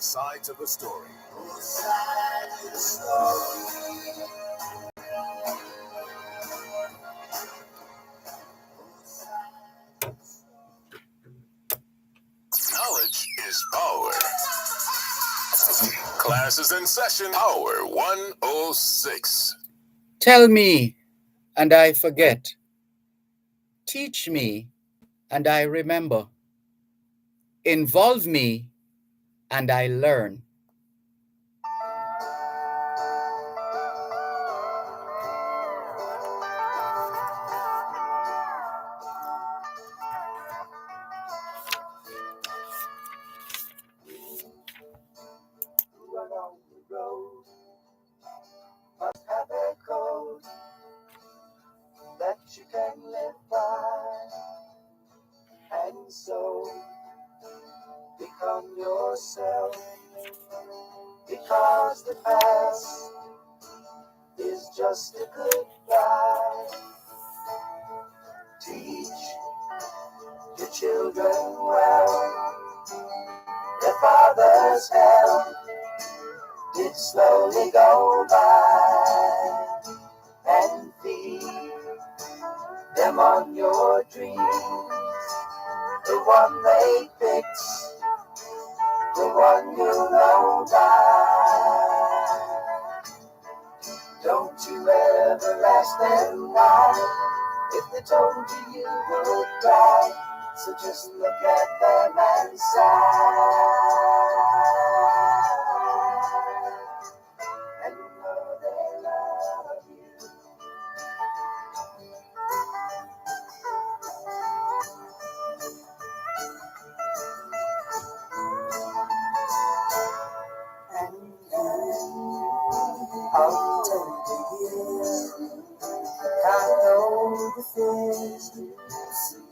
Sides of the story. Knowledge is power. Class is in session. Hour 106. Tell me, and I forget. Teach me, and I remember. Involve me, and I learn. Along the road must have a code that you can live by, and so become yourself, because the past is just a goodbye. Teach your children well. Their father's help did slowly go by, and feed them on your dreams. The one they picked, the one you know by. Don't you ever ask them why, if they told you you would die. So just look at them and sigh, and know they love you. And I'll tender years, I know the fears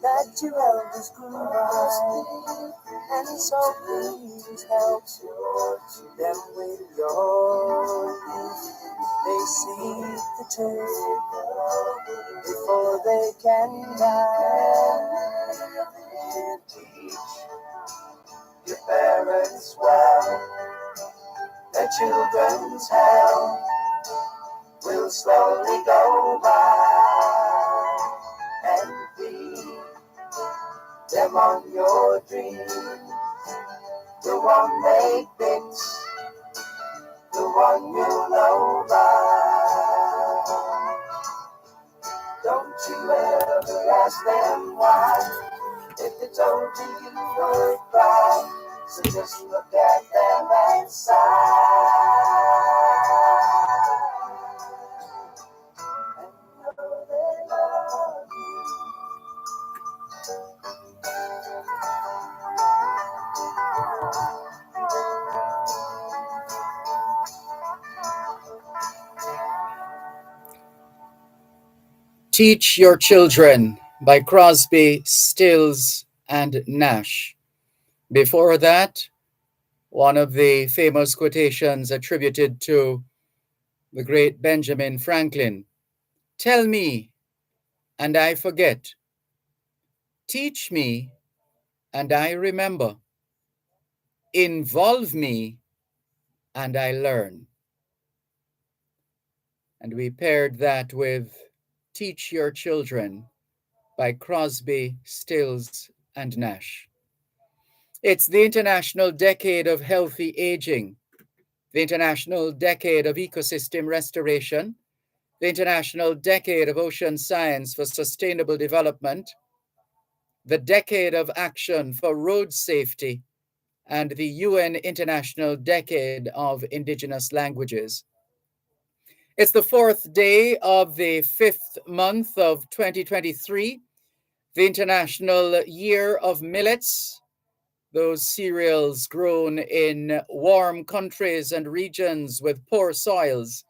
that your elders grew by, and so please help them with your youth. They seek the truth before they can die. Teach your parents well. Their children's hell will slowly go by, and feed them on your dreams. The one they picked, the one you know by. Don't you ever ask them why, if they told you you would cry. So just look at them and sigh, and know they love you. Teach Your Children by Crosby, Stills, and Nash. Before that, one of the famous quotations attributed to the great Benjamin Franklin. Tell me, and I forget. Teach me, and I remember. Involve me, and I learn. And we paired that with Teach Your Children by Crosby, Stills, and Nash. It's the International Decade of Healthy Aging, the International Decade of Ecosystem Restoration, the International Decade of Ocean Science for Sustainable Development, the Decade of Action for Road Safety, and the UN International Decade of Indigenous Languages. It's the fourth day of the fifth month of 2023, the International Year of Millets, those cereals grown in warm countries and regions with poor soils,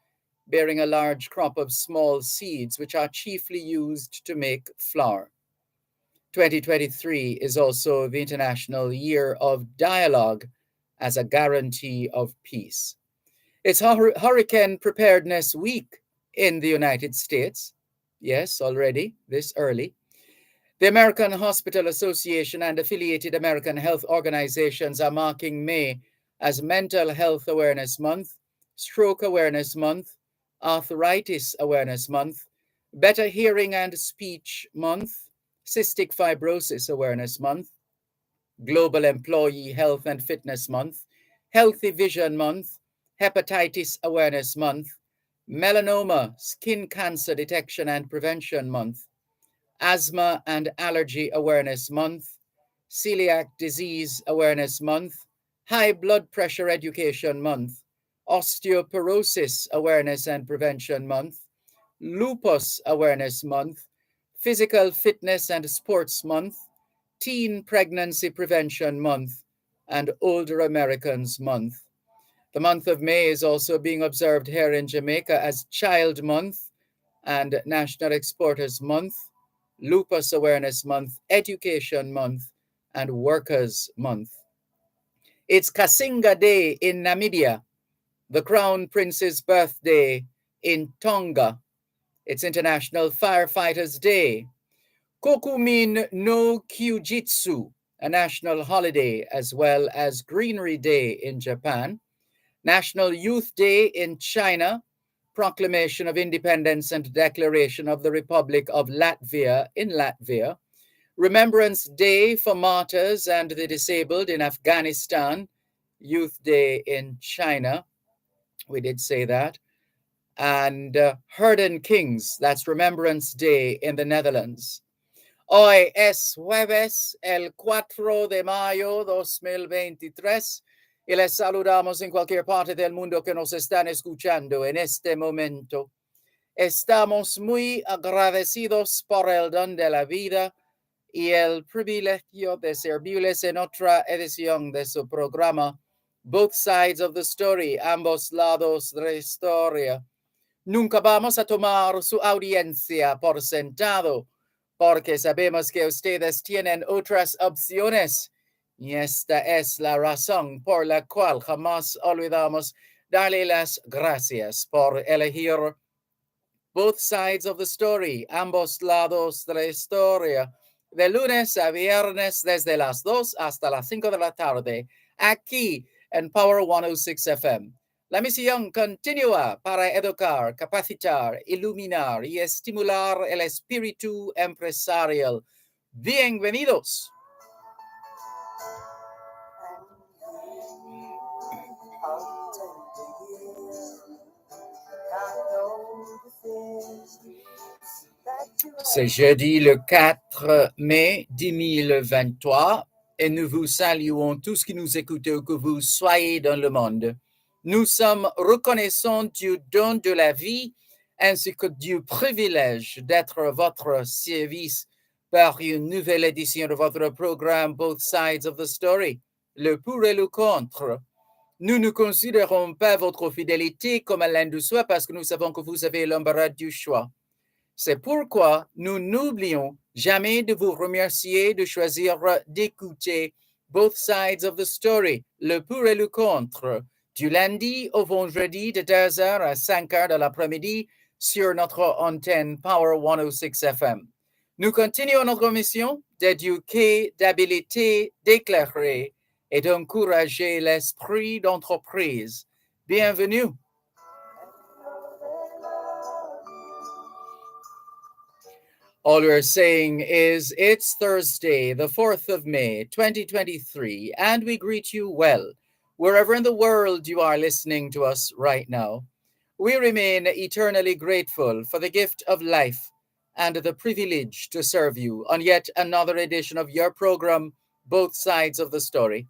bearing a large crop of small seeds, which are chiefly used to make flour. 2023 is also the International Year of Dialogue as a guarantee of peace. It's Hurricane Preparedness Week in the United States. Yes, already this early. The American Hospital Association and affiliated American health organizations are marking May as Mental Health Awareness Month, Stroke Awareness Month, Arthritis Awareness Month, Better Hearing and Speech Month, Cystic Fibrosis Awareness Month, Global Employee Health and Fitness Month, Healthy Vision Month, Hepatitis Awareness Month, Melanoma, Skin Cancer Detection and Prevention Month, Asthma and Allergy Awareness Month, Celiac Disease Awareness Month, High Blood Pressure Education Month, Osteoporosis Awareness and Prevention Month, Lupus Awareness Month, Physical Fitness and Sports Month, Teen Pregnancy Prevention Month, and Older Americans Month. The month of May is also being observed here in Jamaica as Child Month and National Exporters Month, Lupus Awareness Month, Education Month, and Workers Month. It's Kasinga Day in Namibia, the Crown Prince's birthday in Tonga. It's International Firefighters Day. Kokumin no Kyujitsu, a national holiday, as well as Greenery Day in Japan. National Youth Day in China, Proclamation of Independence and Declaration of the Republic of Latvia in Latvia, Remembrance Day for Martyrs and the Disabled in Afghanistan, Youth Day in China, we did say that, and Herden Kings, that's Remembrance Day in the Netherlands. Hoy es jueves, el 4 de mayo 2023, y les saludamos en cualquier parte del mundo que nos están escuchando en este momento. Estamos muy agradecidos por el don de la vida y el privilegio de servirles en otra edición de su programa, Both Sides of the Story, ambos lados de la historia. Nunca vamos a tomar su audiencia por sentado, porque sabemos que ustedes tienen otras opciones. Y esta es la razón por la cual jamás olvidamos darle las gracias por elegir Both Sides of the Story, ambos lados de la historia, de lunes a viernes desde las 2 hasta las 5 de la tarde, aquí en Power 106 FM. La misión continúa para educar, capacitar, iluminar y estimular el espíritu empresarial. Bienvenidos. C'est jeudi le 4 mai 2023 et nous vous saluons tous qui nous écoutez où que vous soyez dans le monde. Nous sommes reconnaissants du don de la vie ainsi que du privilège d'être à votre service par une nouvelle édition de votre programme Both Sides of the Story, le pour et le contre. Nous ne considérons pas votre fidélité comme un du soi parce que nous savons que vous avez l'embarras du choix. C'est pourquoi nous n'oublions jamais de vous remercier de choisir d'écouter Both Sides of the Story, le pour et le contre, du lundi au vendredi de 2h à 5h de l'après-midi sur notre antenne Power 106 FM. Nous continuons notre mission d'éduquer, d'habiliter, d'éclairer et d'encourager l'esprit d'entreprise. Bienvenue. All we're saying is it's Thursday, the 4th of May, 2023, and we greet you well, wherever in the world you are listening to us right now. We remain eternally grateful for the gift of life and the privilege to serve you on yet another edition of your program, Both Sides of the Story.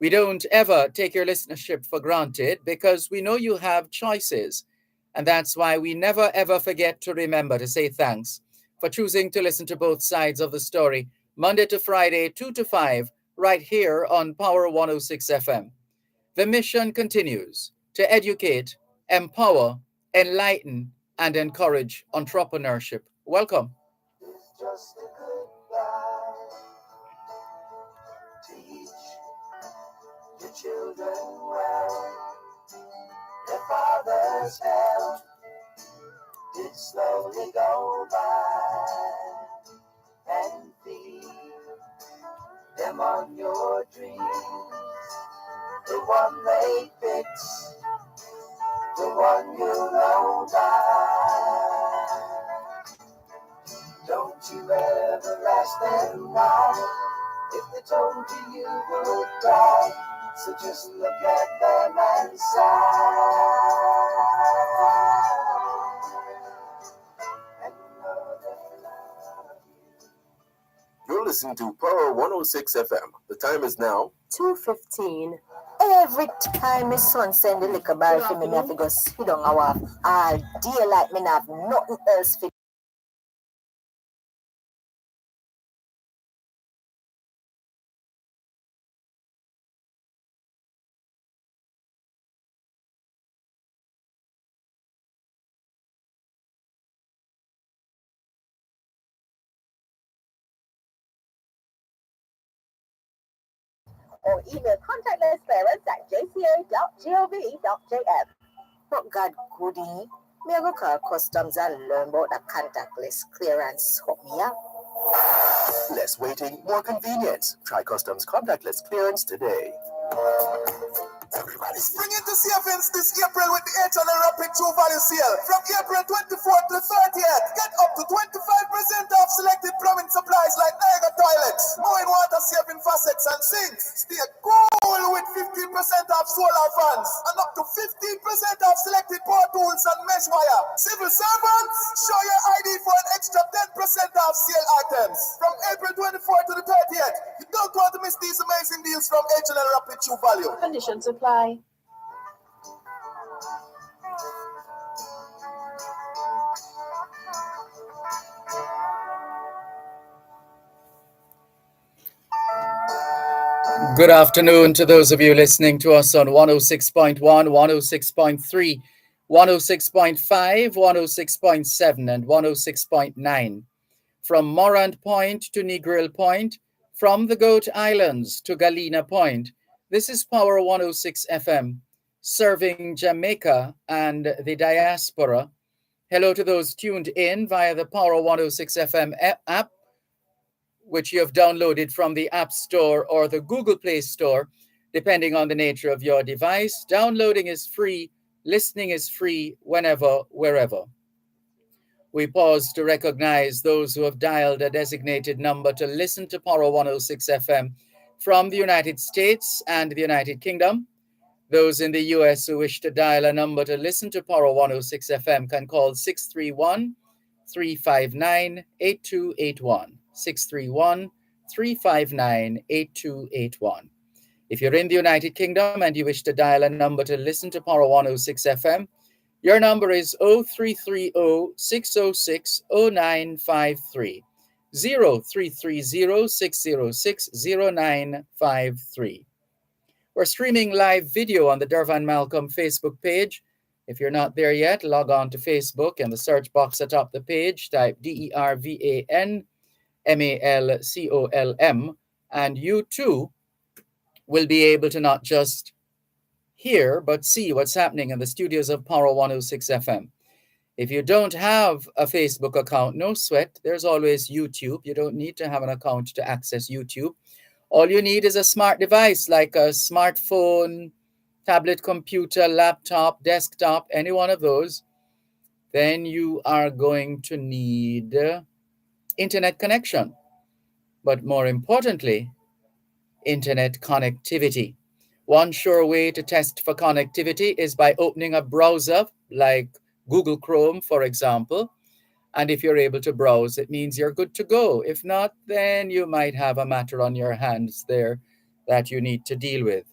We don't ever take your listenership for granted because we know you have choices, and that's why we never ever forget to remember to say thanks for choosing to listen to Both Sides of the Story, Monday to Friday, 2 to 5, right here on Power 106 FM. The mission continues to educate, empower, enlighten, and encourage entrepreneurship. Welcome. It's just a goodbye. Teach your children well. Their father's help did slowly go by, and feed them on your dreams. The one they pick, the one you know by. Don't you ever ask them why, if they told you would cry. So just look at them and sigh, and know they love you. You're listening to Power 106 FM. The time is now 2:15. Every time my son send the liquor bar for me, I have to go sit down all day like me not have nothing else for. Or email contactlessclearance@jca.gov.jm. But God goody, me I go call customs and learn about the contactless clearance. Hook me up. Less waiting, more convenience. Try Customs contactless clearance today. Everybody spring into savings this April with the H&L Rapid True Value Sale. From April 24th to 30th, get up to 25% off selected plumbing supplies like Niagara toilets, mowing water saving faucets and sinks. Stay cool with 15% off solar fans and up to 15% off selected power tools and mesh wire. Civil servants, show your ID for an extra 10% off sale items. From April 24th to the 30th, you don't want to miss these amazing deals from H&L Rapid True Value. Conditions apply. Good afternoon to those of you listening to us on 106.1, 106.3, 106.5, 106.7, and 106.9. From Morant Point to Negril Point, from the Goat Islands to Galena Point, this is Power 106 FM, serving Jamaica and the diaspora. Hello to those tuned in via the Power 106 FM app, which you have downloaded from the App Store or the Google Play Store, depending on the nature of your device. Downloading is free, listening is free, whenever, wherever. We pause to recognize those who have dialed a designated number to listen to Power 106 FM from the United States and the United Kingdom. Those in the US who wish to dial a number to listen to Power 106 FM can call 631-359-8281. 631-359-8281. If you're in the United Kingdom and you wish to dial a number to listen to Power 106 FM, your number is 0330-606-0953. 0330-606-0953. We're streaming live video on the Dervan Malcolm Facebook page. If you're not there yet, log on to Facebook and the search box atop the page, type DERVAN MALCOLM, and you too will be able to not just hear but see what's happening in the studios of Power 106 FM. If you don't have a Facebook account, no sweat. There's always YouTube. You don't need to have an account to access YouTube. All you need is a smart device like a smartphone, tablet, computer, laptop, desktop, any one of those. Then you are going to need internet connection. But more importantly, internet connectivity. One sure way to test for connectivity is by opening a browser like Google Chrome, for example. And if you're able to browse, it means you're good to go. If not, then you might have a matter on your hands there that you need to deal with.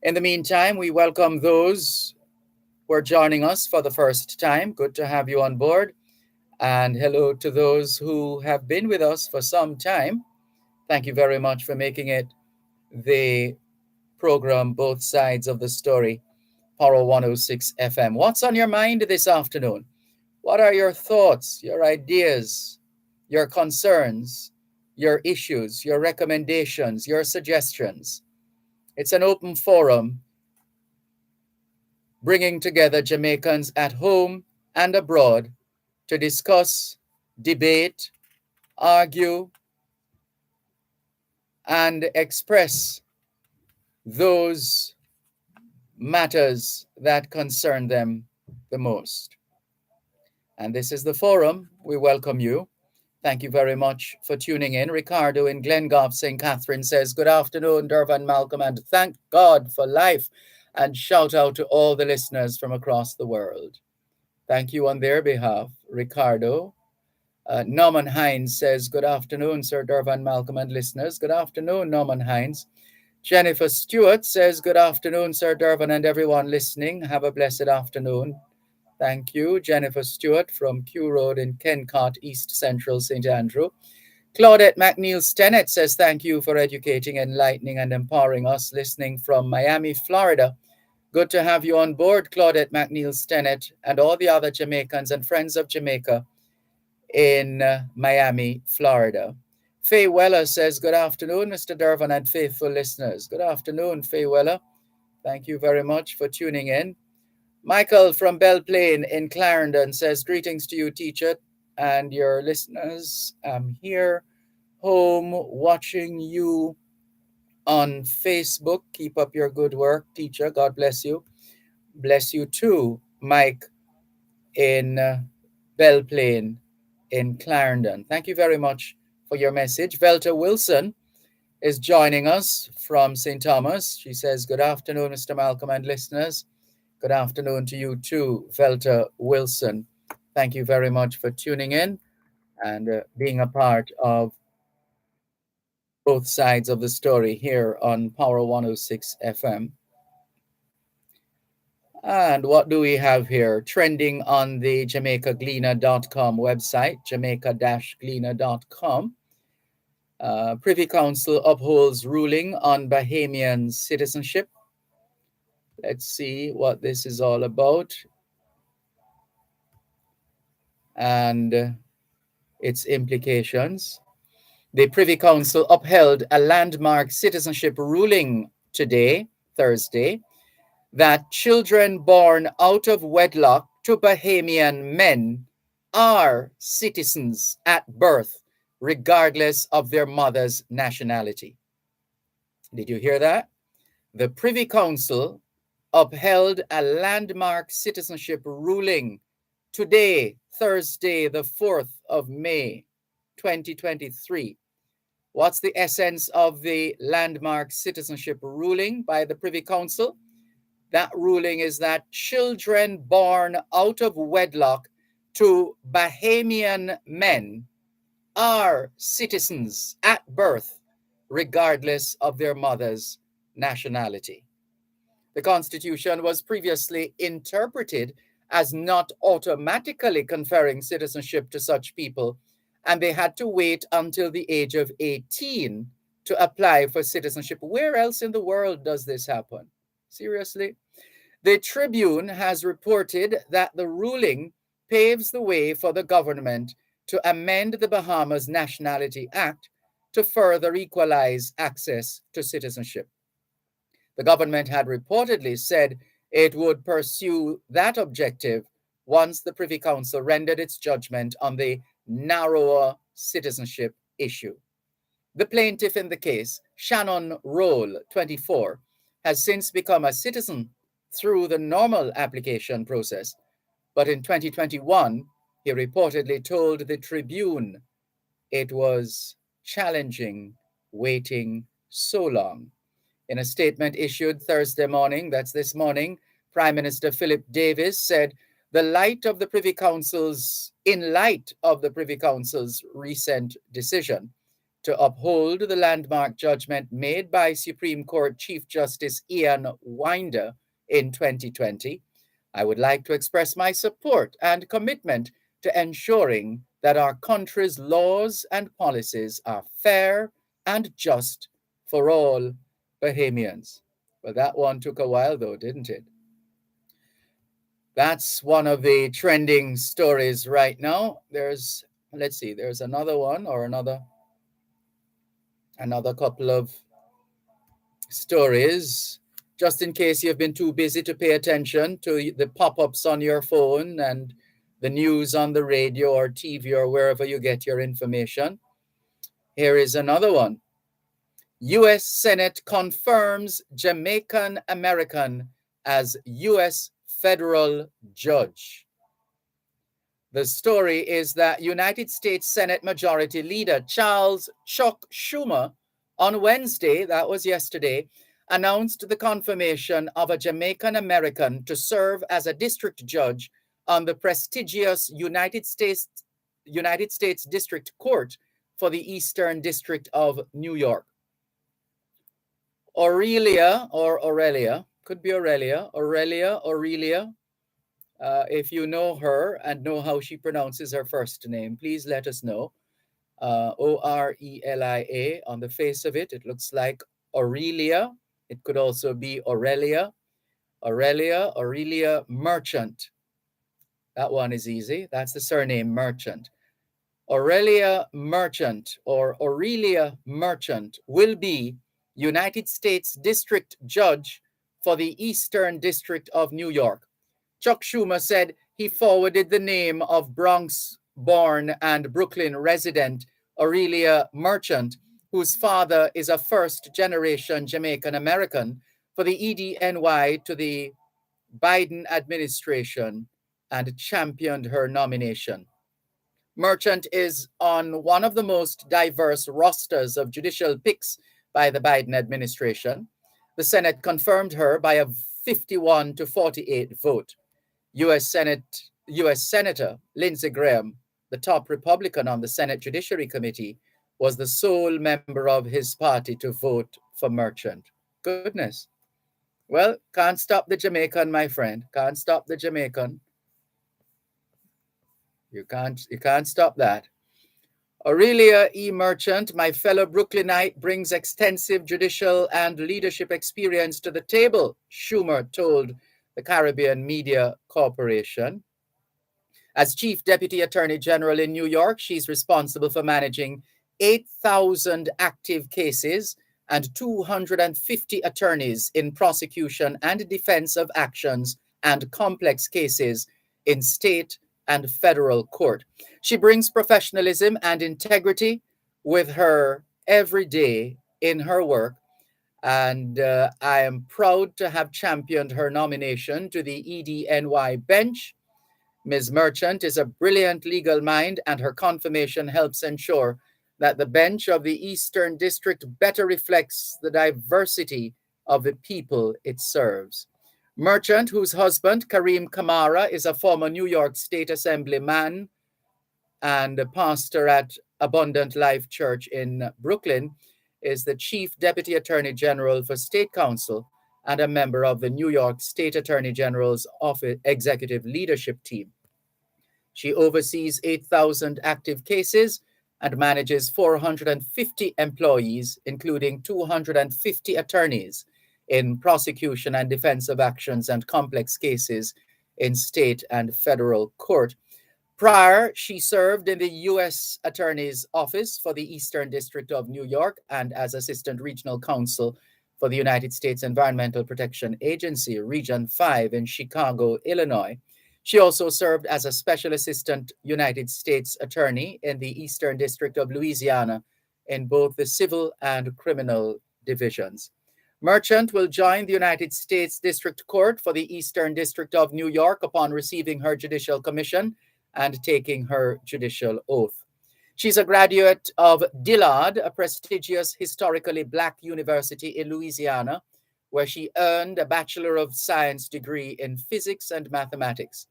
In the meantime, we welcome those who are joining us for the first time. Good to have you on board. And hello to those who have been with us for some time. Thank you very much for making it the program, Both Sides of the Story, Power 106 FM. What's on your mind this afternoon? What are your thoughts, your ideas, your concerns, your issues, your recommendations, your suggestions? It's an open forum bringing together Jamaicans at home and abroad to discuss, debate, argue, and express those matters that concern them the most. And this is the forum. We welcome you. Thank you very much for tuning in. Ricardo in Glengoff, St. Catherine says, good afternoon, Dervan, Malcolm, and thank God for life. And shout out to all the listeners from across the world. Thank you on their behalf, Ricardo. Norman Hines says, good afternoon, Sir Dervan, Malcolm, and listeners. Good afternoon, Norman Hines. Jennifer Stewart says, good afternoon, Sir Dervan, and everyone listening. Have a blessed afternoon. Thank you, Jennifer Stewart from Kew Road in Kencott, East Central St. Andrew. Claudette McNeil Stennett says, thank you for educating, enlightening, and empowering us listening from Miami, Florida. Good to have you on board, Claudette McNeil Stennett, and all the other Jamaicans and friends of Jamaica in Miami, Florida. Faye Weller says, good afternoon, Mr. Dervan and faithful listeners. Good afternoon, Faye Weller. Thank you very much for tuning in. Michael from Belle Plaine in Clarendon says, greetings to you, teacher, and your listeners. I'm here, home, watching you on Facebook. Keep up your good work, teacher. God bless you. Bless you too, Mike in Belle Plaine in Clarendon. Thank you very much for your message. Velta Wilson is joining us from St. Thomas. She says, good afternoon, Mr. Malcolm and listeners. Good afternoon to you too, Velta Wilson. Thank you very much for tuning in and being a part of both sides of the story here on Power 106 FM. And what do we have here? Trending on the JamaicaGleaner.com website, Jamaica-Gleaner.com. Privy Council upholds ruling on Bahamian citizenship. Let's see what this is all about and its implications. The Privy Council upheld a landmark citizenship ruling today, Thursday, that children born out of wedlock to Bahamian men are citizens at birth, regardless of their mother's nationality. Did you hear that? The Privy Council upheld a landmark citizenship ruling today, Thursday, the 4th of May, 2023. What's the essence of the landmark citizenship ruling by the Privy Council? That ruling is that children born out of wedlock to Bahamian men are citizens at birth, regardless of their mother's nationality. The Constitution was previously interpreted as not automatically conferring citizenship to such people, and they had to wait until the age of 18 to apply for citizenship. Where else in the world does this happen? Seriously? The Tribune has reported that the ruling paves the way for the government to amend the Bahamas Nationality Act to further equalize access to citizenship. The government had reportedly said it would pursue that objective once the Privy Council rendered its judgment on the narrower citizenship issue. The plaintiff in the case, Shannon Roll, 24, has since become a citizen through the normal application process, but in 2021, he reportedly told the Tribune it was challenging waiting so long. In a statement issued Thursday morning, that's this morning, Prime Minister Philip Davis said, in light of the Privy Council's recent decision to uphold the landmark judgment made by Supreme Court Chief Justice Ian Winder in 2020, I would like to express my support and commitment to ensuring that our country's laws and policies are fair and just for all Bahamians. Well, that one took a while though, didn't it? That's one of the trending stories right now. There's another one or another couple of stories, just in case you've been too busy to pay attention to the pop-ups on your phone and the news on the radio or TV or wherever you get your information. Here is another one. U.S. Senate confirms Jamaican American as U.S. federal judge. The story is that United States Senate Majority Leader Charles Chuck Schumer on Wednesday, that was yesterday, announced the confirmation of a Jamaican American to serve as a district judge on the prestigious United States District Court for the Eastern District of New York. Aurelia, could be Aurelia. If you know her and know how she pronounces her first name, please let us know. Orelia. On the face of it, it looks like Aurelia. It could also be Aurelia. Aurelia Merchant. That one is easy. That's the surname Merchant. Aurelia Merchant will be United States District Judge for the Eastern District of New York. Chuck Schumer said he forwarded the name of Bronx-born and Brooklyn resident Aurelia Merchant, whose father is a first-generation Jamaican American, for the EDNY to the Biden administration and championed her nomination. Merchant is on one of the most diverse rosters of judicial picks by the Biden administration. The Senate confirmed her by a 51-48 vote. U.S. Senator Lindsey Graham, the top Republican on the Senate Judiciary Committee, was the sole member of his party to vote for Merchant. Goodness. Well, can't stop the Jamaican, my friend. Can't stop the Jamaican. You can't stop that. Aurelia E. Merchant, my fellow Brooklynite, brings extensive judicial and leadership experience to the table, Schumer told the Caribbean Media Corporation. As Chief Deputy Attorney General in New York, she's responsible for managing 8,000 active cases and 250 attorneys in prosecution and defense of actions and complex cases in state and federal court. She brings professionalism and integrity with her every day in her work, and I am proud to have championed her nomination to the EDNY bench. Ms. Merchant is a brilliant legal mind, and her confirmation helps ensure that the bench of the Eastern District better reflects the diversity of the people it serves. Merchant, whose husband, Kareem Kamara, is a former New York State Assemblyman and a pastor at Abundant Life Church in Brooklyn, is the Chief Deputy Attorney General for State Counsel and a member of the New York State Attorney General's Office Executive Leadership Team. She oversees 8,000 active cases and manages 450 employees, including 250 attorneys in prosecution and defense of actions and complex cases in state and federal court. Prior, she served in the U.S. Attorney's Office for the Eastern District of New York and as Assistant Regional Counsel for the United States Environmental Protection Agency, Region 5 in Chicago, Illinois. She also served as a Special Assistant United States Attorney in the Eastern District of Louisiana in both the civil and criminal divisions. Merchant will join the United States District Court for the Eastern District of New York upon receiving her judicial commission and taking her judicial oath. She's a graduate of Dillard, a prestigious historically Black university in Louisiana, where she earned a Bachelor of Science degree in physics and mathematics.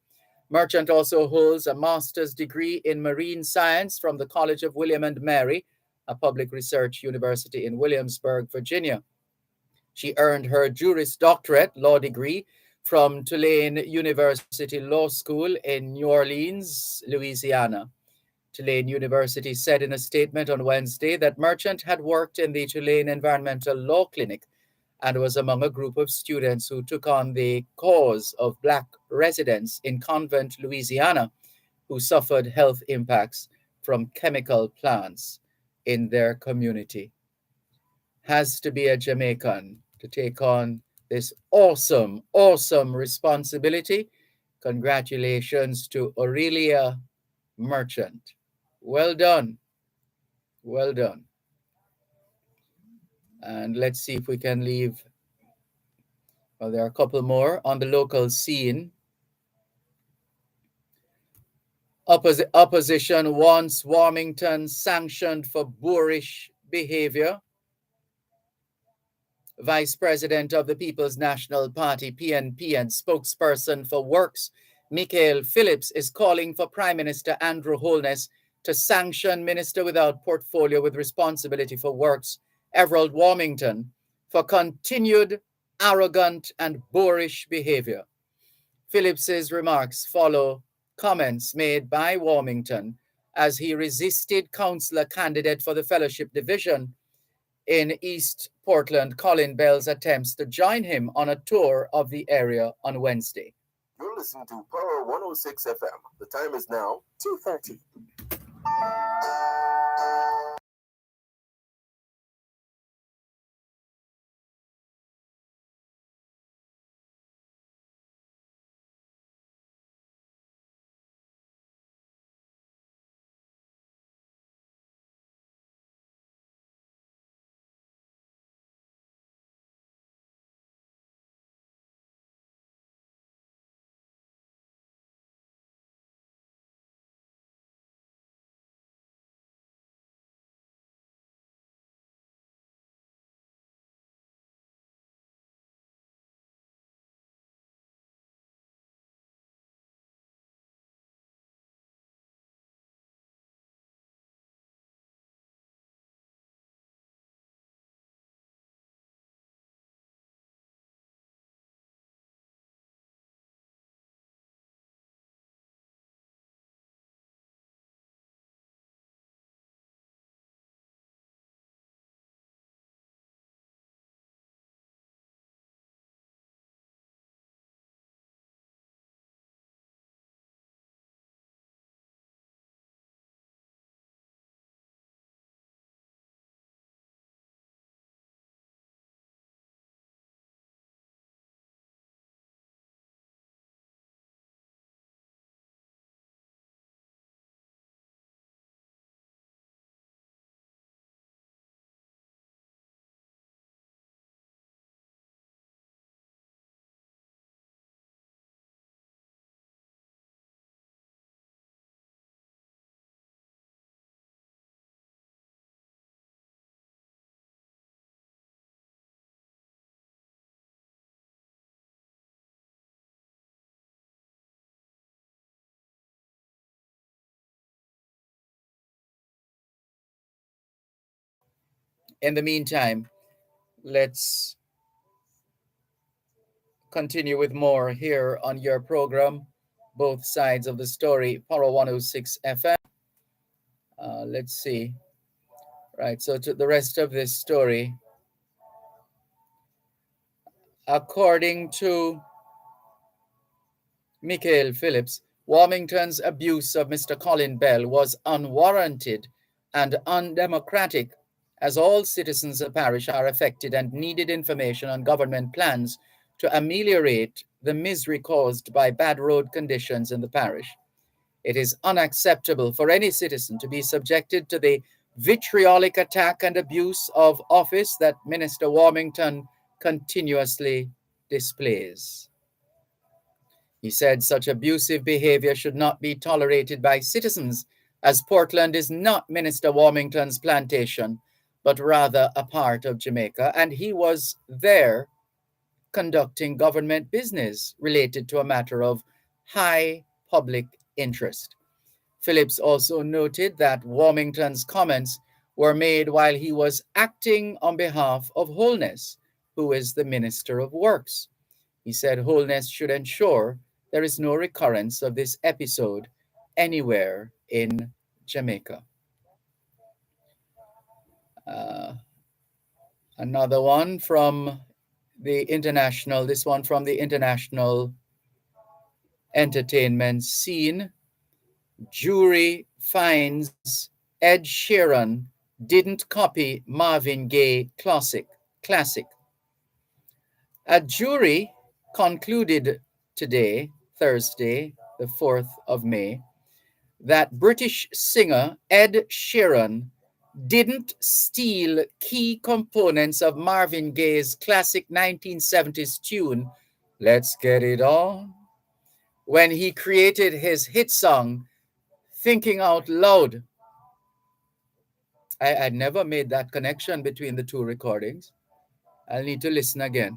Merchant also holds a master's degree in marine science from the College of William and Mary, a public research university in Williamsburg, Virginia. She earned her Juris Doctorate law degree from Tulane University Law School in New Orleans, Louisiana. Tulane University said in a statement on Wednesday that Merchant had worked in the Tulane Environmental Law Clinic and was among a group of students who took on the cause of Black residents in Convent, Louisiana, who suffered health impacts from chemical plants in their community. Has to be a Jamaican to take on this awesome responsibility. Congratulations to Aurelia Merchant. Well done. Well done. And let's see if we can leave. Well, there are a couple more on the local scene. Opposition wants Warmington sanctioned for boorish behavior. Vice President of the People's National Party, PNP, and spokesperson for Works, Michael Phillips, is calling for Prime Minister Andrew Holness to sanction Minister without portfolio with responsibility for Works, Everald Warmington, for continued arrogant and boorish behavior. Phillips's remarks follow comments made by Warmington as he resisted councillor candidate for the Fellowship Division in East Portland, Colin Bell's attempts to join him on a tour of the area on Wednesday. You're listening to Power 106 FM. The time is now 2:30. In the meantime, let's continue with more here on your program, Both Sides of the Story, Power 106 FM. Let's see. Right, so to the rest of this story. According to Michael Phillips, Warmington's abuse of Mr. Colin Bell was unwarranted and undemocratic, as all citizens of the parish are affected and needed information on government plans to ameliorate the misery caused by bad road conditions in the parish. It is unacceptable for any citizen to be subjected to the vitriolic attack and abuse of office that Minister Warmington continuously displays. He said such abusive behavior should not be tolerated by citizens, as Portland is not Minister Warmington's plantation, but rather a part of Jamaica, and he was there conducting government business related to a matter of high public interest. Phillips also noted that Warmington's comments were made while he was acting on behalf of Holness, who is the Minister of Works. He said Holness should ensure there is no recurrence of this episode anywhere in Jamaica. Another one from the international, this one from the international entertainment scene. Jury finds Ed Sheeran didn't copy Marvin Gaye classic. A jury concluded today, Thursday, the 4th of May, that British singer Ed Sheeran didn't steal key components of Marvin Gaye's classic 1970s tune, Let's Get It On, when he created his hit song, Thinking Out Loud. I never made that connection between the two recordings. I'll need to listen again.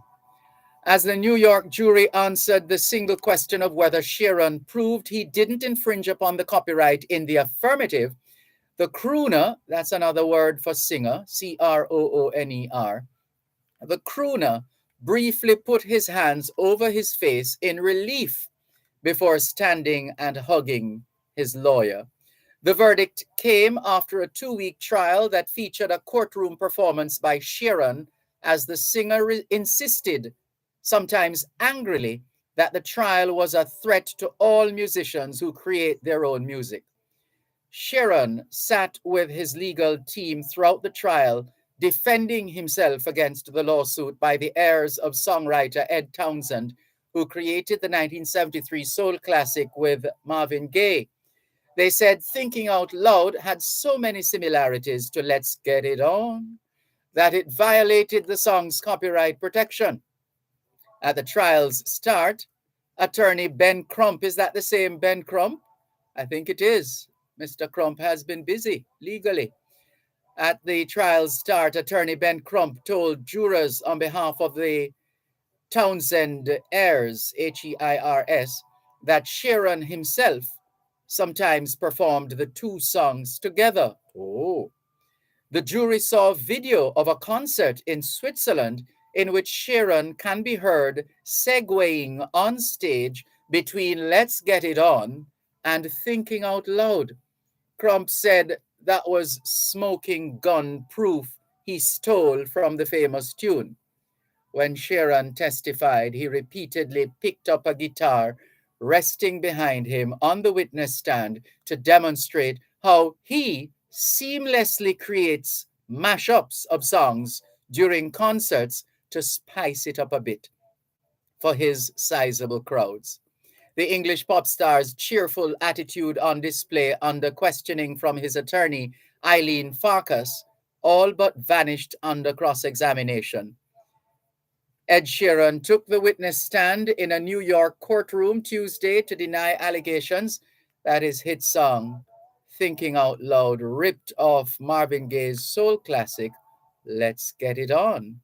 As the New York jury answered the single question of whether Sheeran proved he didn't infringe upon the copyright in the affirmative, the crooner, that's another word for singer, crooner, the crooner briefly put his hands over his face in relief before standing and hugging his lawyer. The verdict came after a 2-week trial that featured a courtroom performance by Sheeran as the singer insisted, sometimes angrily, that the trial was a threat to all musicians who create their own music. Sheeran sat with his legal team throughout the trial, defending himself against the lawsuit by the heirs of songwriter Ed Townsend, who created the 1973 soul classic with Marvin Gaye. They said Thinking Out Loud had so many similarities to Let's Get It On that it violated the song's copyright protection. At the trial's start, attorney Ben Crump, is that the same Ben Crump? I think it is. Mr. Crump has been busy legally. At the trial's start, attorney Ben Crump told jurors on behalf of the Townsend heirs, Heirs, that Sheeran himself sometimes performed the two songs together. Oh. The jury saw video of a concert in Switzerland in which Sheeran can be heard segueing on stage between Let's Get It On and Thinking Out Loud. Crump said that was smoking gun proof he stole from the famous tune. When Sheeran testified, he repeatedly picked up a guitar resting behind him on the witness stand to demonstrate how he seamlessly creates mashups of songs during concerts to spice it up a bit for his sizable crowds. The English pop star's cheerful attitude on display under questioning from his attorney, Eileen Farkas, all but vanished under cross-examination. Ed Sheeran took the witness stand in a New York courtroom Tuesday to deny allegations that his hit song, Thinking Out Loud, ripped off Marvin Gaye's soul classic, Let's Get It On.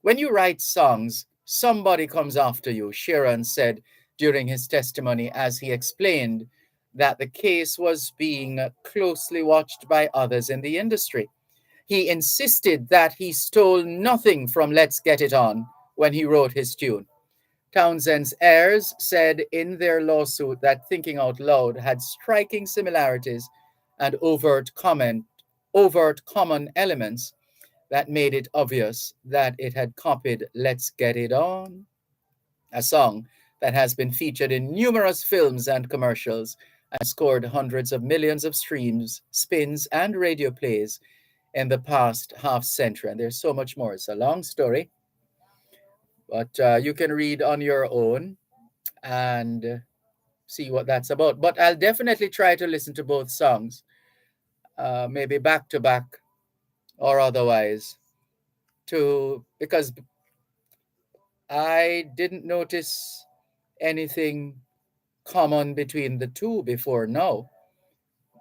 When you write songs, somebody comes after you, Sheeran said during his testimony as he explained that the case was being closely watched by others in the industry. He insisted that he stole nothing from Let's Get It On when he wrote his tune. Townsend's heirs said in their lawsuit that Thinking Out Loud had striking similarities and overt common elements that made it obvious that it had copied Let's Get It On, a song that has been featured in numerous films and commercials and scored hundreds of millions of streams, spins, and radio plays in the past half century. And there's so much more. It's a long story, but you can read on your own and see what that's about. But I'll definitely try to listen to both songs, maybe back to back or otherwise, because I didn't notice anything common between the two before now.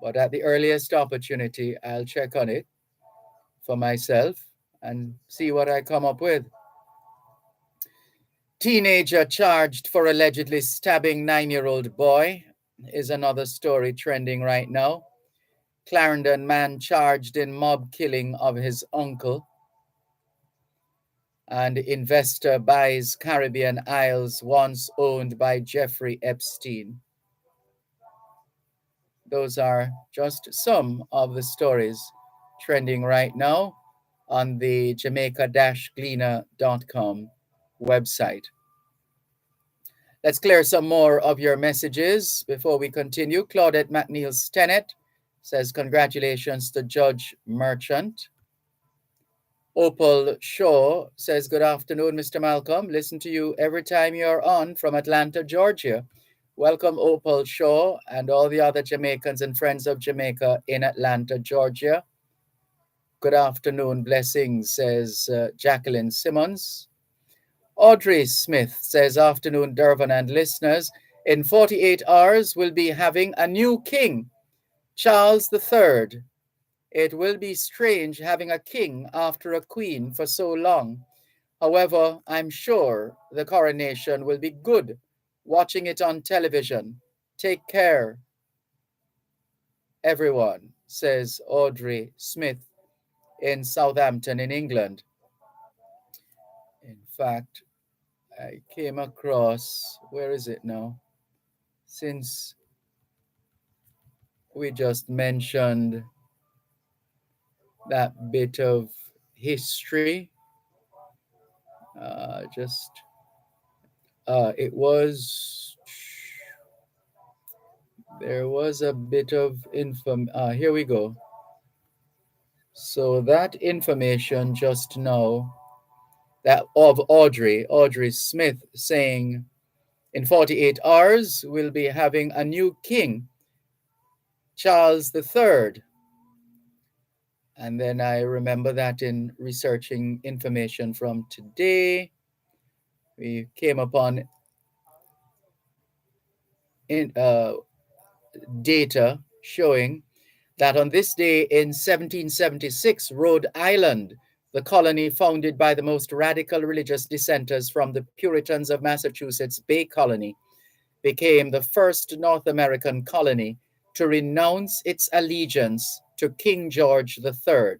But at the earliest opportunity, I'll check on it for myself and see what I come up with. Teenager charged for allegedly stabbing 9-year-old boy is another story trending right now. Clarendon man charged in mob killing of his uncle. And investor buys Caribbean Isles once owned by Jeffrey Epstein. Those are just some of the stories trending right now on the Jamaica-Gleaner.com website. Let's clear some more of your messages before we continue. Claudette McNeil Stennett says, congratulations to Judge Merchant. Opal Shaw says, good afternoon, Mr. Malcolm. Listen to you every time you're on from Atlanta, Georgia. Welcome, Opal Shaw, and all the other Jamaicans and friends of Jamaica in Atlanta, Georgia. Good afternoon, blessings, says Jacqueline Simmons. Audrey Smith says, afternoon, Dervan and listeners. In 48 hours, we'll be having a new king, Charles III. It will be strange having a king after a queen for so long. However, I'm sure the coronation will be good watching it on television. Take care, everyone, says Audrey Smith in Southampton in England. In fact, I came across, where is it now? Since we just mentioned that bit of history, it was, there was a bit of here we go. So that information just now, that of Audrey Smith saying, in 48 hours, we'll be having a new king, Charles III. And then I remember that in researching information from today, we came upon data showing that on this day in 1776, Rhode Island, the colony founded by the most radical religious dissenters from the Puritans of Massachusetts Bay Colony, became the first North American colony to renounce its allegiance to King George III.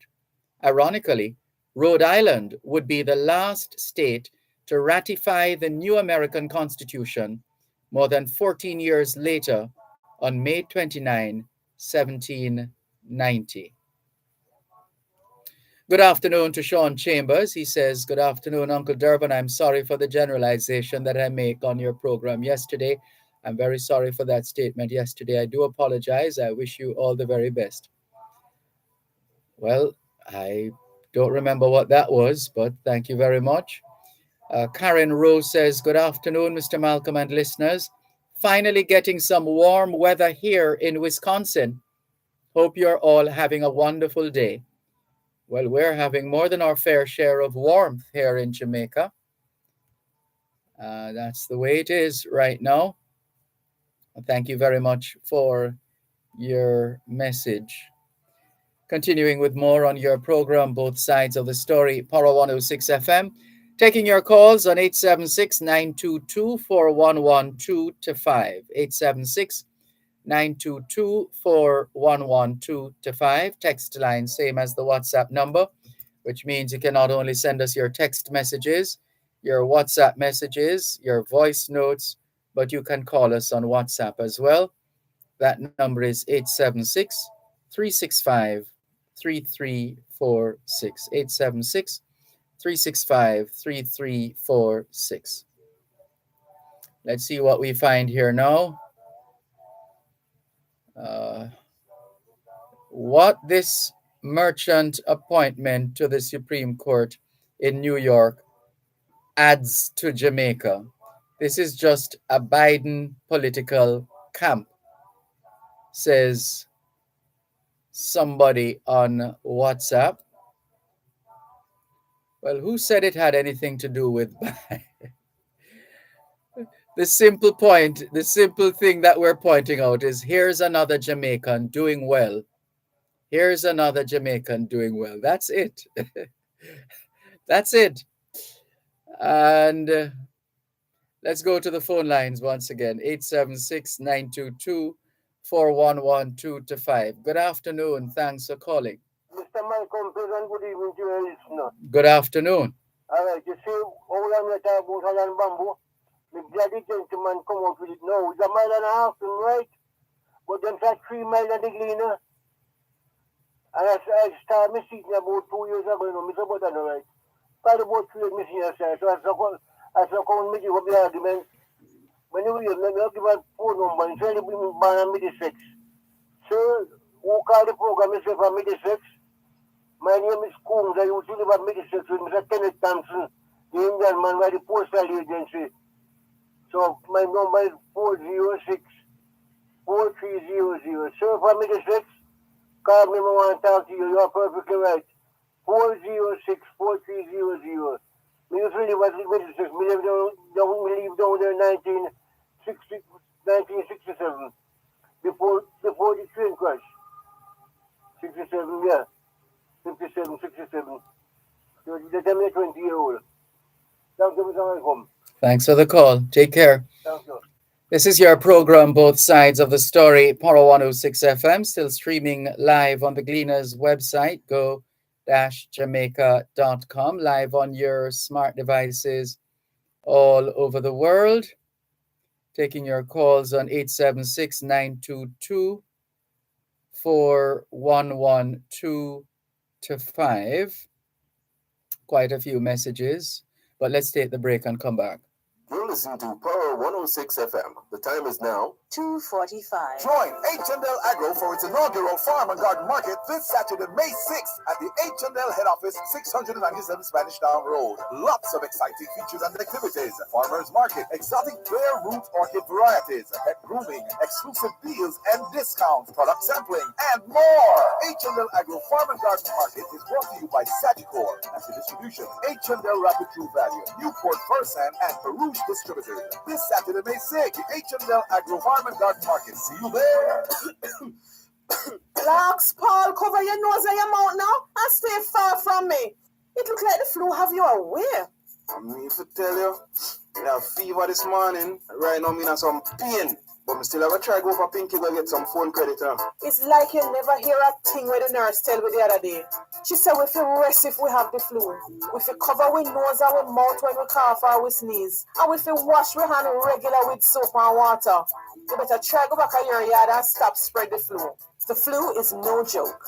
Ironically, Rhode Island would be the last state to ratify the new American Constitution more than 14 years later on May 29, 1790. Good afternoon to Sean Chambers. He says, good afternoon, Uncle Dervan. I'm sorry for the generalization that I make on your program yesterday. I'm very sorry for that statement yesterday. I do apologize. I wish you all the very best. Well, I don't remember what that was, but thank you very much. Karen Rose says, good afternoon, Mr. Malcolm and listeners. Finally getting some warm weather here in Wisconsin. Hope you're all having a wonderful day. Well, we're having more than our fair share of warmth here in Jamaica. That's the way it is right now. Thank you very much for your message. Continuing with more on your program, Both Sides of the Story, Power 106 FM. Taking your calls on 876-922-4112-5. 876-922-4112-5. Text line, same as the WhatsApp number, which means you can not only send us your text messages, your WhatsApp messages, your voice notes, but you can call us on WhatsApp as well. That number is 876-365-3346. 876-365-3346. Let's see what we find here now. What this merchant appointment to the Supreme Court in New York adds to Jamaica. This is just a Biden political camp, says somebody on WhatsApp. Well, who said it had anything to do with the simple point, the simple thing that we're pointing out is here's another Jamaican doing well. Here's another Jamaican doing well. That's it. That's it. And let's go to the phone lines once again. 876-922-4112-5. Good afternoon. Thanks for calling. Mr. Malcolm, present good evening to your listener. Good afternoon. All right, you see, all I'm going to talk about Holland Bamboo, the bloody gentleman come out with it now. It's a mile and a half, right? But then it's 3 miles and the gleaner. And I started my season about 2 years ago, you know, Mr. Button, right? Probably about 3 years missing yourself. So I come and make up the argument. When you hear me, I'll give a phone number and try to bring me born on Middlesex. Sir, who call the program myself from Middlesex? My name is Coombs. I used to live at Middlesex with Mr. Kenneth Thompson, the Indian man by the postal agency. So my number is 406-4300. Sir, from Middlesex, call me when I want to talk to you. You are perfectly right. 406-4300. Me used to live at 26. Me live down there 1967. Before the train crash. 67, yeah. 57, 67. So the time you're 20-year-old. Thank you, Mr. Malcolm. Thanks for the call. Take care. Thank you. This is your program, Both Sides of the Story, Poro 106 FM, still streaming live on the Gleaners website, go-jamaica.com, live on your smart devices all over the world. Taking your calls on 876-922-4112 to 5. Quite a few messages, but let's take the break and come back. You're listening to Power 106 FM. The time is now 2:45. Join H&L Agro for its inaugural Farm and Garden Market this Saturday, May 6th at the H&L Head Office, 697 Spanish Town Road. Lots of exciting features and activities. Farmers Market, exotic bare root orchid varieties, pet grooming, exclusive deals and discounts, product sampling, and more. H&L Agro Farm and Garden Market is brought to you by Sagicor, Asset Distribution, H&L Rapid True Value, Newport Firsan, and Peru Distributors. This Saturday, May 6th, H&L Agro Farm and Garden Market. See you there. Relax, Paul. Cover your nose and your mouth now and stay far from me. It looks like the flu have you away. I mean, to tell you, I have fever this morning. Right now, I'm in some pain. But I still have a try go for Pinky to get some phone credit. It's like you never hear a thing where the nurse tell me the other day. She said we feel rest if we have the flu. We feel cover we nose and we mouth when we cough or we sneeze. And we feel wash we hand regular with soap and water. You better try go back to your yard and stop spread the flu. The flu is no joke.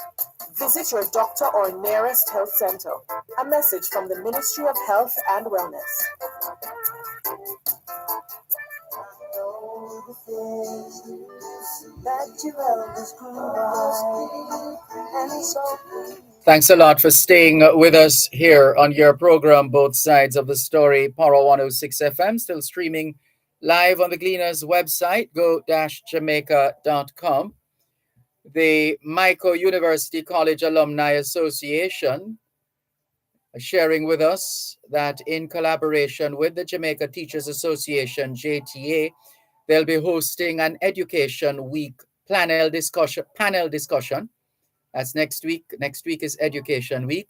Visit your doctor or nearest health center. A message from the Ministry of Health and Wellness. Thanks a lot for staying with us here on your program, Both Sides of the Story, Poro 106 FM, still streaming live on the Gleaners website, go-jamaica.com. The Mico University College Alumni Association sharing with us that in collaboration with the Jamaica Teachers Association, JTA, they'll be hosting an Education Week panel discussion. That's next week. Next week is Education Week.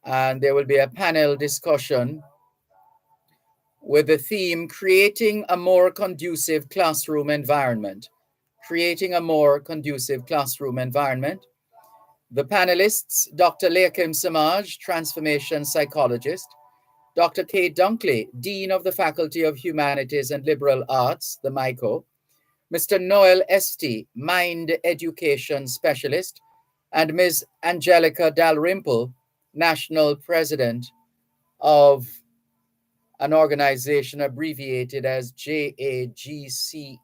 And there will be a panel discussion with the theme, Creating a More Conducive Classroom Environment. Creating a More Conducive Classroom Environment. The panelists, Dr. Leakim Samaj, Transformation Psychologist, Dr. Kate Dunkley, Dean of the Faculty of Humanities and Liberal Arts, the MICO, Mr. Noel Esty, Mind Education Specialist, and Ms. Angelica Dalrymple, National President of an organization abbreviated as JAGCE.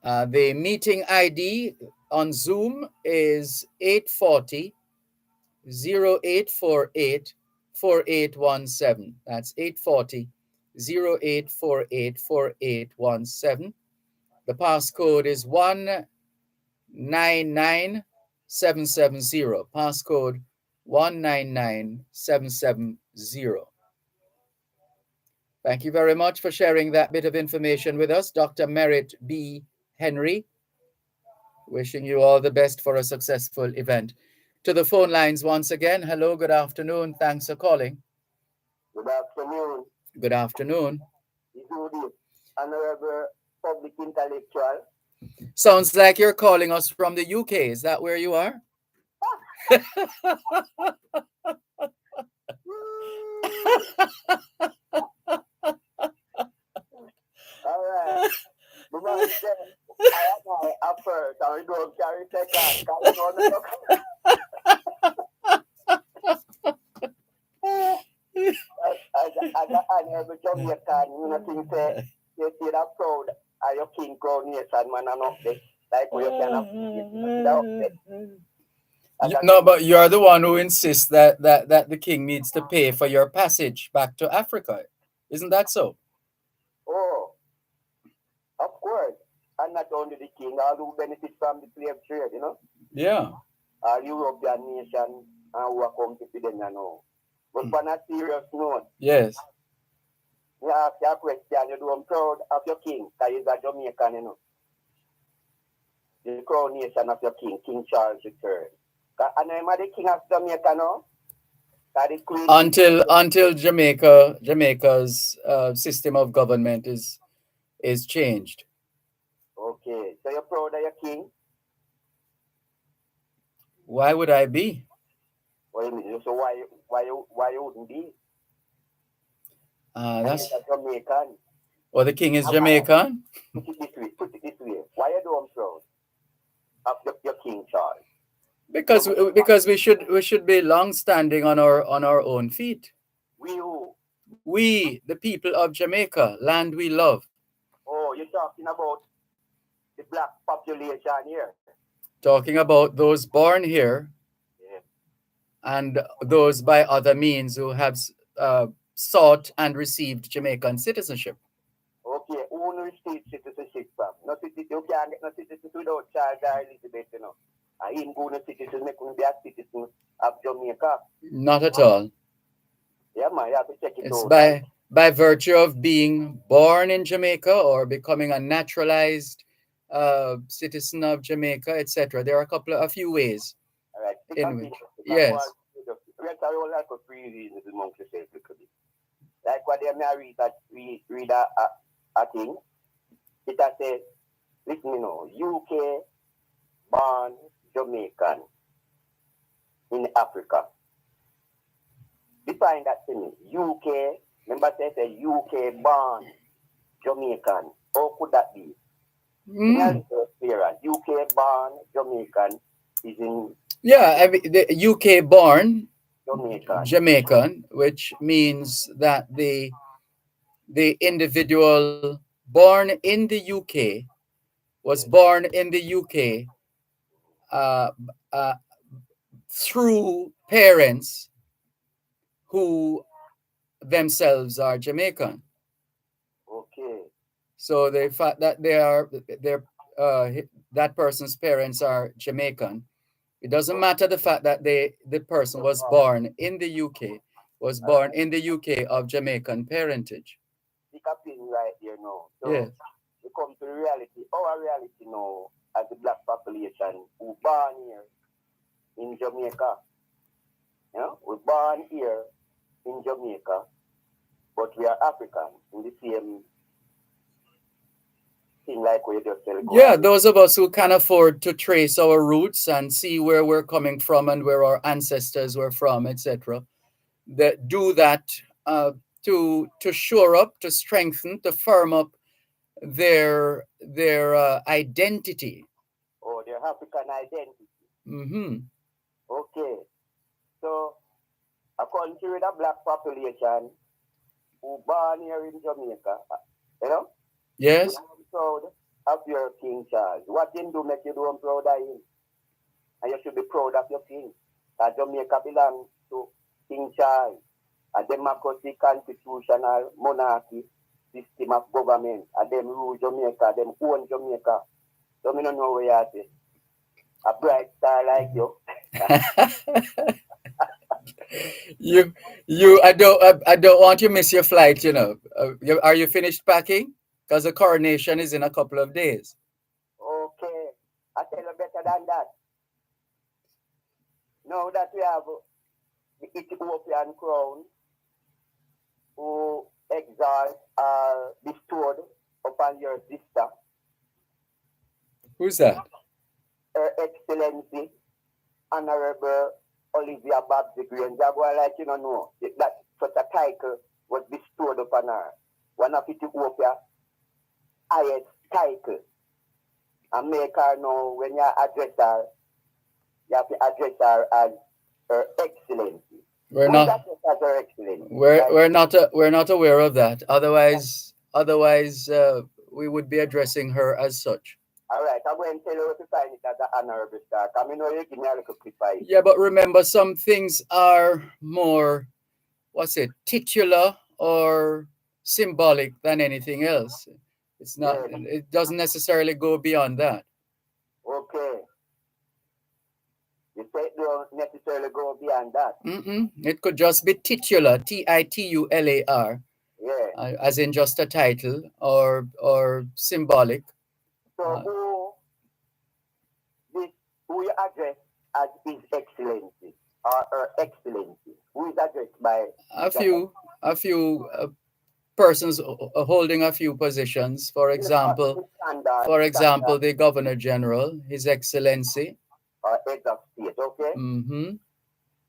The meeting ID on Zoom is 840-0848-4817. That's 840-0848-4817. The passcode is 199770. Passcode 199770. Thank you very much for sharing that bit of information with us, Dr. Merritt B. Henry. Wishing you all the best for a successful event. To the phone lines once again. Hello, good afternoon. Thanks for calling. Good afternoon. Good afternoon. Honorable public intellectual. Sounds like you're calling us from the UK. Is that where you are? All right. I have first. I don't carry second. I got honorable Jamaican. You know, things say you see that proud. Are your king crown nation, man, and up there. Like we can have. No, but you're the one who insists that the king needs to pay for your passage back to Africa. Isn't that so? Oh, of course. And not only the king, all who benefit from the slave trade, you know? Yeah. European nation and who are come to see them now. But on a serious note, Yes. you ask your question, you do I'm proud of your king, because he's a Jamaican, The coronation of your king, King Charles III. And I'm the king of Jamaica now. The queen Until Jamaica's system of government is changed. Okay, so you're proud of your king? Why would I be? Well, so why you wouldn't be? That's He's a Jamaican. Well, the king is Jamaican. Put it this way. Why you do I'm proud of your King Charles? Because we should be long standing on our own feet. We who? We, the people of Jamaica, land we love. Oh, you're talking about the black population here. Talking about those born here, Yeah. and those by other means who have sought and received Jamaican citizenship. Okay, who no state citizenship from? No citizen, you can't get no citizenship without Charles or Elizabeth, And him go no citizen, make him be a citizen of Jamaica. Not at all. Yeah, man, you have to check it It's out. by virtue of being born in Jamaica or becoming a naturalized citizen of Jamaica, etc. There are a few ways All right, in which, yes. Rest I will like a free reason the monk to say quickly. Like what they married that we read a thing. It has said, listen, UK born Jamaican in Africa. Define that to me. UK, remember say UK born Jamaican. How could that be? UK born Jamaican is in the UK born Jamaican, which means that the individual born in the UK was born in the UK through parents who themselves are Jamaican. Okay. So the fact that that person's parents are Jamaican, it doesn't matter the fact that the person was born in the UK, of Jamaican parentage. Pick up in right here now. So yes. We come to the reality. Our reality now as the black population who born here in Jamaica. We're born here in Jamaica, but we are African in the same thing like we just said. Yeah, those of us who can afford to trace our roots and see where we're coming from and where our ancestors were from, etc., that do that to shore up, to strengthen, to firm up their identity. Oh, their African identity. Mm-hmm. Okay. So, a country with a black population who born here in Jamaica, Yes. I'm proud of your King Charles. What him do make you do I'm proud of him. And you should be proud of your king. That Jamaica belongs to King Charles, a democracy constitutional monarchy system of government. And them rule Jamaica, them own Jamaica. So I don't know where you are. A bright star like you. I don't want you to miss your flight, Are you finished packing? Because the coronation is in a couple of days. Okay. I tell you better than that. Now that we have the Ethiopian crown who exalt are bestowed upon your sister. Who's that? Her Excellency, Honorable Olivia Babsy Grange. I go like you don't know that such a title was bestowed upon her. One of Ethiopia's highest title. And make her know when you address her, you have to address her as Her Excellency. We're not as Her Excellency. We're not aware of that. Otherwise, we would be addressing her as such. All right, I'm going to tell you to sign it as an honorable star. I know you give me a little clip. Yeah, but remember, some things are more, titular or symbolic than anything else. It's not. Yeah. It doesn't necessarily go beyond that. Okay. You say necessarily go beyond that. It could just be titular, titular, Yeah. as in just a title or symbolic. So who you address as His Excellency or Her Excellency? Who is addressed by A few persons holding a few positions. For example, the Governor General, His Excellency. or head of state, okay?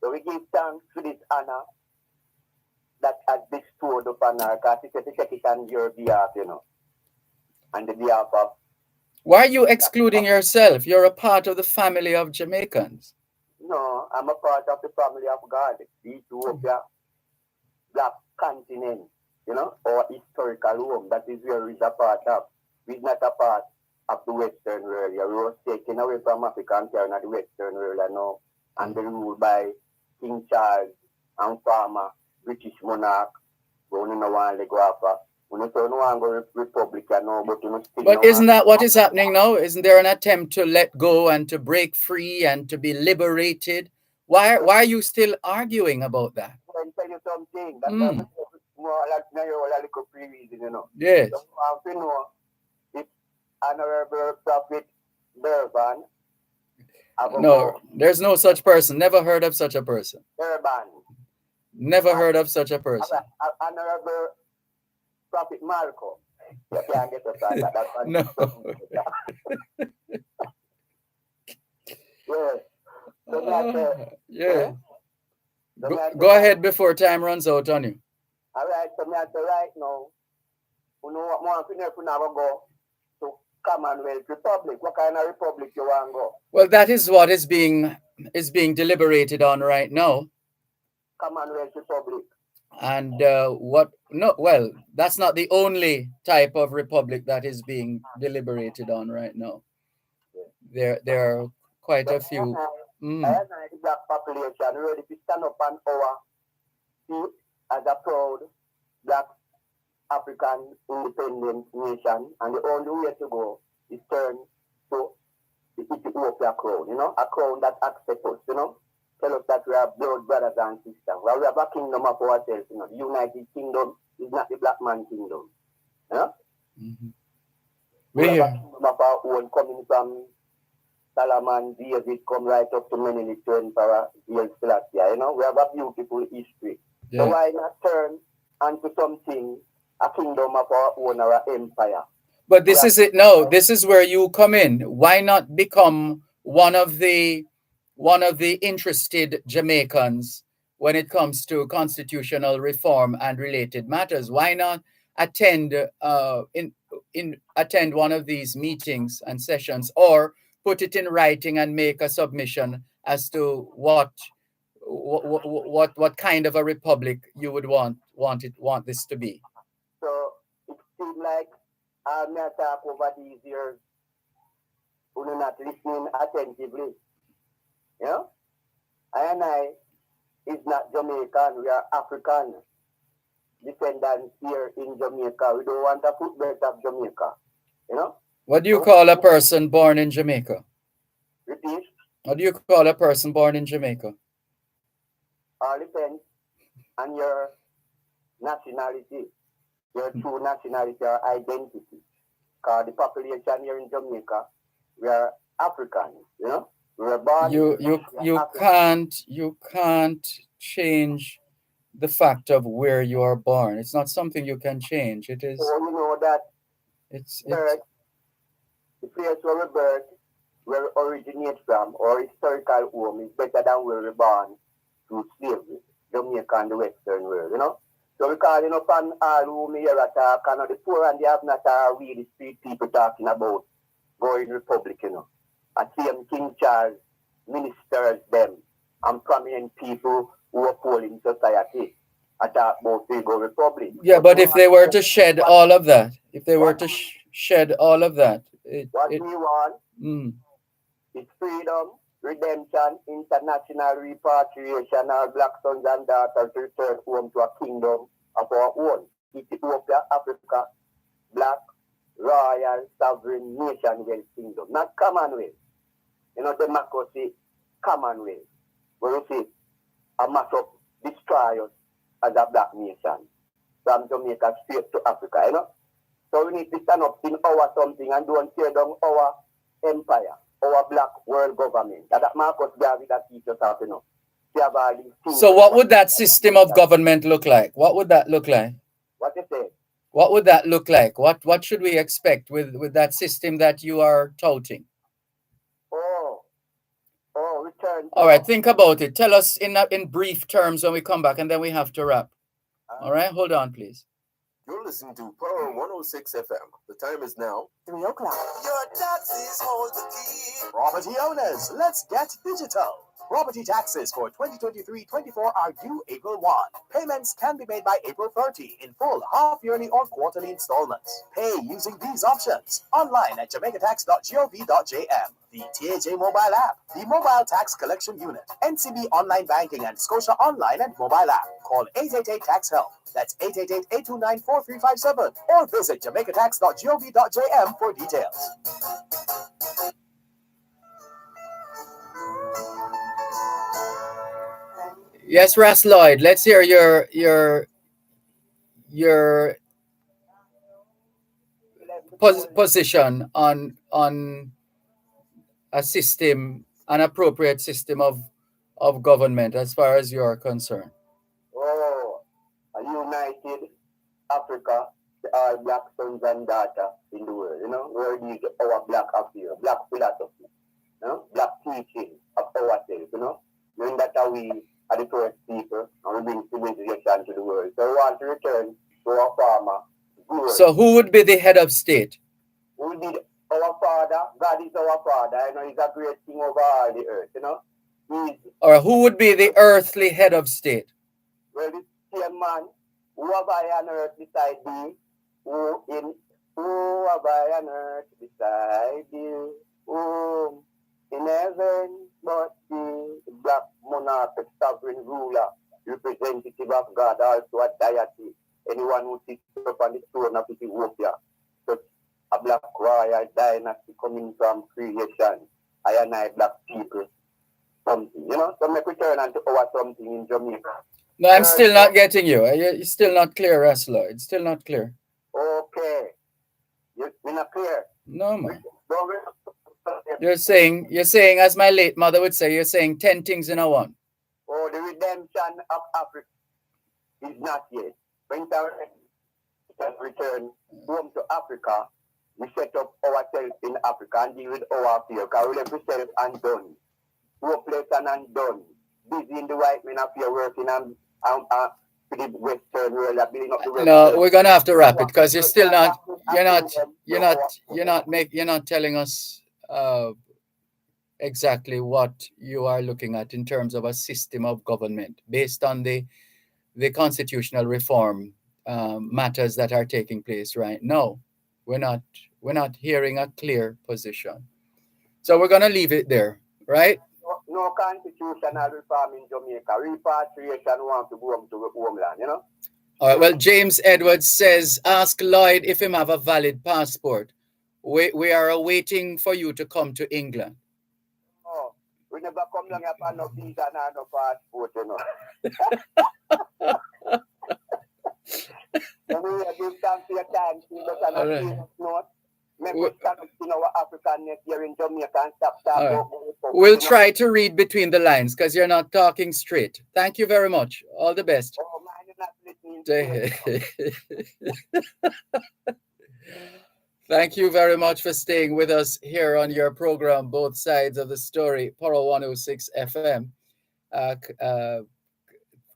So we give thanks to this honor that has bestowed upon her, because she said to take it on your behalf, on the behalf of. Why are you excluding yourself? You're a part of the family of Jamaicans. No, I'm a part of the family of God, the Ethiopia, Black continent, our historical home. That is where we're a part of. We're not a part of the Western world. We were taken away from Africa and carried the Western world now, and they're ruled by King Charles and former British monarch. We don't want to go after. We don't want to go Republican now, but isn't that what is happening now? Isn't there an attempt to let go and to break free and to be liberated? Why are you still arguing about that? I tell you something. That's more like a little pre-reason, Yes. So you have to know if Honorable Prophet Dervan. No, there's no such person. Never heard of such a person. Dervan. Never heard of such a person. Honorable Prophet Marco. You can't get us on that. No. Yeah. Go ahead before time runs out on you. All right, so me have to right now. You know what more to never go to Commonwealth Republic. What kind of republic you want to go? Well, that is what is being deliberated on right now. Commonwealth Republic. And that's not the only type of republic that is being deliberated on right now. There are quite a few. The black population ready to stand up on our feet as a proud black African independent nation, and the only way to go is turn to the Ethiopia crown, a crown that accepts us, tell us that we are blood brothers and sisters. Well, we have a kingdom of ourselves, the United Kingdom is not the black man kingdom. We have a kingdom of our own coming from Solomon, David, come right up to Menelik to Emperor Haile Selassie. We have a beautiful history. So why not turn onto something, a kingdom of our own, or an empire? But this is it. No, this is where you come in. Why not become one of the interested Jamaicans when it comes to constitutional reform and related matters? Why not attend attend one of these meetings and sessions, or put it in writing and make a submission as to what kind of a republic you would want this to be? So it seems like I may talk over these years, you're not listening attentively. I is not Jamaican, we are African descendants here in Jamaica. We don't want a footbed of Jamaica. What do you call a person born in Jamaica? Repeat. What do you call a person born in Jamaica? All depends on your nationality, your true nationality or identity. Because the population here in Jamaica, we are Africans, We were born. You can't change the fact of where you are born. It's not something you can change. It is. So you know that the place where we birth, where we originate from, or historical home is better than where we born through slavery, Jamaica and the Western world, So we call upon all who may hear attack, and the poor and the have not are we the street people talking about going republic, I see King Charles, ministers them, and prominent people who are polling society attack about we go republic. Yeah, but if they were to shed all of that, shed all of that, we want is freedom, redemption, international repatriation, our black sons and daughters to return home to a kingdom of our own. Ethiopia, Africa, black, royal, sovereign nation, well kingdom. Not Commonwealth. Democracy, Commonwealth. where you see a mass of destroy us as a black nation from Jamaica straight to Africa, you know. So we need to stand up in our something and don't tear down our empire, our black world government. That Marcus Garvey that teaches us how to know. So what would that system of government look like? What would that look like? What you say? What would that look like? What should we expect with that system that you are touting? Return. All right, think about it. Tell us in brief terms when we come back, and then we have to wrap. All right, hold on, please. You're listening to Power 106 FM. The time is now 3 o'clock. Your taxes hold the key. Property owners, let's get digital. Property taxes for 2023-24 are due April 1. Payments can be made by April 30 in full, half-yearly or quarterly installments. Pay using these options. Online at jamaicatax.gov.jm, the TAJ mobile app, the mobile tax collection unit, NCB online banking and Scotia online and mobile app. Call 888-TAX-HELP. That's 888-829-4357. Or visit jamaicatax.gov.jm for details. Yes, Ras Lloyd, let's hear your position on a system, an appropriate system of government as far as you're concerned. A united Africa, our black sons and daughters in the world, you know, where these our black appeal, black philosophy, you know, black teaching of ourselves, you know, knowing that we are the first people and we bring civilization to the world. So we want to return to our farmer. So who would be the head of state? We need our father. God is our father. You know, he's a great king over all the earth, you know. Or who would be the earthly head of state? Well, this same man, who have I on earth beside thee? Who have I on earth beside thee? Who in heaven but the black monarch, sovereign ruler, representative of God, also a deity. Anyone who sits up on the throne of Ethiopia, such a black royal dynasty coming from creation. I and I black people, something, you know. So make we turn into our something in Jamaica. No, I'm still not getting you. You're still not clear, Wrestler. It's still not clear. Okay. You're not clear. No, man. You're saying, as my late mother would say, you're saying 10 things in a one. Oh, the redemption of Africa is not yet. When we return home to Africa, we set up ourselves in Africa and deal with our affairs. Because we left ourselves undone. Hopeless and undone. Busy in the white men affair working and the Western world, building up the Western. No, we're gonna have to wrap it because you're not telling us exactly what you are looking at in terms of a system of government based on the constitutional reform matters that are taking place right now. We're not hearing a clear position, so we're gonna leave it there, right? No constitutional reform in Jamaica. Repatriation wants to go home to homeland, you know. All right. Well, James Edwards says, ask Lloyd if him have a valid passport. We are awaiting for you to come to England. Oh, we never come down here for no visa and no passport, you know. Anyway, give thanks for your time. All right. We'll try to read between the lines because you're not talking straight. Thank you very much. All the best. Thank you very much for staying with us here on your program, Both Sides of the Story, Poro 106 FM.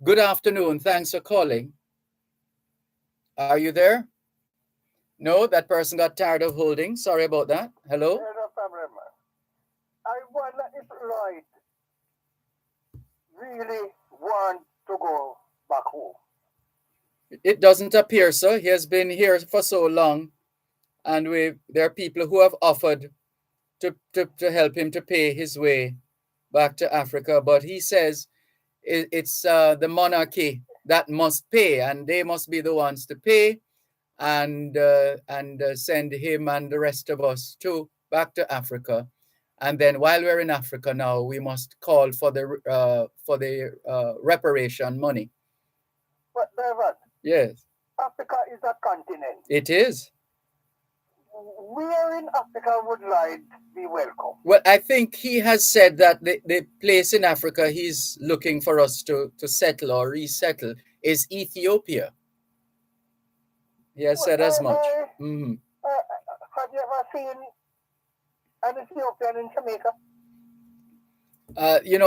Good afternoon. Thanks for calling. Are you there? No, that person got tired of holding. Sorry about that. Hello? No problem. I wonder if Lloyd really want to go back home. It doesn't appear so. He has been here for so long, and there are people who have offered to help him to pay his way back to Africa, but he says it's the monarchy that must pay, and they must be the ones to pay. And send him and the rest of us back to Africa. And then while we're in Africa now, we must call for the reparation money. But Dervan, Yes, Africa is a continent. it is. Where in Africa would Lloyd be welcome? Well, I think he has said that the place in Africa he's looking for us to settle or resettle is Ethiopia. He has said as much. Mm-hmm. Have you ever seen an Ethiopian in Jamaica?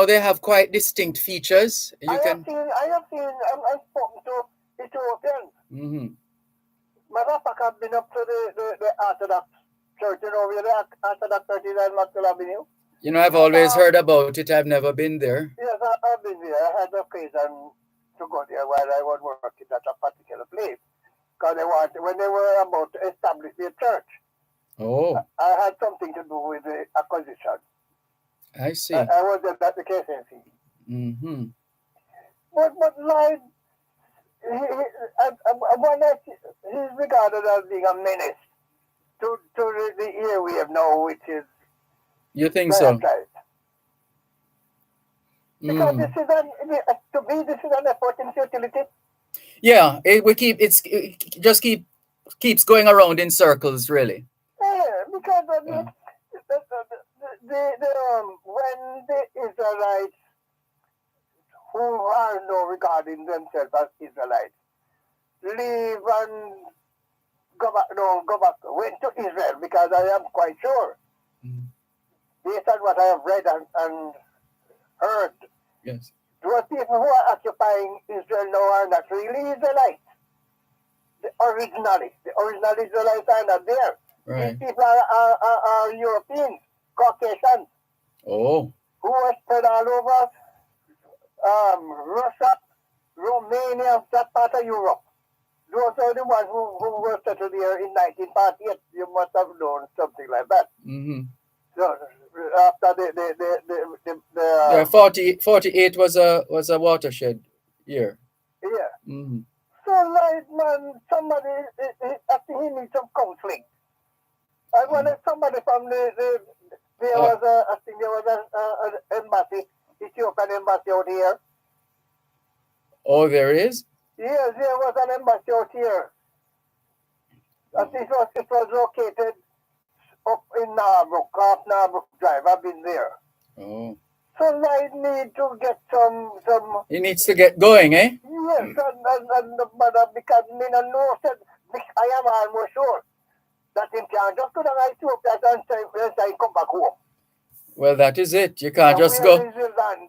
They have quite distinct features. I have seen, I've spoken to Ethiopians. Mm-hmm. Matter of fact, I've been up to the Orthodox Church, the Orthodox Church in Maxwell Avenue. I've always heard about it. I've never been there. Yes, I've been there. I had the occasion to go there while I was working at a particular place. Because when they were about to establish their church, I had something to do with the acquisition. I see. I was at the KCNC. Mm-hmm. But Lloyd, he's regarded as being a menace to the airwave now, which is. You think so? Because this is an effort in futility. Yeah, it just keeps going around in circles, really. Yeah, because when the Israelites, who are now regarding themselves as Israelites, leave and go back, went to Israel, because I am quite sure, based on what I have read and heard, yes, those people who are occupying Israel now are not really Israelites. The original Israelites are not there. Right. These people are Europeans, Caucasians, who are spread all over Russia, Romania, that part of Europe. Those are the ones who were settled here in 1948. You must have known something like that. Mm-hmm. So after the 48 was a watershed year. Yeah. Mm-hmm. So like man, somebody I think he needs some counseling. I wanted somebody from there was an embassy, Ethiopian embassy out here. Oh, there is? Yes, there was an embassy out here. I think it was located up in off Narbrook Drive. I've been there. Oh. So I need to get some. He needs to get going, eh? Yes, but because I am almost sure that him can just go down to Ethiopia and come back home. Well, that is it. You can't just go.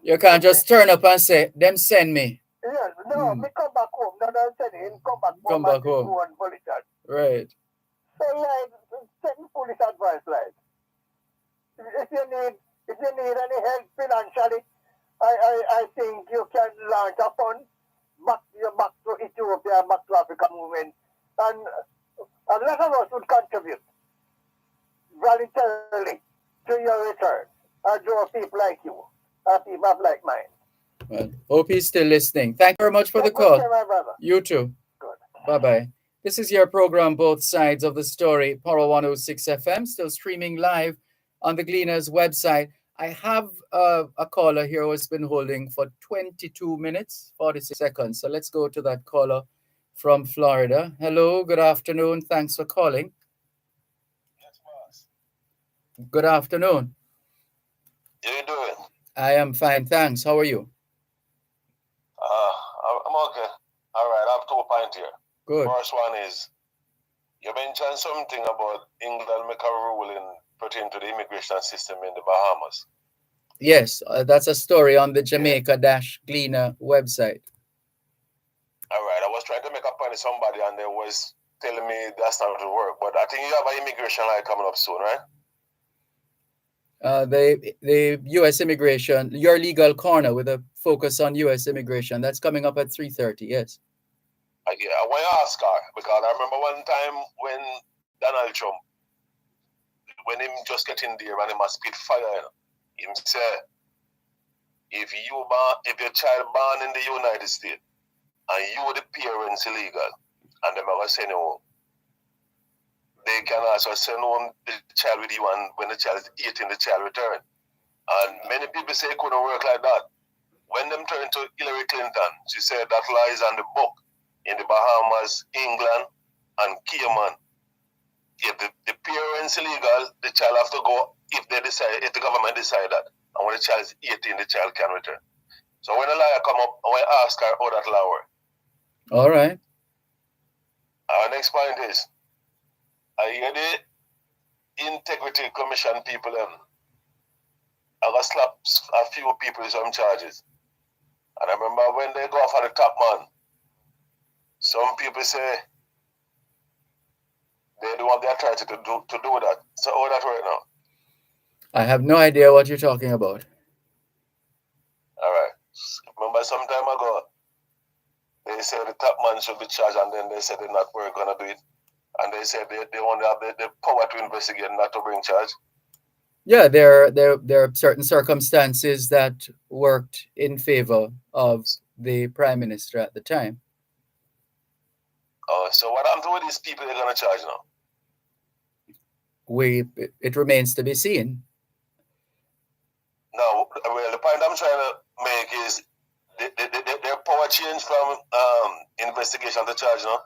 You can't just turn up and say, "Them send me." Yes, no, me come back home. No, I said him come back home. Come back home. Right. So send police advice, like if you need any help financially, I think you can launch a fund back to Ethiopia, back to Africa movement, and a lot of us would contribute voluntarily to your return, and to people like you, people of like mine. Well, hope he's still listening. Thank you very much for the call. My brother. You too. Good. Bye-bye. This is your program, Both Sides of the Story, Power 106 FM, still streaming live on the Gleaners website. I have a caller here who has been holding for 22 minutes, 46 seconds. So let's go to that caller from Florida. Hello, good afternoon. Thanks for calling. Yes, boss. Good afternoon. How you doing? I am fine, thanks. How are you? I'm okay. All right, I have 2 points here. Good. First one is, you mentioned something about England make a ruling pertaining to the immigration system in the Bahamas. Yes, that's a story on the Jamaica-Gleaner website. All right, I was trying to make a point to somebody and they was telling me that's not to work. But I think you have an immigration line coming up soon, right? The U.S. immigration, your legal corner with a focus on U.S. immigration, that's coming up at 3:30. Yes. Yeah, I want to ask her because I remember one time when Donald Trump, when him just get in there and him a spit fire, him say, if your child born in the United States and you the parents illegal and them ever send you home, then they can also send home the child with you, and when the child is 18, the child return. And many people say it couldn't work like that. When them turned to Hillary Clinton, she said that law is on the book in the Bahamas, England, and Cayman. If the parents illegal, the child have to go if the government decide that. And when the child is 18, the child can return. So when the lawyer come up, I want to ask her how that law work. All right. Our next point is, I hear the Integrity Commission people, I got slap a few people with some charges. And I remember when they go for the top man, some people say they don't want the authority to do that. So how that work now? I have no idea what you're talking about. All right. Remember some time ago, they said the top man should be charged, and then they said they're not going to do it. And they said they only have the power to investigate, not to bring charge. Yeah, there are certain circumstances that worked in favor of the prime minister at the time. Oh, so what happened to these people they're going to charge now? It remains to be seen. Now, well, the point I'm trying to make is their power changed from investigation to charge now?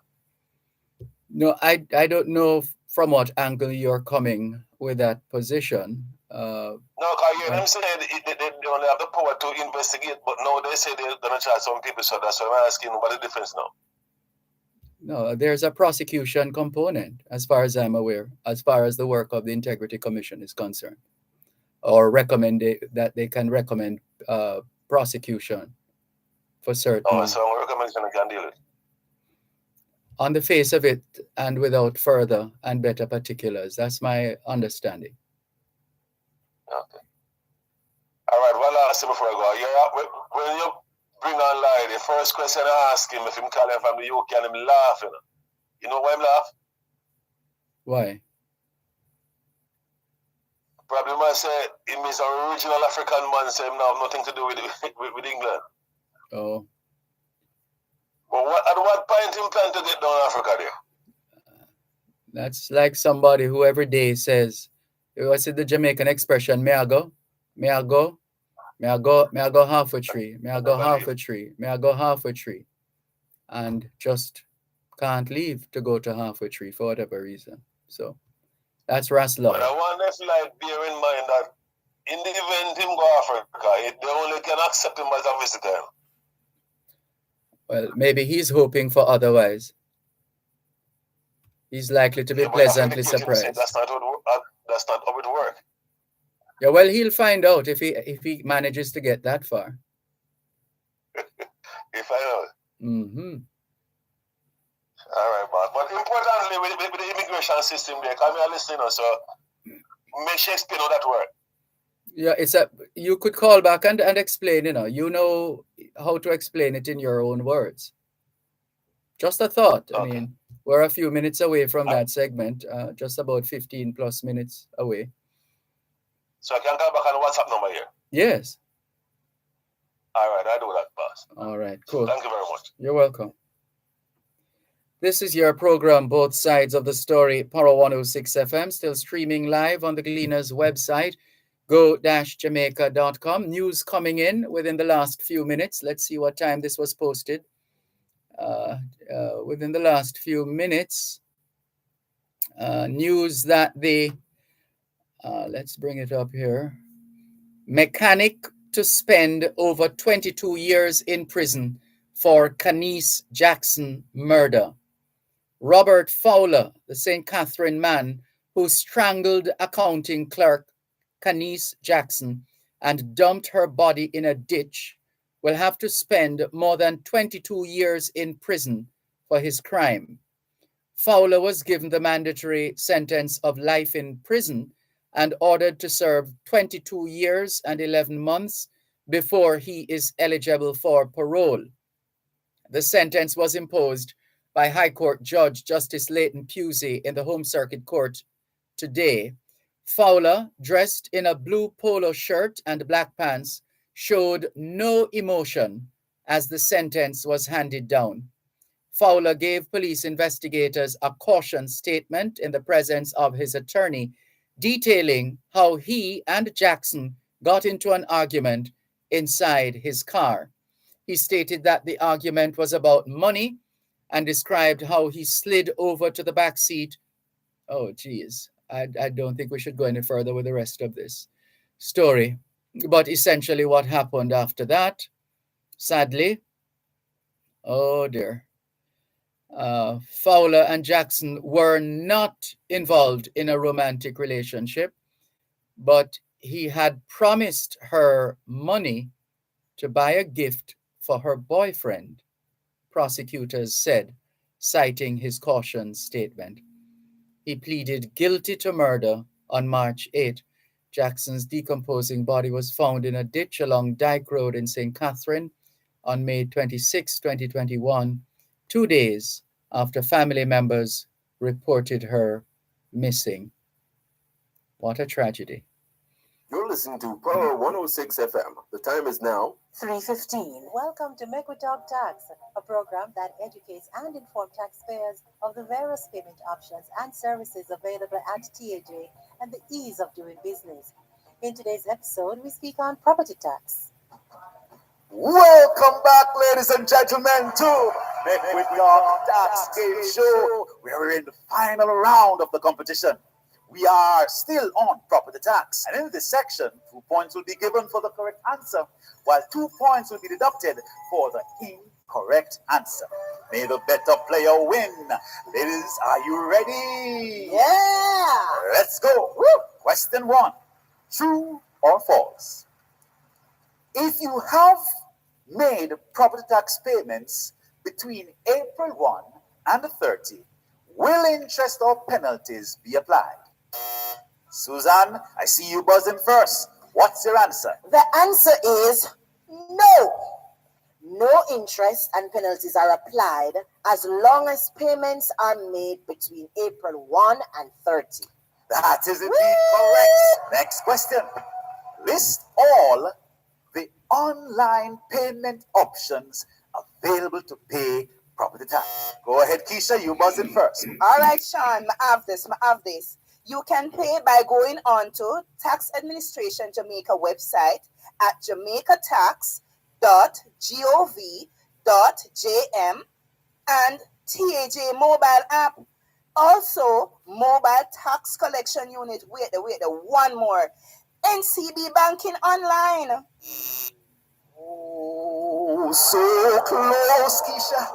No, I don't know from what angle you're coming with that position. No, because you hear them say they only have the power to investigate, but now they say they're going to charge some people, so that's why I'm asking what the difference now. No, there's a prosecution component, as far as I'm aware, as far as the work of the Integrity Commission is concerned, or that they can recommend prosecution for certain. Oh, so recommendation can deal with it. On the face of it, and without further and better particulars. That's my understanding. Okay. All right, one last thing before I go. When you bring on line, the first question I ask him, if him call him from the UK and him laughing. You know why him laugh? Why? Probably might say him is an original African man, so him now have nothing to do with England. Oh. But at what point him plan to get down Africa there? That's like somebody who every day says, what's it, the Jamaican expression, may I go? May I go? May I go half a tree? May I go half a tree? May I go half a tree? And just can't leave to go to half a tree for whatever reason. So that's Raslau. But I wonder if like bear in mind that in the event him go Africa, they only can accept him as a visitor. Well, maybe he's hoping for otherwise. He's likely to be pleasantly surprised. That's not how it works. Yeah, well, he'll find out if he manages to get that far. If I know. Mm-hmm. All right, but importantly, with the immigration system there, come here listening, so make sure explain how that works. Yeah, you could call back and explain, you know how to explain it in your own words. Just a thought. Okay. I mean, we're a few minutes away from that segment, just about 15 plus minutes away. So I can come back on WhatsApp number here? Yes. All right, I do that, boss. All right, cool. Thank you very much. You're welcome. This is your program, Both Sides of the Story, Power 106 FM, still streaming live on the Gleaners website, go-jamaica.com. News coming in within the last few minutes. Let's see what time this was posted. Within the last few minutes, news that let's bring it up here. Mechanic to spend over 22 years in prison for Kanice Jackson murder. Robert Fowler, the St. Catherine man who strangled accounting clerk Kanice Jackson and dumped her body in a ditch, will have to spend more than 22 years in prison for his crime. Fowler was given the mandatory sentence of life in prison and ordered to serve 22 years and 11 months before he is eligible for parole. The sentence was imposed by High Court Judge Justice Leighton Pusey in the Home Circuit Court today. Fowler, dressed in a blue polo shirt and black pants, showed no emotion as the sentence was handed down. Fowler gave police investigators a caution statement in the presence of his attorney, detailing how he and Jackson got into an argument inside his car. He stated that the argument was about money and described how he slid over to the back seat. Oh, geez. I don't think we should go any further with the rest of this story. But essentially, what happened after that, sadly, oh dear, Fowler and Jackson were not involved in a romantic relationship, but he had promised her money to buy a gift for her boyfriend, prosecutors said, citing his caution statement. He pleaded guilty to murder on March 8. Jackson's decomposing body was found in a ditch along Dyke Road in St. Catherine on May 26, 2021, 2 days after family members reported her missing. What a tragedy. You're listening to Power 106 FM. The time is now 3:15. Welcome to Make with Dog Tax, a program that educates and informs taxpayers of the various payment options and services available at TAJ and the ease of doing business. In today's episode, we speak on property tax. Welcome back, ladies and gentlemen, to Make with Dog Tax Game Show. We're in the final round of the competition. We are still on property tax. And in this section, 2 points will be given for the correct answer, while 2 points will be deducted for the incorrect answer. May the better player win. Ladies, are you ready? Yeah! Let's go. Woo! Question 1. True or false? If you have made property tax payments between April 1 and 30, will interest or penalties be applied? Susan, I see you buzzing first. What's your answer? The answer is no. No interest and penalties are applied as long as payments are made between April 1 and 30. That is indeed correct. Next question. List all the online payment options available to pay property tax. Go ahead, Keisha, you buzzing first. All right, Sean, I have this. You can pay by going on to Tax Administration Jamaica website at jamaicatax.gov.jm and TAJ mobile app. Also, mobile tax collection unit. Wait, one more. NCB banking online. Oh, so close, Keisha.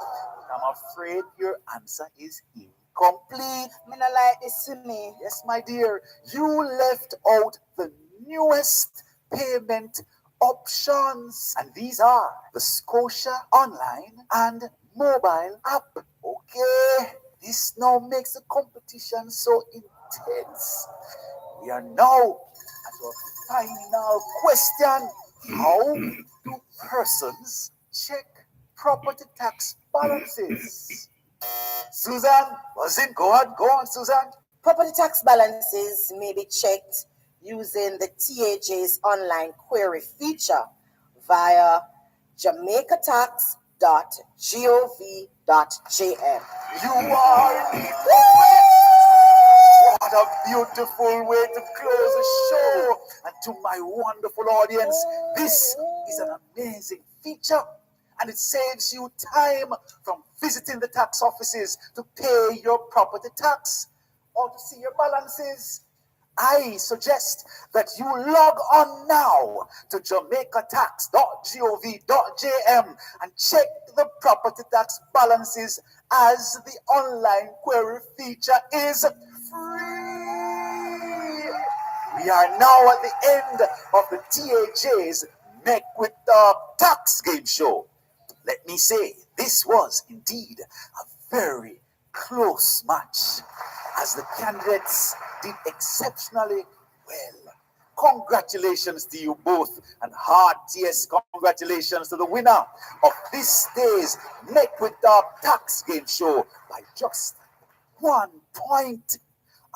I'm afraid your answer is incomplete. Me not like this to me. Yes, my dear, you left out the newest payment options. And these are the Scotia Online and Mobile app. Okay, this now makes the competition so intense. We are now at our final question. How do persons check property tax balances? Susan, was it? Go on, Susan. Property tax balances may be checked using the TAJ's online query feature via jamaicatax.gov.jm. You are indeed correct. What a beautiful way to close the show. And to my wonderful audience, this is an amazing feature. And it saves you time from visiting the tax offices to pay your property tax or to see your balances. I suggest that you log on now to jamaicatax.gov.jm and check the property tax balances, as the online query feature is free. We are now at the end of the TAJ's Make with the Tax Game Show. Let me say, this was indeed a very close match, as the candidates did exceptionally well. Congratulations to you both, and heartiest congratulations to the winner of this day's Make with the Tax Game Show by just 1 point.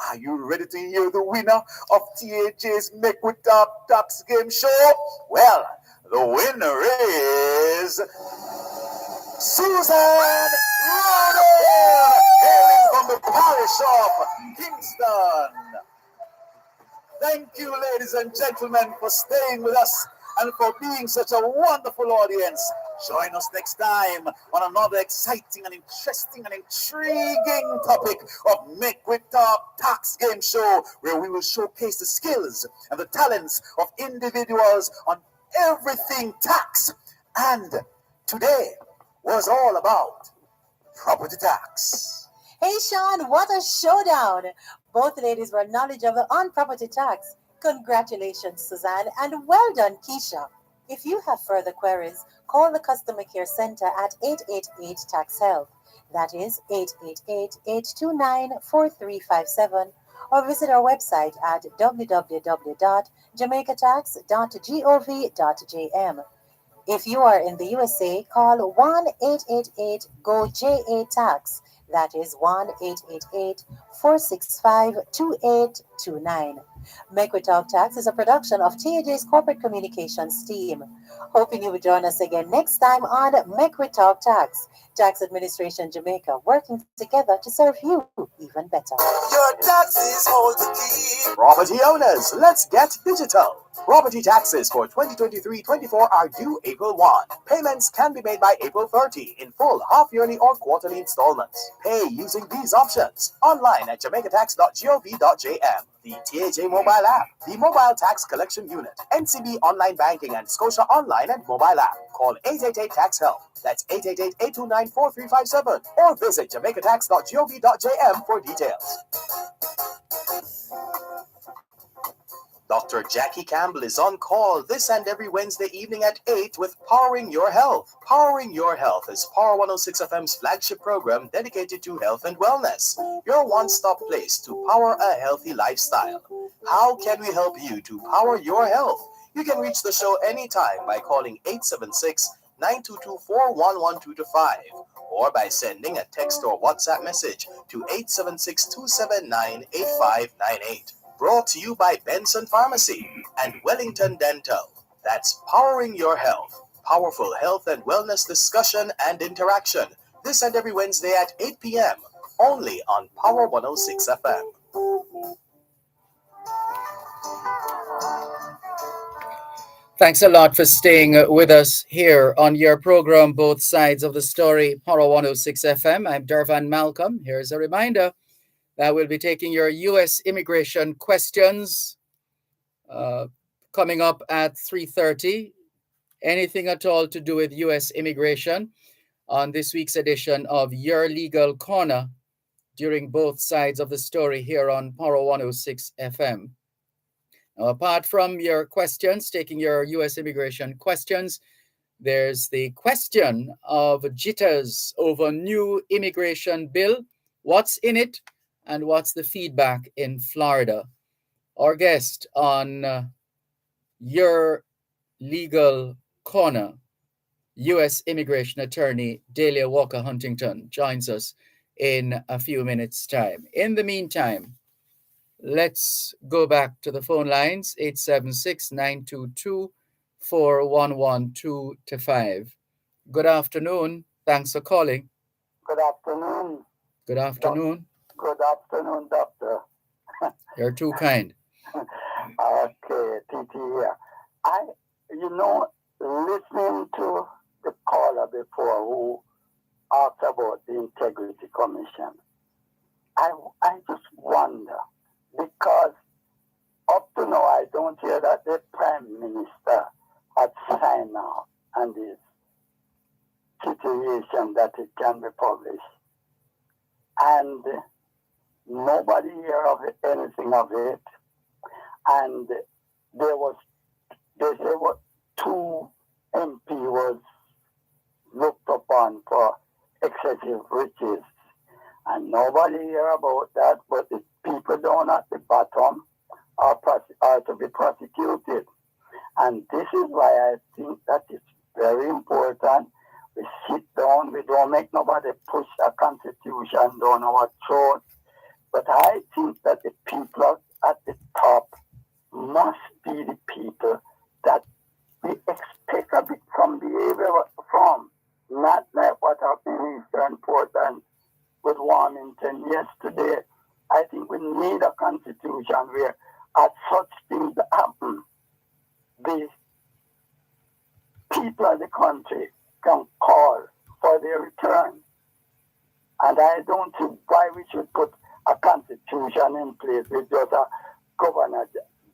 Are you ready to hear the winner of TAJ's Make with the Tax Game Show? Well, the winner is Susan Ronan, hailing from the parish of Kingston. Thank you, ladies and gentlemen, for staying with us and for being such a wonderful audience. Join us next time on another exciting and interesting and intriguing topic of Make We Talk Tax Game Show, where we will showcase the skills and the talents of individuals on everything tax. And today was all about property tax. Hey, Sean, what a showdown! Both ladies were knowledgeable on property tax. Congratulations, Suzanne, and well done, Keisha. If you have further queries, call the Customer Care Center at 888 Tax Help. That is 888-829-4357, or visit our website at www.jamaicatax.gov.jm. If you are in the USA, call 1-888-GO-JA-TAX. That is 1-888-465-2829. Make We Talk Tax is a production of TAJ's Corporate Communications team. Hoping you will join us again next time on Make We Talk Tax. Tax Administration Jamaica, working together to serve you even better. Your taxes hold the key. Property owners, let's get digital. Property taxes for 2023-24 are due April 1. Payments can be made by April 30 in full, half-yearly or quarterly installments. Pay using these options. Online at jamaicatax.gov.jm, the TAJ mobile app, the mobile tax collection unit, NCB online banking and Scotia online and mobile app. Call 888-TAX-HELP. That's 888-829-4357. Or visit jamaicatax.gov.jm for details. Dr. Jackie Campbell is on call this and every Wednesday evening at 8 with Powering Your Health. Powering Your Health is Power 106 FM's flagship program dedicated to health and wellness. Your one-stop place to power a healthy lifestyle. How can we help you to power your health? You can reach the show anytime by calling 876-922-4112-5 or by sending a text or WhatsApp message to 876-279-8598. Brought to you by Benson Pharmacy and Wellington Dental. That's Powering Your Health. Powerful health and wellness discussion and interaction. This and every Wednesday at 8 p.m. Only on Power 106 FM. Thanks a lot for staying with us here on your program, Both Sides of the Story, Power 106 FM. I'm Dervan Malcolm. Here's a reminder that we'll be taking your U.S. immigration questions coming up at 3:30. Anything at all to do with U.S. immigration on this week's edition of Your Legal Corner during Both Sides of the Story here on Power 106 FM. Now, apart from your questions, taking your U.S. immigration questions, there's the question of jitters over new immigration bill. What's in it? And what's the feedback in Florida? Our guest on Your Legal Corner, U.S. immigration attorney Delia Walker Huntington, joins us in a few minutes' time. In the meantime, let's go back to the phone lines, 876-922-4112-5. Good afternoon. Thanks for calling. Good afternoon. Good afternoon. Good afternoon, doctor. You're too kind. Okay, TT here. Listening to the caller before who asked about the Integrity Commission, I just wonder, because up to now I don't hear that the Prime Minister had signed off on this situation that it can be published. And nobody hear of it, anything of it. And they say what two MP was looked upon for excessive riches. And nobody hear about that, but the people down at the bottom are to be prosecuted. And this is why I think that it's very important. We sit down, we don't make nobody push a constitution down our throat. But I think that the people at the top must be the people that we expect a bit from behavior from, not like what happened in Eastern Port need a constitution where as such things happen, the people of the country can call for their return. And I don't see why we should put a constitution in place with just a governor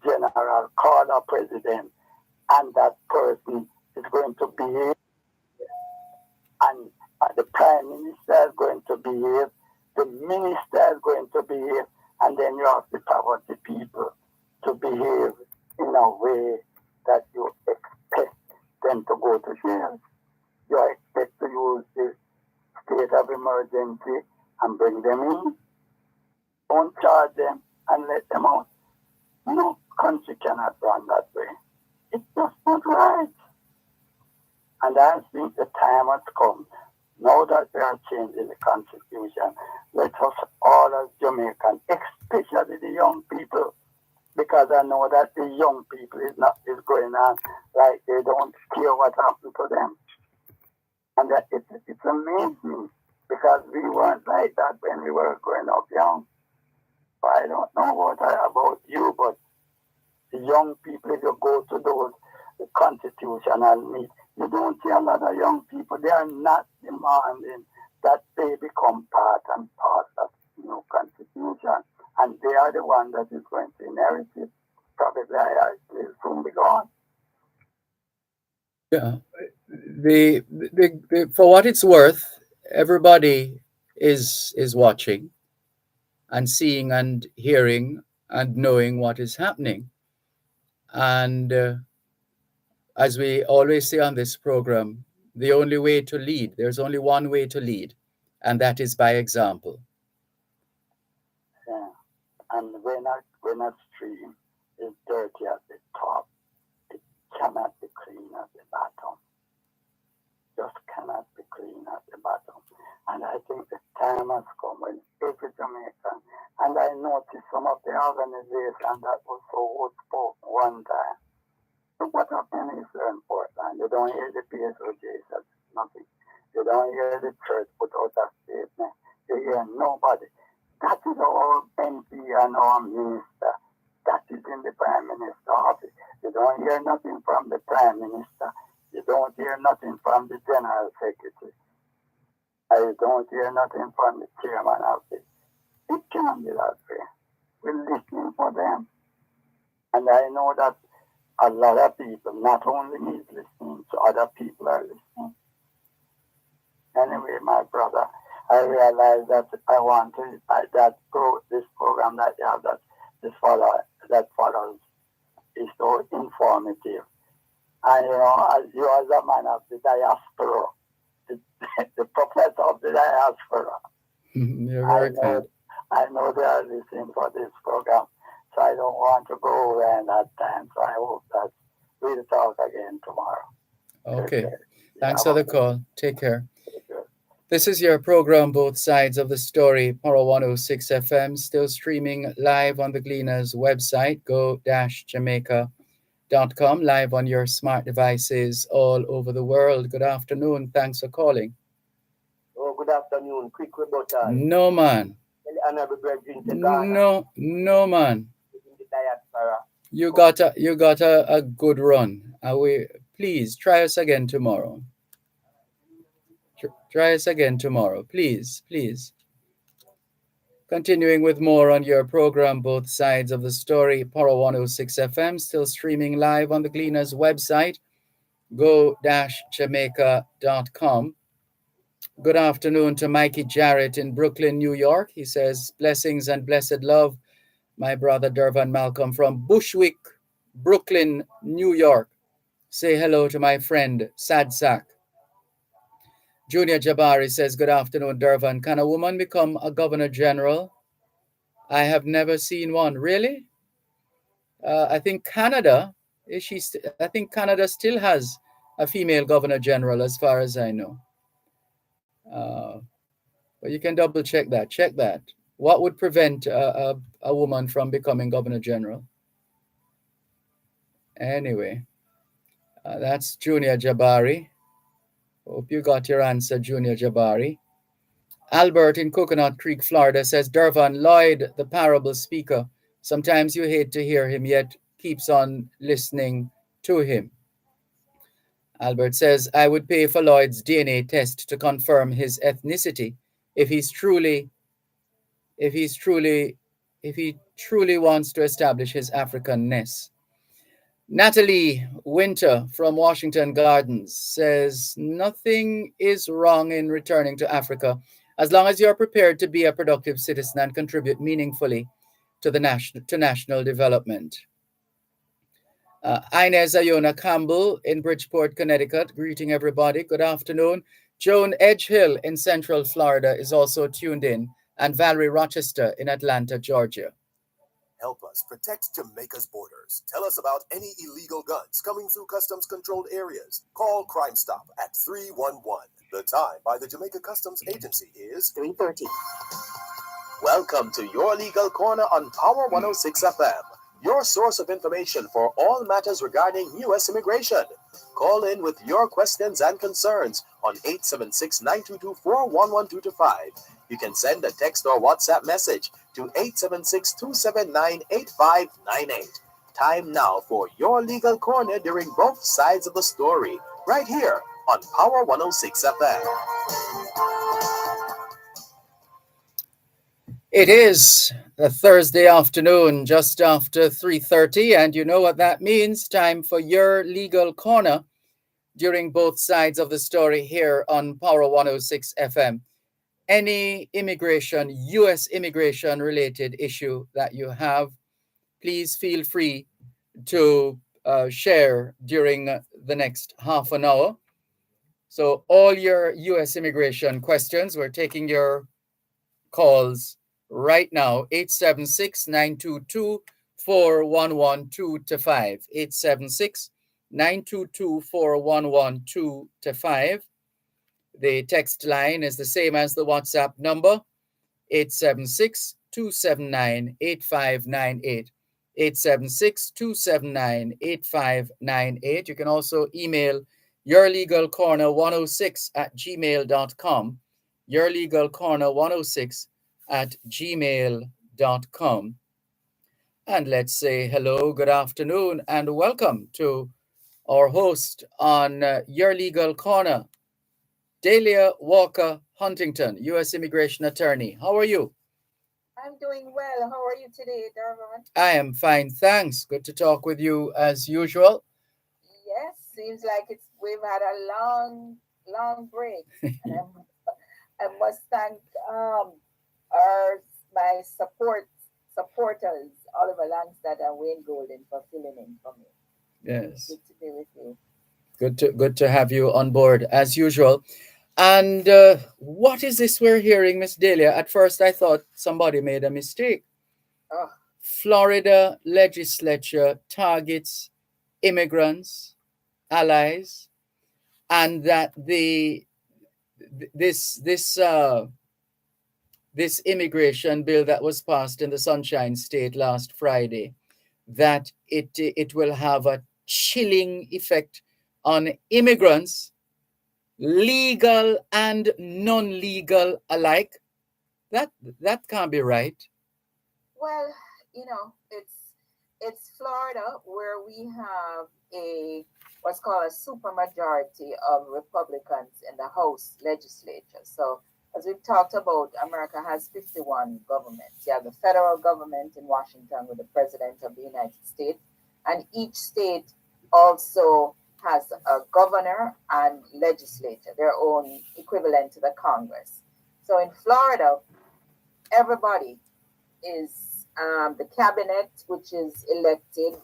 general call a president, and that person is going to behave, and the prime minister is going to behave, the minister is going to behave, and then you have the poverty people to behave in a way that you expect them to go to jail. You expect to use the state of emergency and bring them in. Don't charge them and let them out. No country cannot run that way. It's just not right. And I think the time has come. Now that we are changing the constitution, let us all as Jamaicans, especially the young people, because I know that the young people is going on like they don't care what happened to them. And that it's amazing, because we weren't like that when we were growing up young. I don't know about you, but the young people, if you go to those constitutional meet, you don't see a lot of young people. They are not demanding that they become part and part of the new constitution. And they are the one that is going to inherit it. Probably will soon be gone. Yeah. For what it's worth, everybody is watching and seeing and hearing and knowing what is happening. And as we always say on this program, the only way to lead, there's only one way to lead, and that is by example. Yeah. And when a stream is dirty at the top, it cannot be clean at the bottom. Just cannot be clean at the bottom. And I think the time has come when every Jamaican, and I noticed some of the organizations that was so outspoken one time. Look what happened in Eastern Portland. You don't hear the PSOJ said nothing. You don't hear the church put out a statement. You hear nobody. That is our MP and our minister. That is in the Prime Minister's office. You don't hear nothing from the Prime Minister. You don't hear nothing from the General Secretary. You don't hear nothing from the Chairman of it. It can't be that way. We're listening for them. And I know that a lot of people, not only me, is listening, so other people are listening. Anyway, my brother, I realize that I want to, this program that you have, that follows is so informative. And as you as a man of the diaspora, the professor of the diaspora, You're very kind. I know they are listening for this program, so I don't want to go over in that time. So I hope that we'll talk again tomorrow. Okay. Thanks for the call. Take care. This is your program, Both Sides of the Story, Power 106 FM, still streaming live on the Gleaners website, go-jamaica.com, live on your smart devices all over the world. Good afternoon. Thanks for calling. Oh, good afternoon. Quick rebuttal. No, man. No, man. You got a good run. Please try us again tomorrow. Try us again tomorrow, please. Continuing with more on your program, Both Sides of the Story, Power 106 FM, still streaming live on the Gleaners website, go-jamaica.com. Good afternoon to Mikey Jarrett in Brooklyn, New York. He says, blessings and blessed love, my brother Dervan Malcolm from Bushwick, Brooklyn, New York. Say hello to my friend, Sadsak. Junior Jabari says, good afternoon, Dervan. Can a woman become a governor general? I have never seen one. Really? I think Canada, I think Canada still has a female governor general as far as I know. But you can double check that. Check that. What would prevent a woman from becoming governor general? Anyway, that's Junior Jabari. Hope you got your answer, Junior Jabari. Albert in Coconut Creek, Florida says, Dervan, Lloyd, the parable speaker. Sometimes you hate to hear him, yet keeps on listening to him. Albert says, I would pay for Lloyd's DNA test to confirm his ethnicity if he's truly, if he's truly, if he truly wants to establish his Africanness. Natalie Winter from Washington Gardens says, nothing is wrong in returning to Africa as long as you're prepared to be a productive citizen and contribute meaningfully to national development. Inez Ayona Campbell in Bridgeport, Connecticut. Greeting everybody. Good afternoon. Joan Edgehill in Central Florida is also tuned in, and Valerie Rochester in Atlanta, Georgia. Help us protect Jamaica's borders. Tell us about any illegal guns coming through customs controlled areas. Call Crime Stop at 311. The time by the Jamaica Customs Agency is 3:30. Welcome to Your Legal Corner on Power 106 FM, your source of information for all matters regarding U.S. immigration. Call in with your questions and concerns on 876-922-41125. You can send a text or WhatsApp message to 876-279-8598. Time now for Your Legal Corner during both sides of the story, right here on Power 106 FM. It is a Thursday afternoon, just after 3:30, and you know what that means. Time for Your Legal Corner during both sides of the story here on Power 106 FM. Any immigration, U.S. immigration related issue that you have, please feel free to share during the next half an hour. So all your U.S. immigration questions, we're taking your calls right now, 876-922-4112-5, 876-922-4112-5. The text line is the same as the WhatsApp number, 876-279-8598, 876-279-8598. You can also email yourlegalcorner106@gmail.com, yourlegalcorner106@gmail.com. And let's say hello, good afternoon, and welcome to our host on Your Legal Corner, Dahlia Walker Huntington, U.S. immigration attorney. How are you? I'm doing well. How are you today, Dervan? I am fine, thanks. Good to talk with you as usual. Yes, seems like we've had a long break. And I must thank my supporters, Oliver Langstad and Wayne Golden, for filling in for me. Yes. Good to be with you. Good to have you on board as usual. And what is this we're hearing, Miss Dahlia? At first I thought somebody made a mistake. Oh. Florida legislature targets immigrants, allies, and that this immigration bill that was passed in the Sunshine State last Friday, that it will have a chilling effect on immigrants, legal and non-legal alike. That can't be right. Well, it's Florida, where we have what's called a supermajority of Republicans in the House legislature. So as we've talked about, America has 51 governments. You have the federal government in Washington with the President of the United States, and each state also has a governor and legislature, their own equivalent to the Congress. So in Florida, everybody is the cabinet, which is elected,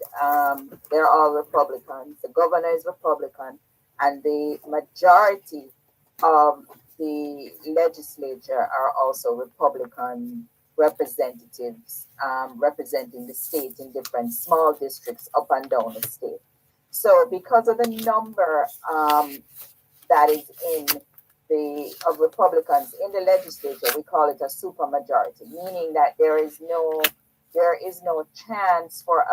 they're all Republicans. The governor is Republican, and the majority of the legislature are also Republican representatives, representing the state in different small districts up and down the state. So because of the number that is of Republicans in the legislature, we call it a supermajority, meaning that there is no chance for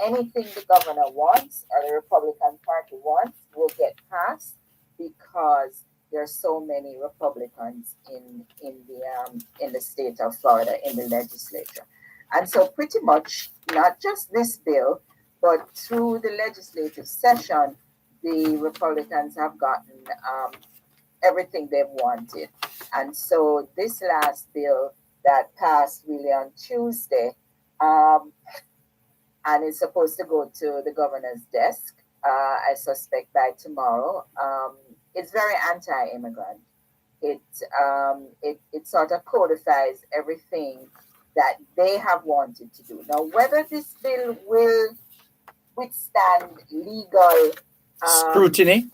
anything the governor wants or the Republican Party wants will get passed, because are so many Republicans in the state of Florida in the legislature, and so pretty much not just this bill, but through the legislative session, the Republicans have gotten everything they've wanted, and so this last bill that passed really on Tuesday, um, and it's supposed to go to the governor's desk. I suspect by tomorrow. It's very anti-immigrant. It sort of codifies everything that they have wanted to do. Now, whether this bill will withstand legal, Scrutiny.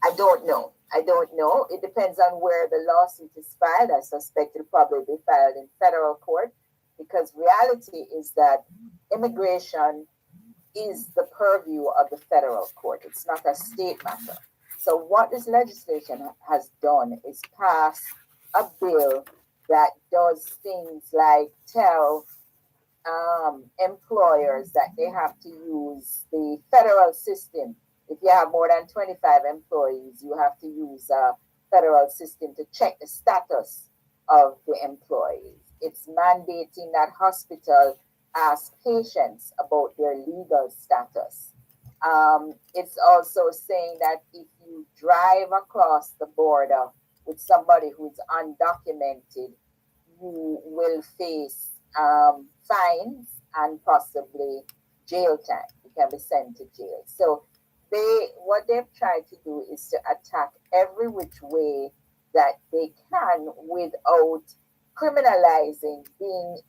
I don't know. I don't know. It depends on where the lawsuit is filed. I suspect it'll probably be filed in federal court, because reality is that immigration is the purview of the federal court. It's not a state matter. So what this legislation has done is pass a bill that does things like tell employers that they have to use the federal system. If you have more than 25 employees, you have to use a federal system to check the status of the employees. It's mandating that hospital ask patients about their legal status. It's also saying that if you drive across the border with somebody who's undocumented, you will face fines and possibly jail time. You can be sent to jail. So what they've tried to do is to attack every which way that they can without criminalizing being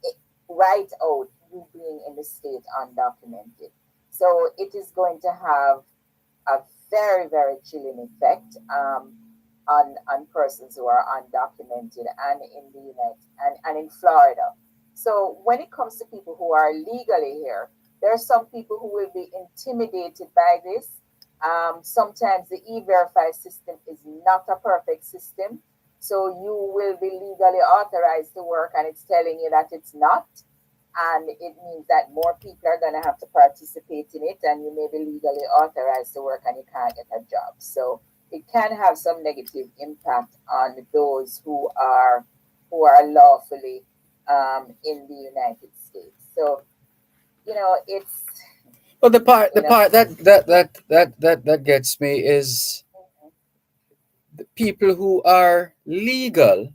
right out you being in the state undocumented. So it is going to have a very, very chilling effect on persons who are undocumented and in the and in Florida. So when it comes to people who are legally here, there are some people who will be intimidated by this. Sometimes the e-verify system is not a perfect system. So you will be legally authorized to work and it's telling you that it's not. And it means that more people are going to have to participate in it, and you may be legally authorized to work and you can't get a job. So it can have some negative impact on those who are lawfully in the United States. So it's Well, the part that gets me is the people who are legal.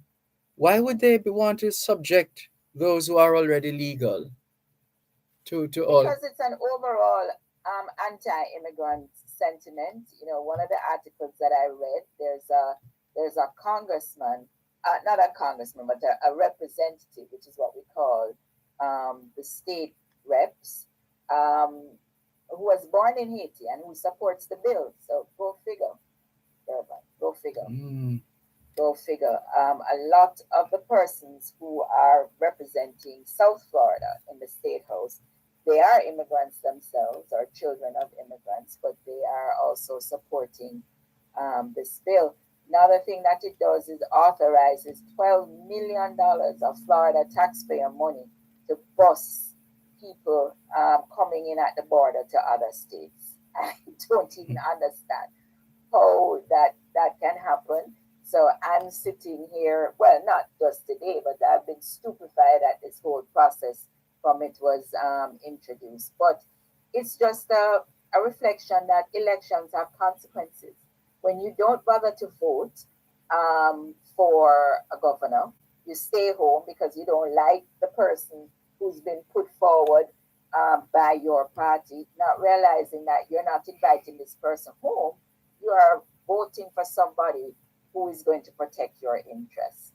Why would they want to subject those who are already legal to all? because it's an overall anti-immigrant sentiment. One of the articles that I read, there's a congressman, not a congressman, but a representative, which is what we call the state reps, um, who was born in Haiti and who supports the bill. So go figure, Dervan, go figure. Mm. Go figure. A lot of the persons who are representing South Florida in the state house, they are immigrants themselves or children of immigrants, but they are also supporting this bill. Another thing that it does is authorizes $12 million of Florida taxpayer money to bus people coming in at the border to other states. I don't even understand how that can happen. So I'm sitting here, well, not just today, but I've been stupefied at this whole process from it was introduced. But it's just a reflection that elections have consequences. When you don't bother to vote for a governor, you stay home because you don't like the person who's been put forward by your party, not realizing that you're not inviting this person home. You are voting for somebody who is going to protect your interests.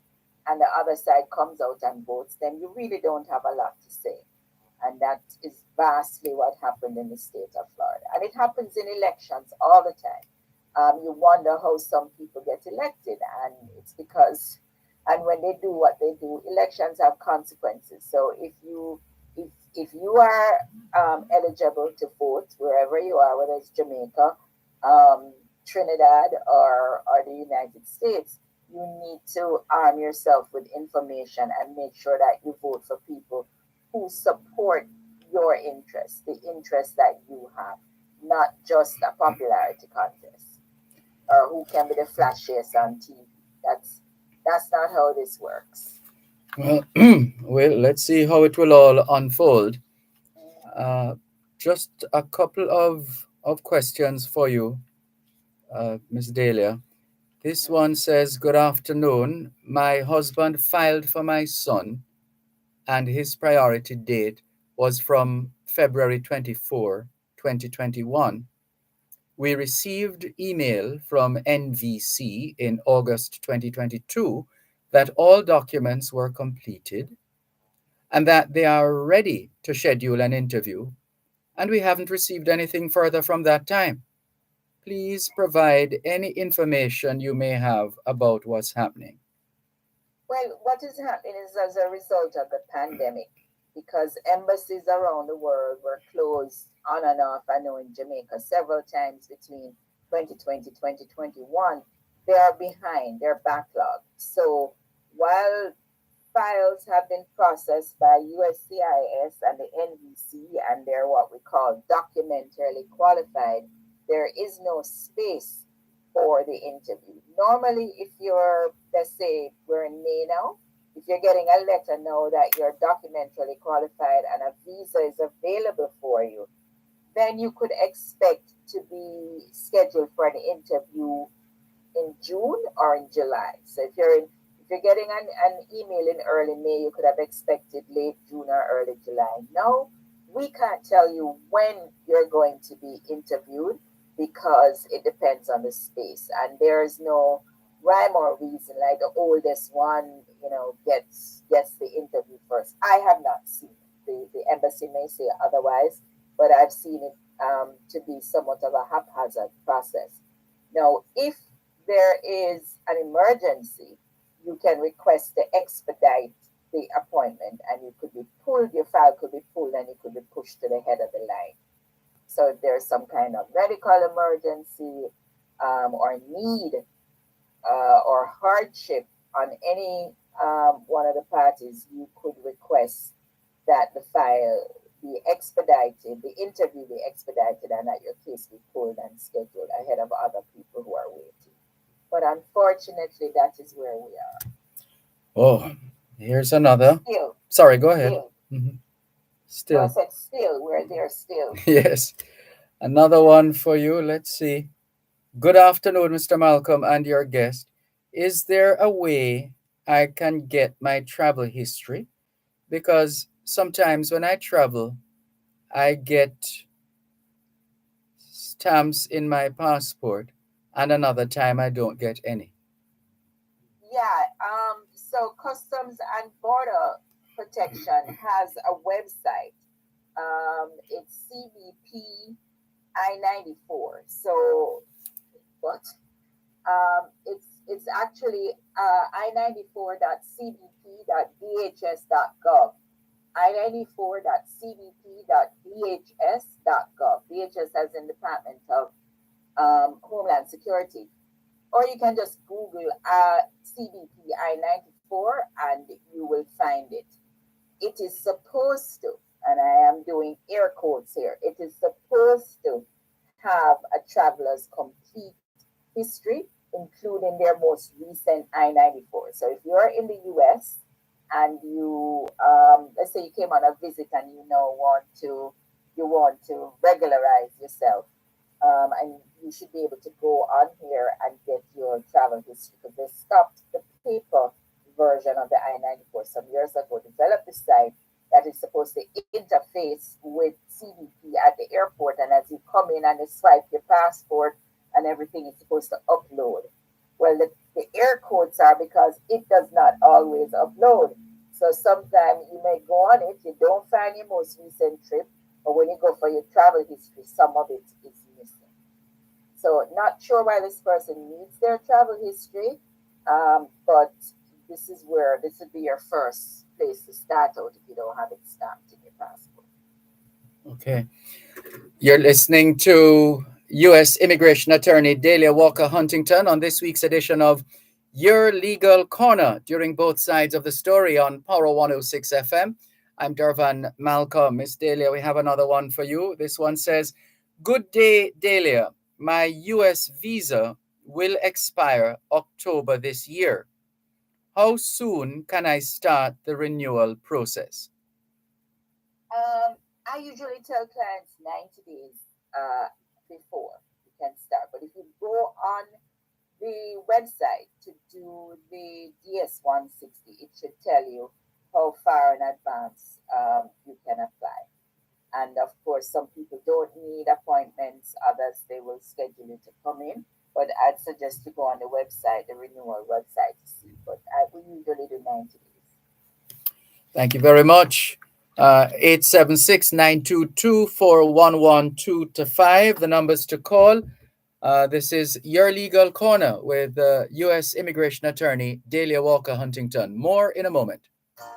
And the other side comes out and votes, then you really don't have a lot to say. And that is vastly what happened in the state of Florida. And it happens in elections all the time. You wonder how some people get elected, and it's because, and when they do what they do, elections have consequences. So if you are eligible to vote wherever you are, whether it's Jamaica, Trinidad, or the United States, you need to arm yourself with information and make sure that you vote for people who support your interests, the interests that you have, not just a popularity contest. or who can be the flashiest on TV. That's not how this works. Well, well, let's see how it will all unfold. Uh, just a couple of questions for you, Ms. Dahlia. This one says, "Good afternoon. My husband filed for my son, and his priority date was from February 24, 2021. We received email from NVC in August 2022 that all documents were completed and that they are ready to schedule an interview, and we haven't received anything further from that time. Please provide any information you may have about what's happening." Well, what is happening is as a result of the pandemic, because embassies around the world were closed on and off. I know in Jamaica several times between 2020 2021, they are behind, they're backlogged. So while files have been processed by USCIS and the NVC, and they're what we call documentarily qualified, there is no space for the interview. Normally, if you're, let's say, we're in May now, if you're getting a letter now that you're documentarily qualified and a visa is available for you, then you could expect to be scheduled for an interview in June or in July. So if you're getting an email in early May, you could have expected late June or early July. Now, we can't tell you when you're going to be interviewed because it depends on the space. And there's no rhyme or reason, like the oldest one, gets the interview first. I have not seen it. The embassy may say otherwise, but I've seen it to be somewhat of a haphazard process. Now, if there is an emergency, you can request to expedite the appointment, and your file could be pulled and it could be pushed to the head of the line. So if there's some kind of medical emergency or need or hardship on any one of the parties, you could request that the file be expedited, the interview be expedited, and that your case be pulled and scheduled ahead of other people who are waiting. But unfortunately, that is where we are. Oh, here's another. Still. Sorry, go ahead. Still. Mhm. So I Still. said still, we're there still. Yes. Another one for you. Let's see. "Good afternoon, Mr. Malcolm, and your guest. Is there a way I can get my travel history? Because sometimes when I travel, I get stamps in my passport, and another time I don't get any." Yeah, so Customs and Border Protection has a website. It's CBP I-94. So, but it's actually I94.cbp.dhs.gov. I94.cbp.dhs.gov. DHS as in Department of Homeland Security. Or you can just Google CBP I-94 and you will find it. It is supposed to, and I am doing air quotes here, it is supposed to have a traveler's complete history, including their most recent I-94. So if you're in the US and you, let's say you came on a visit and you want to regularize yourself, and you should be able to go on here and get your travel history, because they stopped the paper version of the I-94 some years ago, developed a site that is supposed to interface with CBP at the airport, and as you come in and you swipe your passport and everything is supposed to upload. Well, the air quotes are because it does not always upload. So sometimes you may go on it, you don't find your most recent trip, but when you go for your travel history, some of it is missing. So not sure why this person needs their travel history, but this would be your first place to start out if you don't have it stamped in your passport. Okay. You're listening to U.S. Immigration Attorney Dahlia Walker Huntington on this week's edition of Your Legal Corner, during both sides of the story on Power 106 FM. I'm Dervan Malcolm. Miss Dahlia, we have another one for you. This one says, "Good day, Dahlia. My U.S. visa will expire October this year. How soon can I start the renewal process? I usually tell clients 90 days before you can start. But if you go on the website to do the DS 160, it should tell you how far in advance you can apply. And of course, some people don't need appointments, others they will schedule you to come in. But I'd suggest to go on the website, the renewal website to see. But we usually do 90 days. Thank you very much. 876-922-4112 the numbers to call. This is Your Legal Corner with U.S. Immigration Attorney Dahlia Walker Huntington. More in a moment.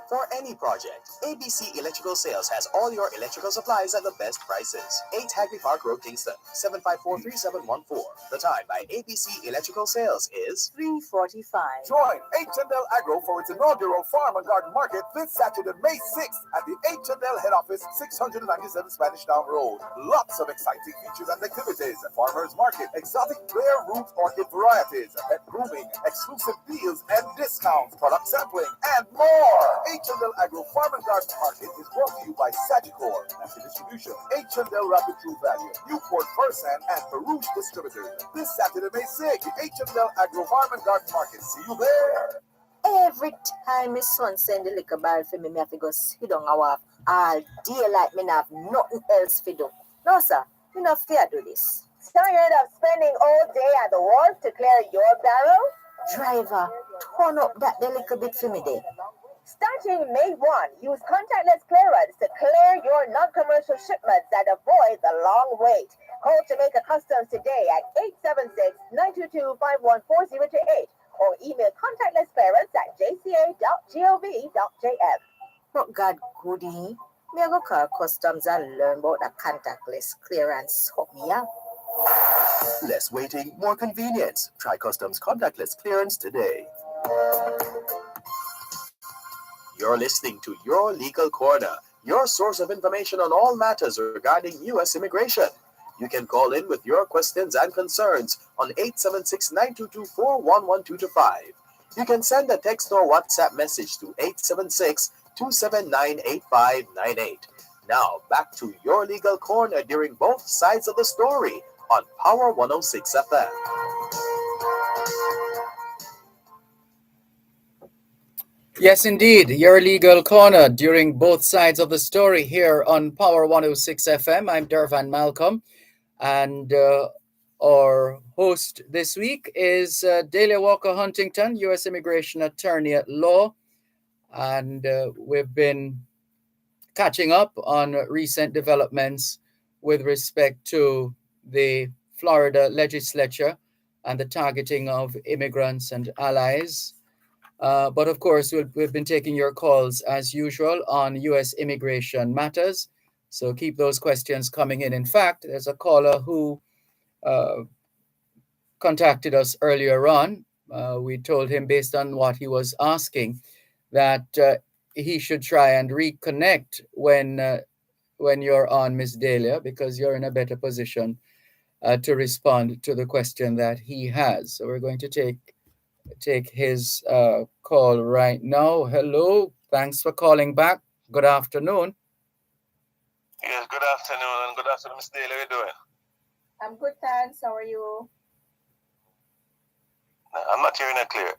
For any project, ABC Electrical Sales has all your electrical supplies at the best prices. 8 Hagley Park Road, Kingston, 7543714. The time by ABC Electrical Sales is 3:45. Join H&L Agro for its inaugural Farm and Garden Market this Saturday, May 6th at the H&L Head Office, 697 Spanish Town Road. Lots of exciting features and activities. Farmers Market, exotic rare root orchid varieties, pet grooming, exclusive deals and discounts, product sampling, and more. H&L Agro Farm and Garden Market is brought to you by Sagicor, National Distribution, H&L Rapid True Value, Newport Firsan, and Baruch Distributors. This Saturday, May 6th, the H&L Agro Farm and Garden Market. See you there. Every time my son send the liquor barrel for me, I have to go sit down and walk all day like me not have nothing else to do. No, sir, you not fear do this. Tired of spending all day at the wharf to clear your barrel? Driver, turn up that the little bit for me there. Starting May 1, use contactless clearance to clear your non-commercial shipments and avoid the long wait. Call Jamaica Customs today at 876-922-51408 or email contactlessclearance@jca.gov.jm. But God goody, me I go call customs and learn about the contactless clearance. Hook me up. Less waiting, more convenience. Try Customs contactless clearance today. You're listening to Your Legal Corner, your source of information on all matters regarding U.S. immigration. You can call in with your questions and concerns on 876-922-41125. You can send a text or WhatsApp message to 876-279-8598. Now, back to Your Legal Corner during both sides of the story on Power 106 FM. Yes, indeed. Your Legal Corner during both sides of the story here on Power 106 FM. I'm Dervan Malcolm, and our host this week is Dahlia Walker Huntington, U.S. Immigration Attorney at Law, and we've been catching up on recent developments with respect to the Florida legislature and the targeting of immigrants and allies. But of course, we've been taking your calls as usual on U.S. immigration matters. So keep those questions coming in. In fact, there's a caller who contacted us earlier on. We told him, based on what he was asking, that he should try and reconnect when you're on, Miss Dahlia, because you're in a better position to respond to the question that he has. So we're going to take his call right now. Hello, thanks for calling back. Good afternoon. Yes, good afternoon, and good afternoon, Miss Dahlia. How are you doing? I'm good, thanks. How are you? I'm not hearing it clear.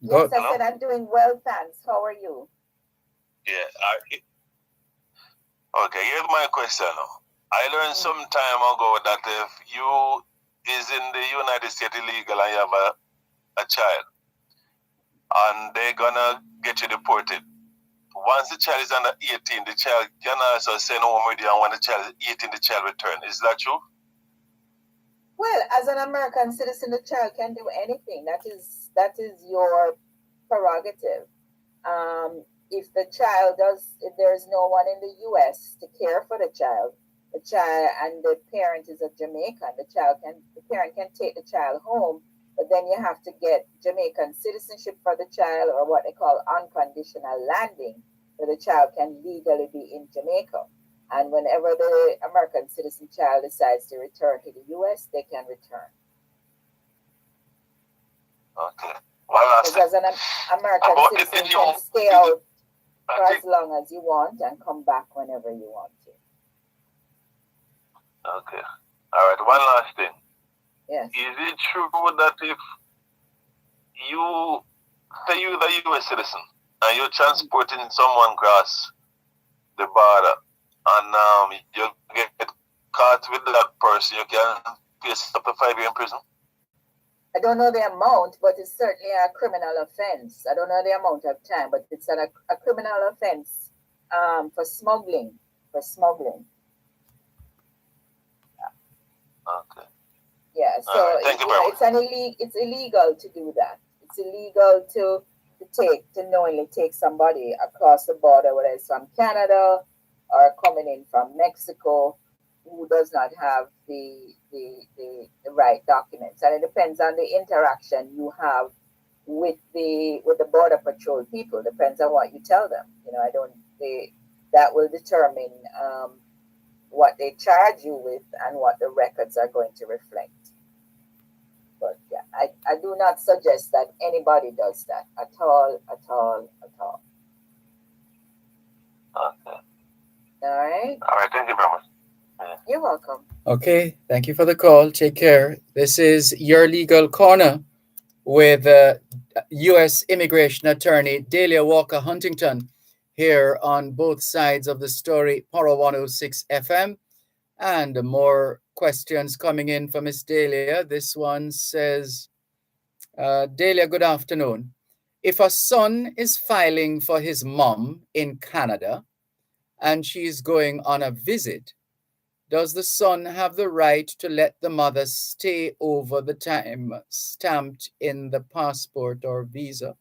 Yes, I said I'm doing well, thanks. How are you? Yeah. Okay, here's my question now. I learned some time ago that if you is in the United States illegal and you have a child, and they're gonna get you deported. Once the child is under 18, the child can also send home with you, and when the child is 18, the child return. Is that true? Well, as an American citizen, the child can do anything. That is your prerogative. If the child if there is no one in the U.S. to care for the child and the parent is a Jamaican, the parent can take the child home, but then you have to get Jamaican citizenship for the child, or what they call unconditional landing, where the child can legally be in Jamaica. And whenever the American citizen child decides to return to the U.S., they can return. Okay. One last Because thing. as an American About the citizen, you new, can stay out I for as think, long as you want and come back whenever you want to. okay. All right. One last thing. Yes. Is it true that if you say you're the U.S. citizen and you're transporting someone across the border and you get caught with that person, you can face up to 5 years in prison? I don't know the amount, but it's certainly a criminal offense. I don't know the amount of time, but it's a criminal offense for smuggling. For smuggling. Okay. Yeah. So right. Thank you very much. it's illegal to do that. It's illegal to knowingly take somebody across the border, whether it's from Canada or coming in from Mexico, who does not have the right documents. And it depends on the interaction you have with the border patrol people. Depends on what you tell them. You know, that will determine what they charge you with and what the records are going to reflect. But yeah, I do not suggest that anybody does that at all, at all, at all. Okay. All right. All right. Thank you very much. You're welcome. Okay, thank you for the call. Take care. This is Your Legal Corner with U.S. Immigration Attorney Delia Walker Huntington here on both sides of the story, Poro 106 FM. And more questions coming in from Miss Delia. This one says, Delia, good afternoon. If a son is filing for his mom in Canada and she's going on a visit, does the son have the right to let the mother stay over the time stamped in the passport or visa?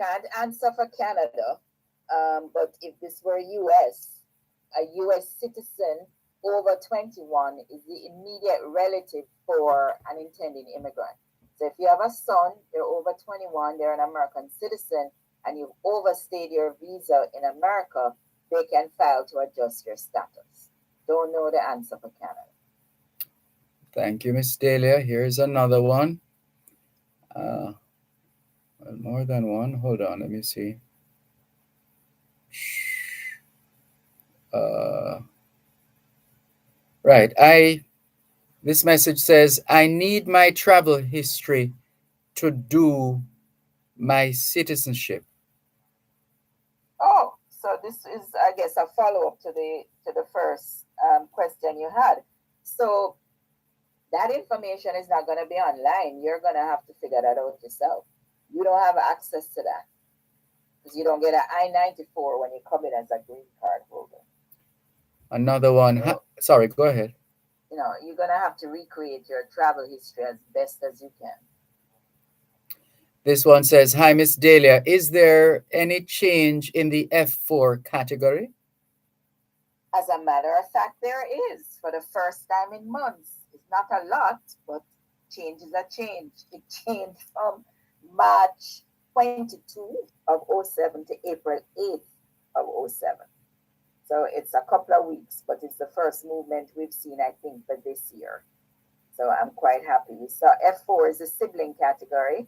Can't answer for Canada, but if this were US, a US citizen over 21 is the immediate relative for an intending immigrant. So if you have a son, they're over 21, they're an American citizen, and you've overstayed your visa in America, they can file to adjust your status. Don't know the answer for Canada. Thank you, Miss Delia. Here's another one. More than one. Hold on, let me see. Right. This message says, I need my travel history to do my citizenship. Oh, so this is, I guess, a follow-up to the first question you had. So that information is not going to be online. You're going to have to figure that out yourself. You don't have access to that because you don't get an I-94 when you come in as a green card holder. Another one. Sorry, go ahead. You know, you're going to have to recreate your travel history as best as you can. This one says, hi, Miss Delia. Is there any change in the F4 category? As a matter of fact, there is for the first time in months. It's not a lot, but change is a change. It changed from March 22 of 07 to April 8th of 07. So it's a couple of weeks, but it's the first movement we've seen, I think, for this year. So I'm quite happy. We saw F4 is a sibling category.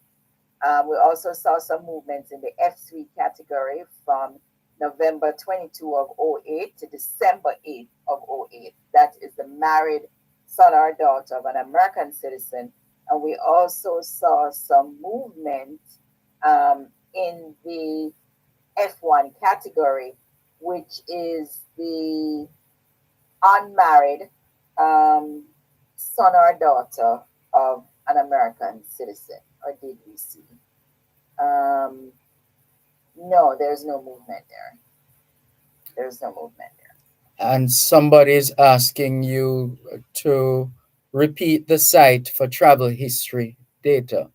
We also saw some movements in the F3 category from November 22 of 08 to December 8 of 08. That is the married son or daughter of an American citizen. And we also saw some movement in the F1 category, which is the unmarried son or daughter of an American citizen. Or did we see? No, there's no movement there. There's no movement there. And somebody is asking you to repeat the site for travel history data.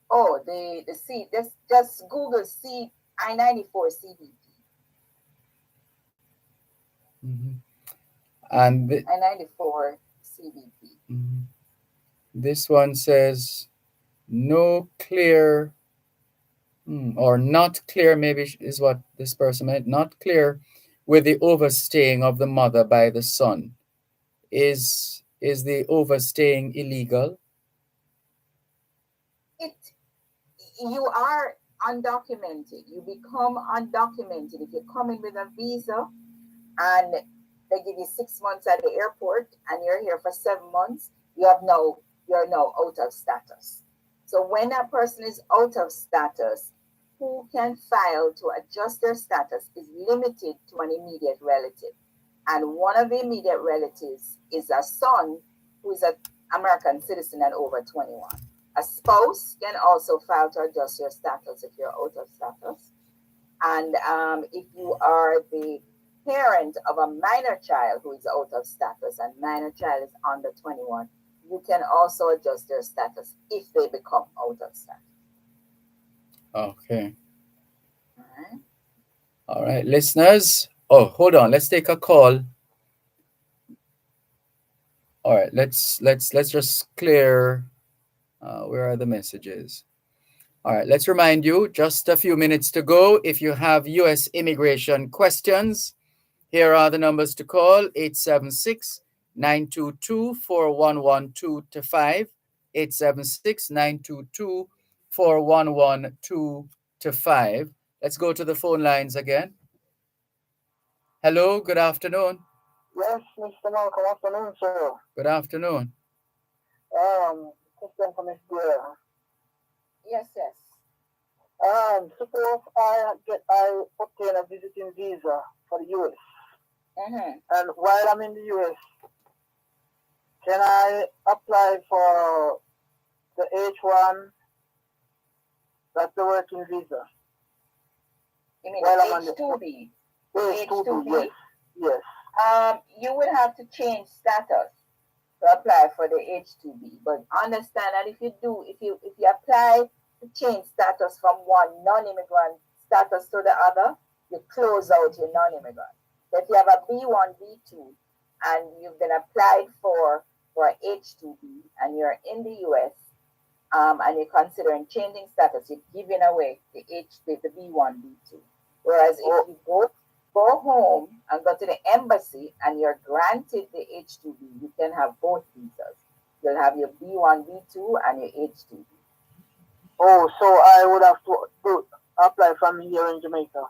Oh, the C. Just Google C I-94 CBP. Mm-hmm. And I-94 CBP. Mm-hmm. This one says no clear, or not clear, maybe is what this person meant, not clear with the overstaying of the mother by the son. Is Is the overstaying illegal? It you are undocumented. You become undocumented if you come in with a visa and they give you 6 months at the airport and you're here for 7 months. You're now out of status. So when a person is out of status, who can file to adjust their status is limited to an immediate relative. And one of the immediate relatives is a son who is an American citizen and over 21. A spouse can also file to adjust your status if you're out of status. And if you are the parent of a minor child who is out of status and minor child is under 21, you can also adjust their status if they become out of status. Okay. All right. All right, listeners. Oh, hold on. Let's take a call. All right, let's just clear. Where are the messages? All right, let's remind you, just a few minutes to go. If you have U.S. immigration questions, here are the numbers to call: 876-922-4112-5, 876-922-4112-5. Let's go to the phone lines again. Hello, good afternoon. Yes, Mr. Malcolm, afternoon, sir. Good afternoon. Question for Miss Blair. Yes. Suppose I obtain a visiting visa for the US. Mm-hmm. And while I'm in the US, can I apply for the H1? That's the working visa. You mean While I'm the on the H2B? H2B, yes. You would have to change status to apply for the H2B. But understand that if you apply to change status from one non-immigrant status to the other, you close out your non-immigrant. But if you have a B1, B2, and you've been applied for H2B, and you're in the US, and you're considering changing status, you're giving away the B1, B2. Whereas if you go home and go to the embassy and you're granted the H2B, you can have both visas. You'll have your B1, B2 and your H2B. Oh, so I would have to apply from here in Jamaica.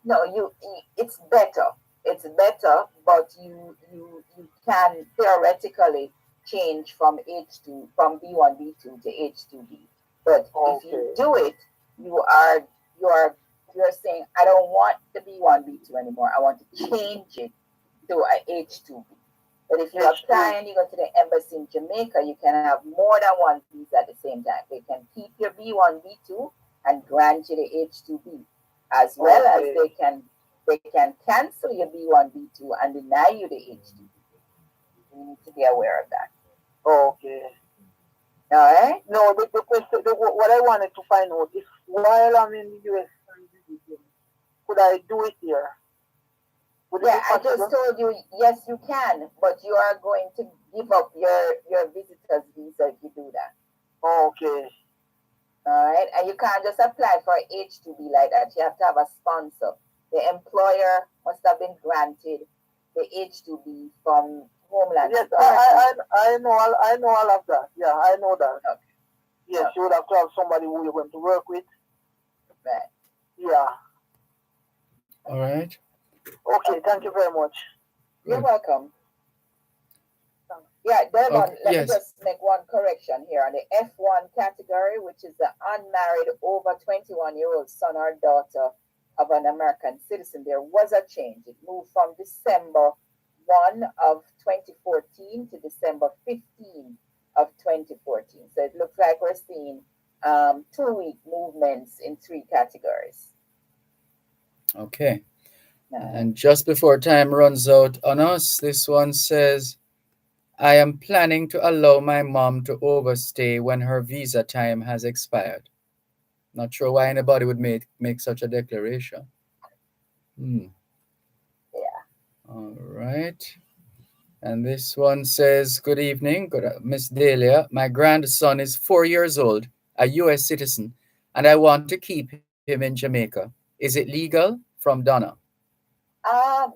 No, it's better. It's better, but you can theoretically change from B1, B2 to H2B. But if you do it, you're saying, I don't want the B1, B2 anymore. I want to change it to a H2B. But if you apply and you go to the embassy in Jamaica, you can have more than one visa at the same time. They can keep your B1, B2 and grant you the H2B, as well as they can cancel your B1, B2 and deny you the H2B. You need to be aware of that. Okay. All right? No, the question, what I wanted to find out is while I'm in the US, could I do it here? Yeah, I just told you, yes, you can, but you are going to give up your visitor's visa if you do that. Okay. All right, and you can't just apply for H2B like that. You have to have a sponsor. The employer must have been granted the H2B from Homeland Yes, Security. I know all of that. Yeah, I know that. Okay. Yes, Okay. you would have to have somebody who you're going to work with. Right. Yeah. All right. Okay, thank you very much. You're welcome. Yeah, Dervan, let me just make one correction here. On the F1 category, which is the unmarried over 21-year-old son or daughter of an American citizen, there was a change. It moved from December 1 of 2014 to December 15 of 2014. So it looks like we're seeing 2-week movements in 3 categories. Okay. And just before time runs out on us, this one says, I am planning to allow my mom to overstay when her visa time has expired. Not sure why anybody would make such a declaration. Yeah. All right. And this one says, good evening, Miss Delia. My grandson is 4 years old, a U.S. citizen, and I want to keep him in Jamaica. Is it legal? From Donna.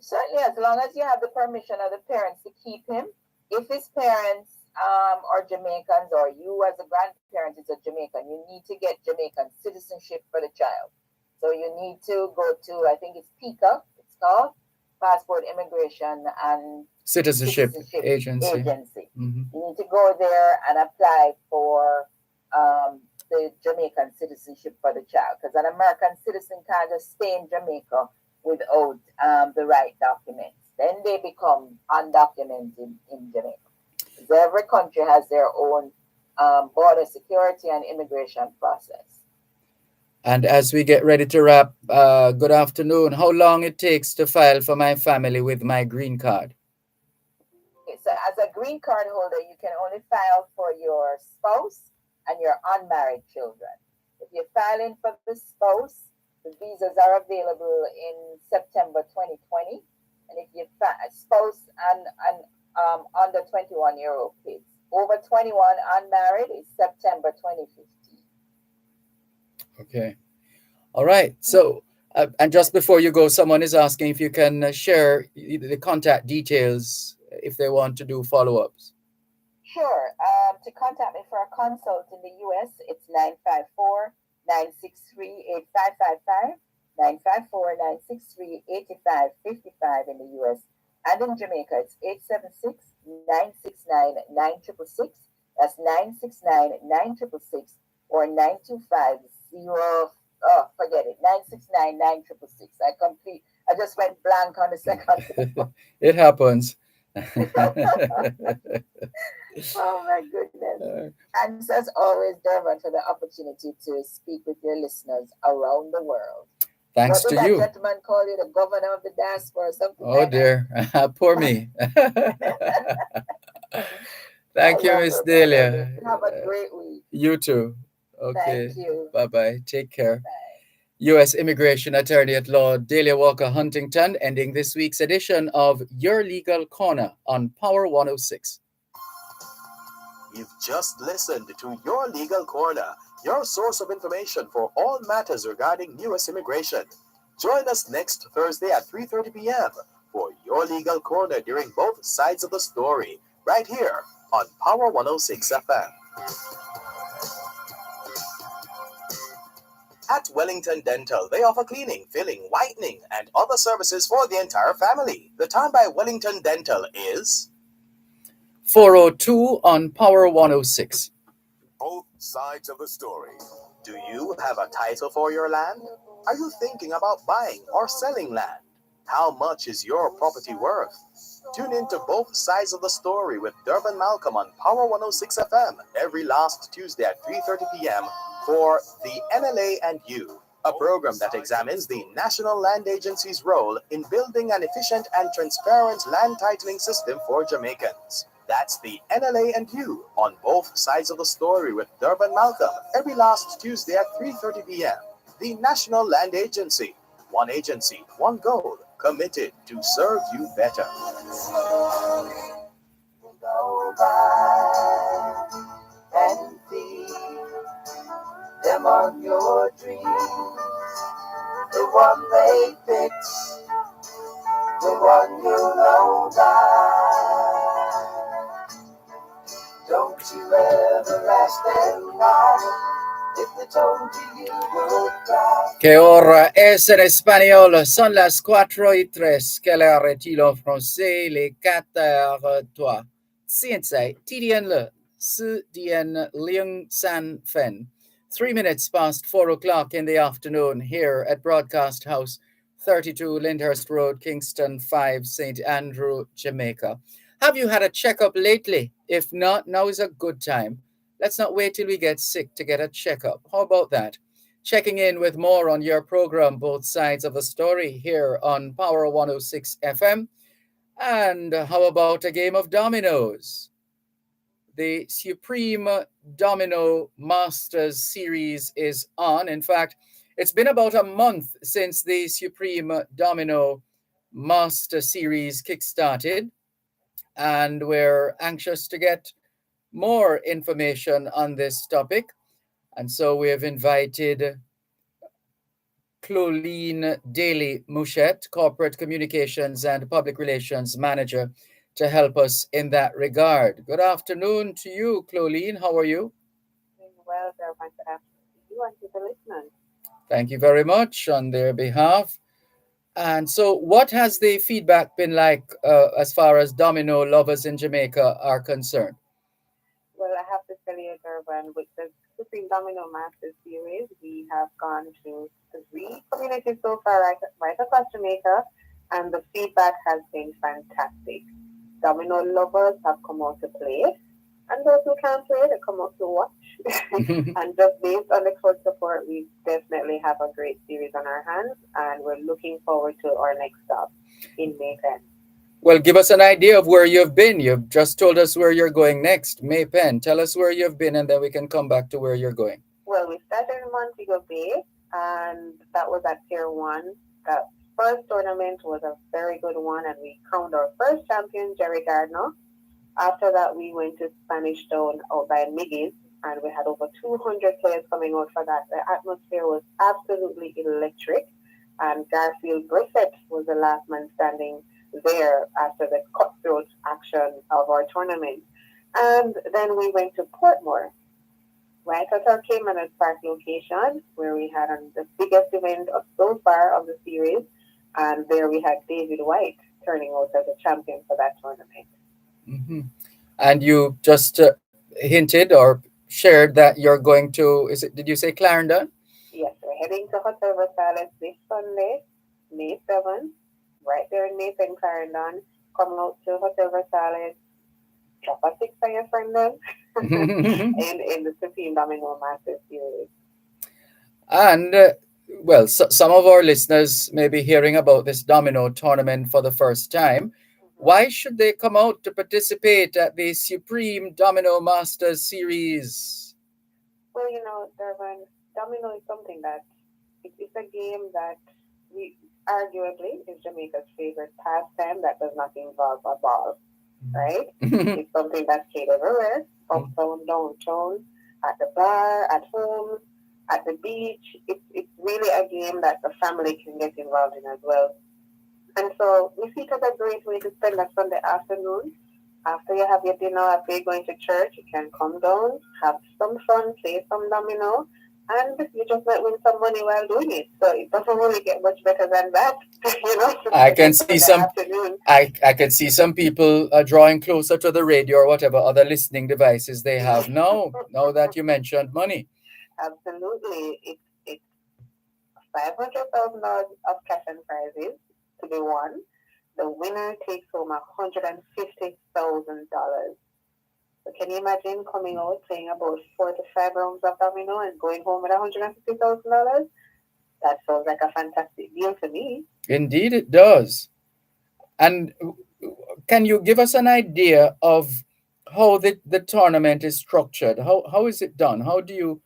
Certainly, as long as you have the permission of the parents to keep him, if his parents are Jamaicans, or you as a grandparent is a Jamaican, you need to get Jamaican citizenship for the child. So you need to go to, I think it's PICA, it's called Passport Immigration and Citizenship Citizenship Agency. You need to go there and apply for the Jamaican citizenship for the child, because an American citizen can't just stay in Jamaica without the right documents. Then they become undocumented in Jamaica. So every country has their own border security and immigration process. And as we get ready to wrap, good afternoon. How long it takes to file for my family with my green card? So as a green card holder, you can only file for your spouse and your unmarried children. If you're filing for the spouse, the visas are available in September 2020. And if you spouse and under 21-year-old kids, over 21 unmarried, is September 2015. Okay. All right. So, and just before you go, someone is asking if you can share the contact details if they want to do follow-ups. Sure. To contact me for a consult in the U.S., it's 954-963-8555, 954-963-8555 in the U.S. And in Jamaica, it's 876-969-9666. That's 969-9666 or 925-0. Oh, forget it. 969-9666. I just went blank on the second. It happens. Oh my goodness. Thanks as always, Dervan, for the opportunity to speak with your listeners around the world. Thanks to you. What did that gentleman call you, the governor of the diaspora or something? Oh dear. Poor me. Thank you, Miss Delia. Have a great week. You too. Okay. Thank you. Bye-bye. Take care. Bye. U.S. Immigration Attorney at Law Delia Walker Huntington, ending this week's edition of Your Legal Corner on Power 106. You've just listened to Your Legal Corner, your source of information for all matters regarding U.S. immigration. Join us next Thursday at 3:30 p.m. for Your Legal Corner during both sides of the story, right here on Power 106 FM. At Wellington Dental, they offer cleaning, filling, whitening, and other services for the entire family. The time by Wellington Dental is 4:02 on Power 106. Both sides of the story. Do you have a title for your land? Are you thinking about buying or selling land? How much is your property worth? Tune in to Both Sides of the Story with Dervan Malcolm on Power 106 FM every last Tuesday at 3:30 p.m. for The NLA and You, a program that examines the National Land Agency's role in building an efficient and transparent land titling system for Jamaicans. That's The NLA and You on Both Sides of the Story with Dervan Malcolm every last Tuesday at 3:30 p.m. The National Land Agency, one goal, committed to serve you better. Go by and feed them on your dreams. The one they picked, the one you know by. Don't you ever ask them why. If they told you would cry. Que hora es en español? Son las 4:03. Quelle heure est-il en français? Les 4:03. 现在地点了4:03 3 minutes past 4 o'clock in the afternoon here at Broadcast House, 32 Lyndhurst Road, Kingston 5, St. Andrew, Jamaica. Have you had a checkup lately? If not, now is a good time. Let's not wait till we get sick to get a checkup. How about that? Checking in with more on your program, Both Sides of the Story, here on Power 106 FM. And how about a game of dominoes? The Supreme Domino Masters series is on. In fact, it's been about a month since the Supreme Domino Master series kickstarted, and we're anxious to get more information on this topic. And so we have invited Cloline Daly Mouchette, Corporate Communications and Public Relations Manager, to help us in that regard. Good afternoon to you, Cloleen. How are you? Well, Dervan, good afternoon to you and to the listeners. Thank you very much on their behalf. And so, what has the feedback been like as far as domino lovers in Jamaica are concerned? Well, I have to tell you, Dervan, with the Supreme Domino Masters series, we have gone to 3 communities so far right across Jamaica, and the feedback has been fantastic. Domino lovers have come out to play, and those who can't play, they come out to watch. And just based on the crowd support, we definitely have a great series on our hands, and we're looking forward to our next stop in May 10th. Well, give us an idea of where you've been. You've just told us where you're going next. May Pen, tell us where you've been, and then we can come back to where you're going. Well, we started in Montego Bay, and that was at Tier 1. That first tournament was a very good one, and we crowned our first champion, Jerry Gardner. After that, we went to Spanish Town out by Miggy's, and we had over 200 players coming out for that. The atmosphere was absolutely electric, and Garfield Brissett was the last man standing there after the cutthroat action of our tournament. And then we went to Portmore, right at our Caymanas Park location, where we had the biggest event so far of the series, and there we had David White turning out as a champion for that tournament. Mm-hmm. And you just hinted or shared that you're going to, did you say Clarendon? Yes, we're heading to Hotel Versailles this Sunday, May 7th, right there in Nathan, Clarendon. Come out to Hotel Versailles, drop a six for your friend then, in the Supreme Domino Masters series. And, well, some of our listeners may be hearing about this domino tournament for the first time. Why should they come out to participate at the Supreme Domino Masters series? Well, Dervan, domino is something that it's a game that we arguably is Jamaica's favorite pastime that does not involve a ball, right? It's something that's played everywhere, uptown, downtown, at the bar, at home, at the beach. It's really a game that the family can get involved in as well. And so we see it as a great way to spend a Sunday afternoon. After you have your dinner, after you're going to church, you can come down, have some fun, play some domino, and you just might win some money while doing it. So it doesn't really get much better than that, I can see I can see some people drawing closer to the radio or whatever other listening devices they have now that you mentioned money. Absolutely. It's $500,000 of cash and prizes to be won. The winner takes home $150,000. So can you imagine coming out, playing about 4 to 5 rounds of domino and going home with $150,000? That sounds like a fantastic deal to me. Indeed, it does. And can you give us an idea of how the tournament is structured? How is it done? How do you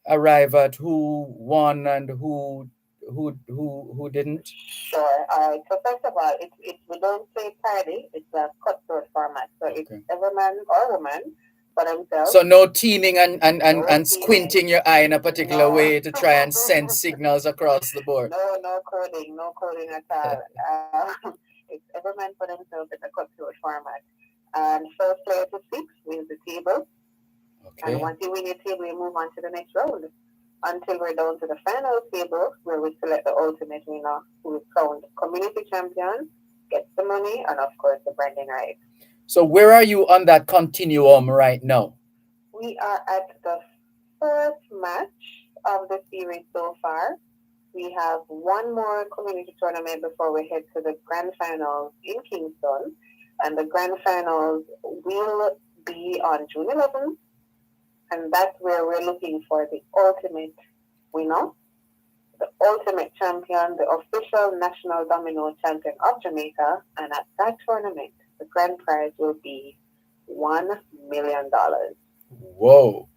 arrive at who won and who didn't? Sure. All right. So first of all, we don't play party. It's a cutthroat format. So it's every man or woman for themselves. So no teaming and squinting your eye in a particular way to try and send signals across the board. No coding at all. It's every man for themselves in a cutthroat format. And first player to 6 wins the table. Okay. And once you win your table, you move on to the next round until we're down to the final table where we select the ultimate winner, who is crowned community champion, gets the money, and of course the branding rights. So where are you on that continuum right now? We are at the first match of the series so far. We have one more community tournament before we head to the grand finals in Kingston. And the grand finals will be on June 11th. And that's where we're looking for the ultimate winner, the ultimate champion, the official national domino champion of Jamaica. And at that tournament, the grand prize will be $1 million. Whoa.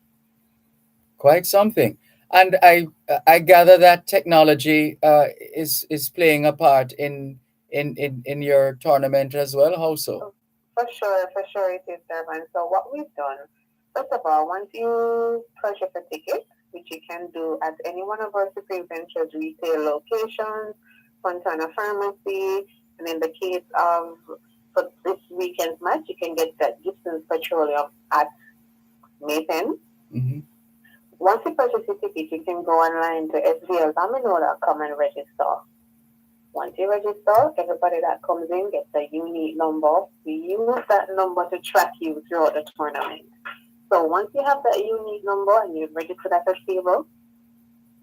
Quite something. And I gather that technology is playing a part in your tournament as well. How so? For sure it is, Dervan. So what we've done, first of all, once you purchase a ticket, which you can do at any one of our Supreme Ventures retail locations, Fontana Pharmacy, and in the case of for this weekend's match, you can get that Gibson's Petroleum at Mason. Mm-hmm. Once you purchase your ticket, you can go online to svldomino.com and register. Once you register, everybody that comes in gets a unique number. We use that number to track you throughout the tournament. So once you have that unique number and you've registered at the table,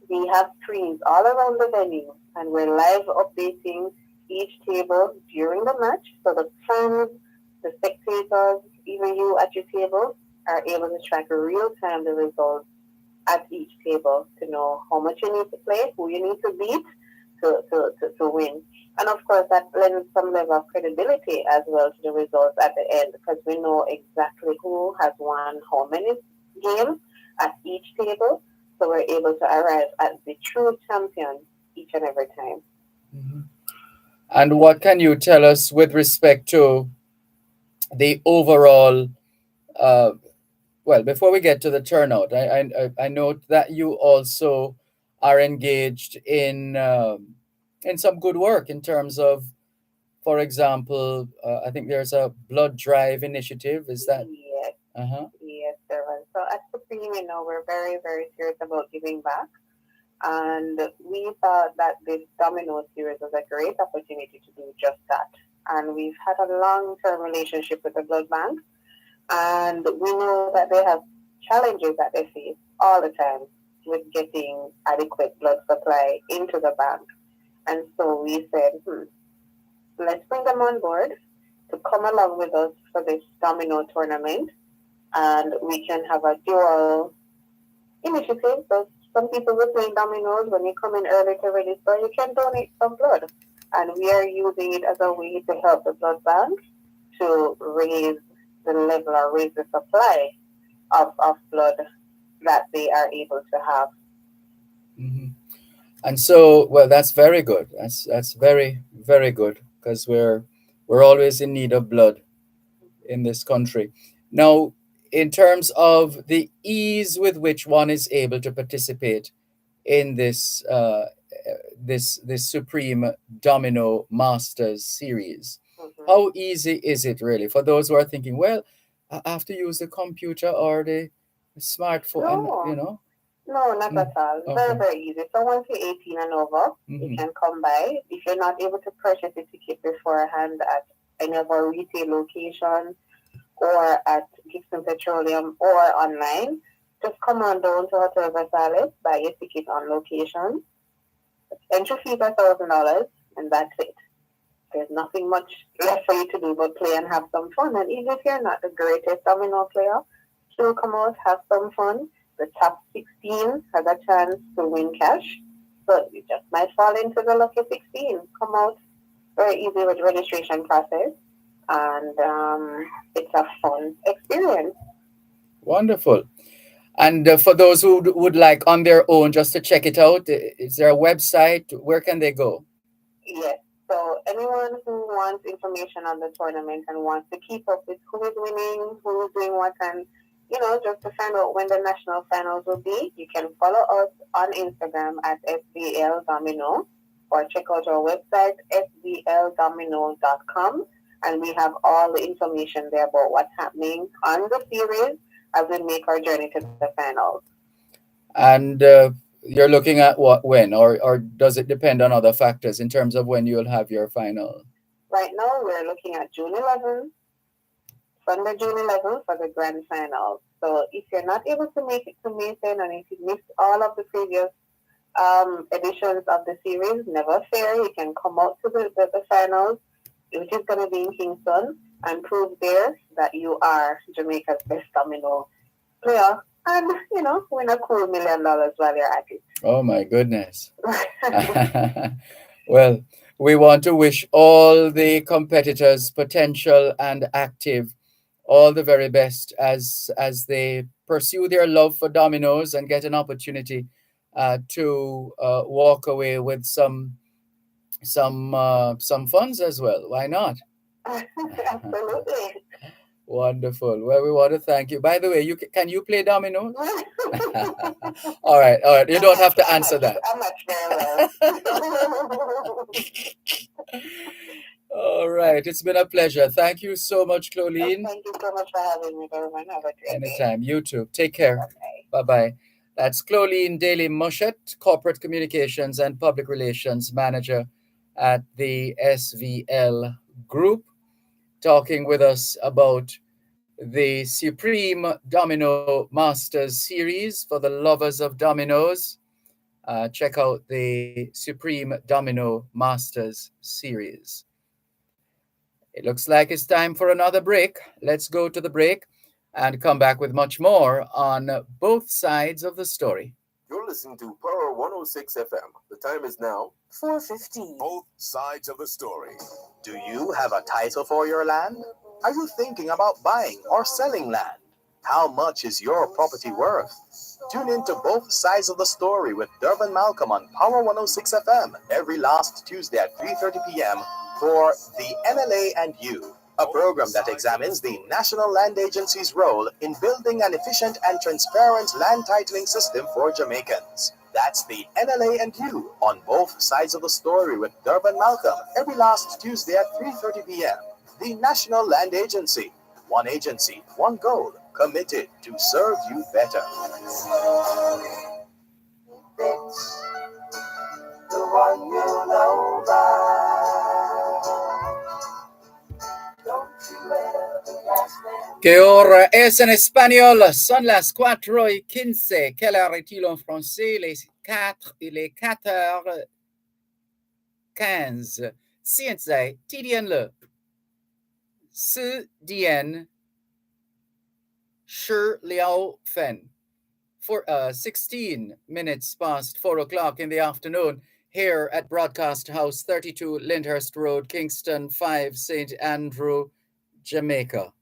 we have screens all around the venue, and we're live updating each table during the match. So the fans, the spectators, even you at your table are able to track real time the results at each table to know how much you need to play, who you need to beat to win. And of course, that lends some level of credibility as well to the results at the end, because we know exactly who has won how many games at each table. So we're able to arrive at the true champion each and every time. Mm-hmm. And what can you tell us with respect to the overall? Well, before we get to the turnout, I note that you also are engaged in some good work in terms of, for example, I think there's a blood drive initiative. Is that? Yes. Uh-huh. Yes, Dervan. So at Supreme, we're very, very serious about giving back. And we thought that this Domino series was a great opportunity to do just that. And we've had a long-term relationship with the blood bank. And we know that they have challenges that they face all the time with getting adequate blood supply into the bank. And so we said, let's bring them on board to come along with us for this Domino tournament. And we can have a dual initiative. So some people were playing dominoes. When you come in early to register, you can donate some blood. And we are using it as a way to help the blood bank to raise the level or raise the supply of blood that they are able to have. Mm-hmm. And so, well, that's very good. That's very, very good, because we're always in need of blood in this country. Now, in terms of the ease with which one is able to participate in this this Supreme Domino Masters series, how easy is it really for those who are thinking, well, I have to use the computer or the smartphone, No, not at all. Okay. Very, very easy. So once you're 18 and over, you can come by. If you're not able to purchase a ticket beforehand at any of our retail locations or at Gibson Petroleum or online, just come on down to Hotel Versailles, buy your ticket on location. Entry fees are $1,000, and that's it. There's nothing much left for you to do but play and have some fun. And even if you're not the greatest domino player, still come out, have some fun. The top 16 has a chance to win cash. So you just might fall into the lucky 16. Come out, very easy with registration process. And it's a fun experience. Wonderful. And for those who would like on their own just to check it out, is there a website? Where can they go? Yes. So anyone who wants information on the tournament and wants to keep up with who is winning, who is doing what, and just to find out when the national finals will be, you can follow us on Instagram at SVL Domino, or check out our website, svldomino.com, and we have all the information there about what's happening on the series as we make our journey to the finals. And you're looking at when, or does it depend on other factors in terms of when you'll have your final? Right now, we're looking at June 11th, Sunday, June 11th for the grand final. So if you're not able to make it to Mason, and if you missed all of the previous editions of the series, never fear. You can come out to the finals, which is going to be in Kingston, and prove there that you are Jamaica's best domino player, and win a cool $1 million while you're at it. Oh my goodness. Well, we want to wish all the competitors, potential and active, all the very best as they pursue their love for dominoes and get an opportunity to walk away with some funds as well. Why not? Absolutely. Wonderful. Well, we want to thank you. By the way, can you play dominoes? All right. You don't have to answer that. I'm not sure. All right. right. It's been a pleasure. Thank you so much, Cloleen. Thank you so much for having me, Dervan. Have a great day. Anytime. You too. Take care. Bye-bye. Bye-bye. That's Cloleen Daly Mushet, Corporate Communications and Public Relations Manager at the SVL Group, talking with us about the Supreme Domino Masters series for the lovers of dominoes. Check out the Supreme Domino Masters series. It looks like it's time for another break. Let's go to the break and come back with much more on both sides of the story. You're listening to Power 106 FM. The time is now 4:15. both sides of the story. Do you have a title for your land? Are you thinking about buying or selling land? How much is your property worth? Tune in to Both Sides of the Story with Dervan Malcolm on Power 106 FM every last Tuesday at 3:30 p.m. for The NLA and You, a program that examines the National Land Agency's role in building an efficient and transparent land titling system for Jamaicans. That's The NLA and You on Both Sides of the Story with Dervan Malcolm every last Tuesday at 3:30 p.m. The National Land Agency. One agency, one goal, committed to serve you better. It's the one you know by. Don't you ever ask them. Que hora es en español? Son las 4:15. Quelle heure est-il en français? Les 4:15. 现在几点了？4点16分. 16 minutes past 4 o'clock in the afternoon here at Broadcast House 32 Lyndhurst Road, Kingston 5, St. Andrew, Jamaica.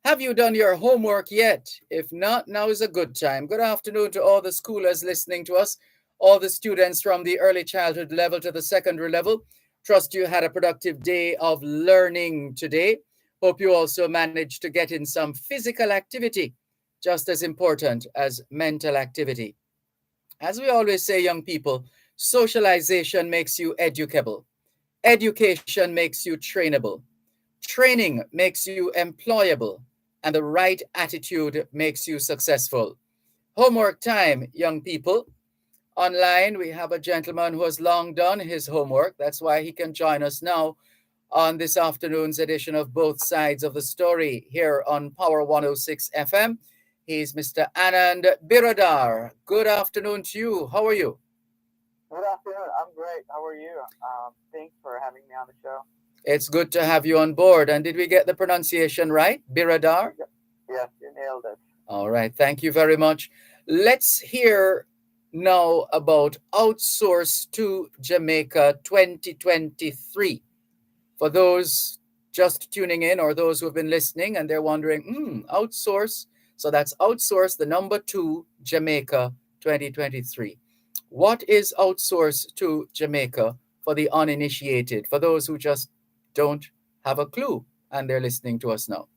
Have you done your homework yet? If not, now is a good time. Good afternoon to all the schoolers listening to us, all the students from the early childhood level to the secondary level. Trust you had a productive day of learning today. Hope you also managed to get in some physical activity, just as important as mental activity. As we always say, young people, socialization makes you educable. Education makes you trainable. Training makes you employable. And the right attitude makes you successful. Homework time, young people. Online, we have a gentleman who has long done his homework. That's why he can join us now on this afternoon's edition of Both Sides of the Story here on Power 106 FM. He's Mr. Anand Biradar. Good afternoon to you. How are you? Good afternoon. I'm great. How are you? Thanks for having me on the show. It's good to have you on board. And did we get the pronunciation right? Biradar? Yes, you nailed it. All right. Thank you very much. Let's hear now about Outsource to Jamaica 2023. For those just tuning in or those who have been listening and they're wondering, outsource. So that's Outsource, the number 2, Jamaica 2023. What is Outsource to Jamaica for the uninitiated, for those who just don't have a clue and they're listening to us now?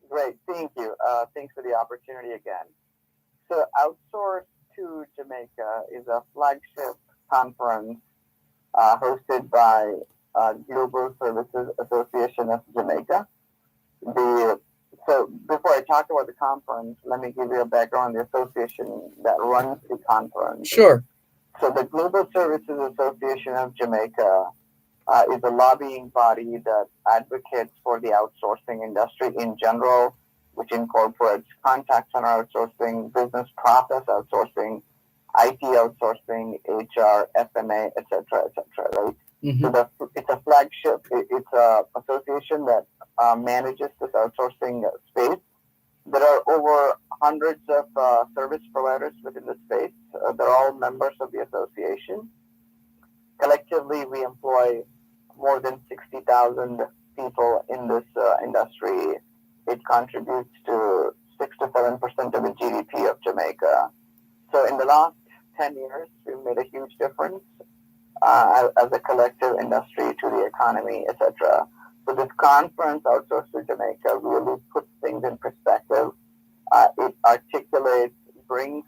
Great. Thank you. Thanks for the opportunity again. So Outsource to Jamaica is a flagship conference hosted by Global Services Association of Jamaica. So before I talk about the conference, let me give you a background on the association that runs the conference. Sure. So the Global Services Association of Jamaica is a lobbying body that advocates for the outsourcing industry in general, which incorporates contact center outsourcing, business process outsourcing, IT outsourcing, HR, FMA, etc., right? Mm-hmm. So it's a flagship. It's a association that manages this outsourcing space. There are over hundreds of service providers within the space. They're all members of the association. Collectively, we employ more than 60,000 people in this industry. It contributes to 6 to 7% of the GDP of Jamaica. So in the last 10 years, we've made a huge difference as a collective industry to the economy, etc. So this conference, Outsource to Jamaica, really puts things in perspective. It articulates, brings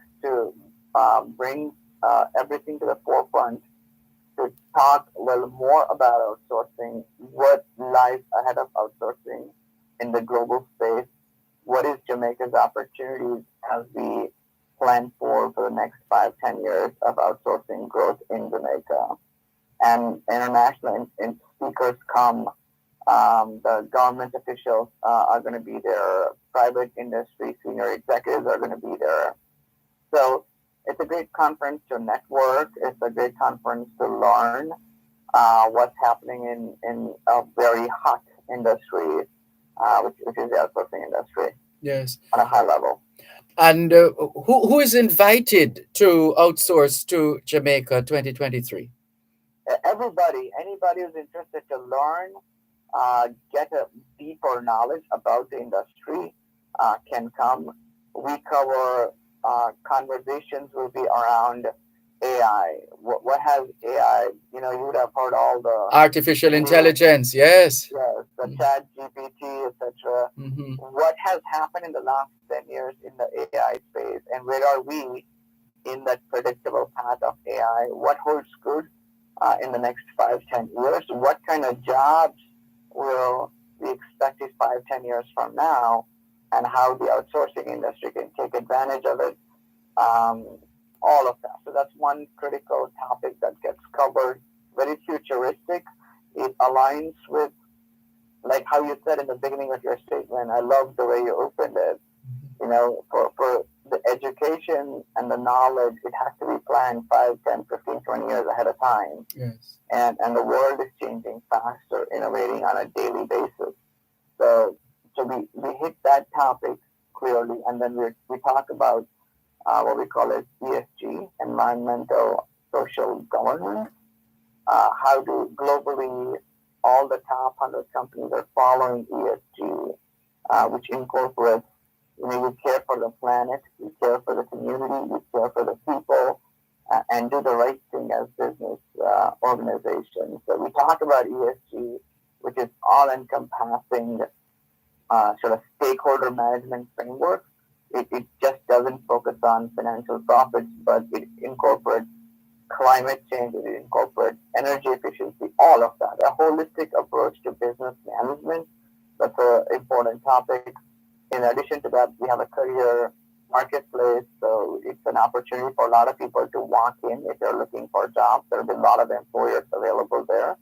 everything to the forefront to talk well more about outsourcing, what lies ahead of outsourcing in the global space, what is Jamaica's opportunities as we plan for the next 5-10 years of outsourcing growth in Jamaica. And international speakers come. The government officials are going to be there. Private industry senior executives are going to be there. So it's a great conference to network. It's a great conference to learn what's happening in a very hot industry, which is the outsourcing industry. Yes. On a high level. And who is invited to outsource to Jamaica 2023? Everybody, anybody who's interested to learn, get a deeper knowledge about the industry can come. We cover conversations will be around AI. What has AI? You know, you would have heard all the artificial intelligence. Yes. Yes, the Chat GPT, etc. Mm-hmm. What has happened in the last 10 years in the AI space, and where are we in that predictable path of AI? What holds good in the next 5-10 years? What kind of jobs will be expected 5-10 years from now, and how the outsourcing industry can take advantage of it? All of that. So that's one critical topic that gets covered. Very futuristic. It aligns with, like how you said in the beginning of your statement. I love the way you opened it. You know, for the education and the knowledge, it has to be planned 5, 10, 15, 20 years ahead of time. Yes. And the world is changing faster, innovating on a daily basis. So we hit that topic clearly, and then we talk about what we call as ESG, environmental social governance. How do globally all the top 100 companies are following ESG, which incorporates, you know, you care for the planet, you care for the community, you care for the people, and do the right thing as business organizations. So we talk about ESG, which is all-encompassing sort of stakeholder management framework. It just doesn't focus on financial profits, but it incorporates climate change, it incorporates energy efficiency, all of that. A holistic approach to business management. That's an important topic. In addition to that, we have a career marketplace. So it's an opportunity for a lot of people to walk in if they're looking for jobs. There will be a lot of employers available there.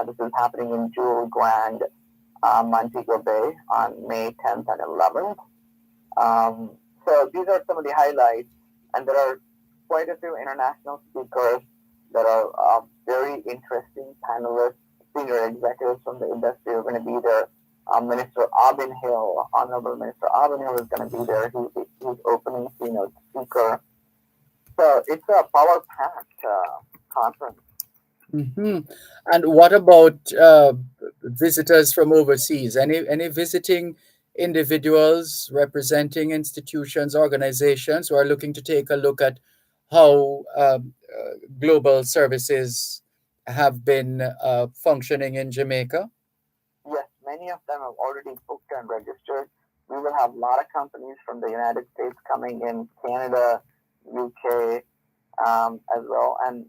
This is happening in Jewel Grand, Montego Bay on May 10th and 11th. So these are some of the highlights, and there are quite a few international speakers that are very interesting panelists, senior executives from the industry are going to be there. Minister Aubin Hill, Honorable Minister Aubin Hill is going to be there. He's opening keynote speaker. So it's a power-packed conference. Mm-hmm. And what about visitors from overseas? Any visiting individuals representing institutions, organizations who are looking to take a look at how global services have been functioning in Jamaica? Yes, many of them have already booked and registered. We will have a lot of companies from the United States coming in, Canada, UK as well, and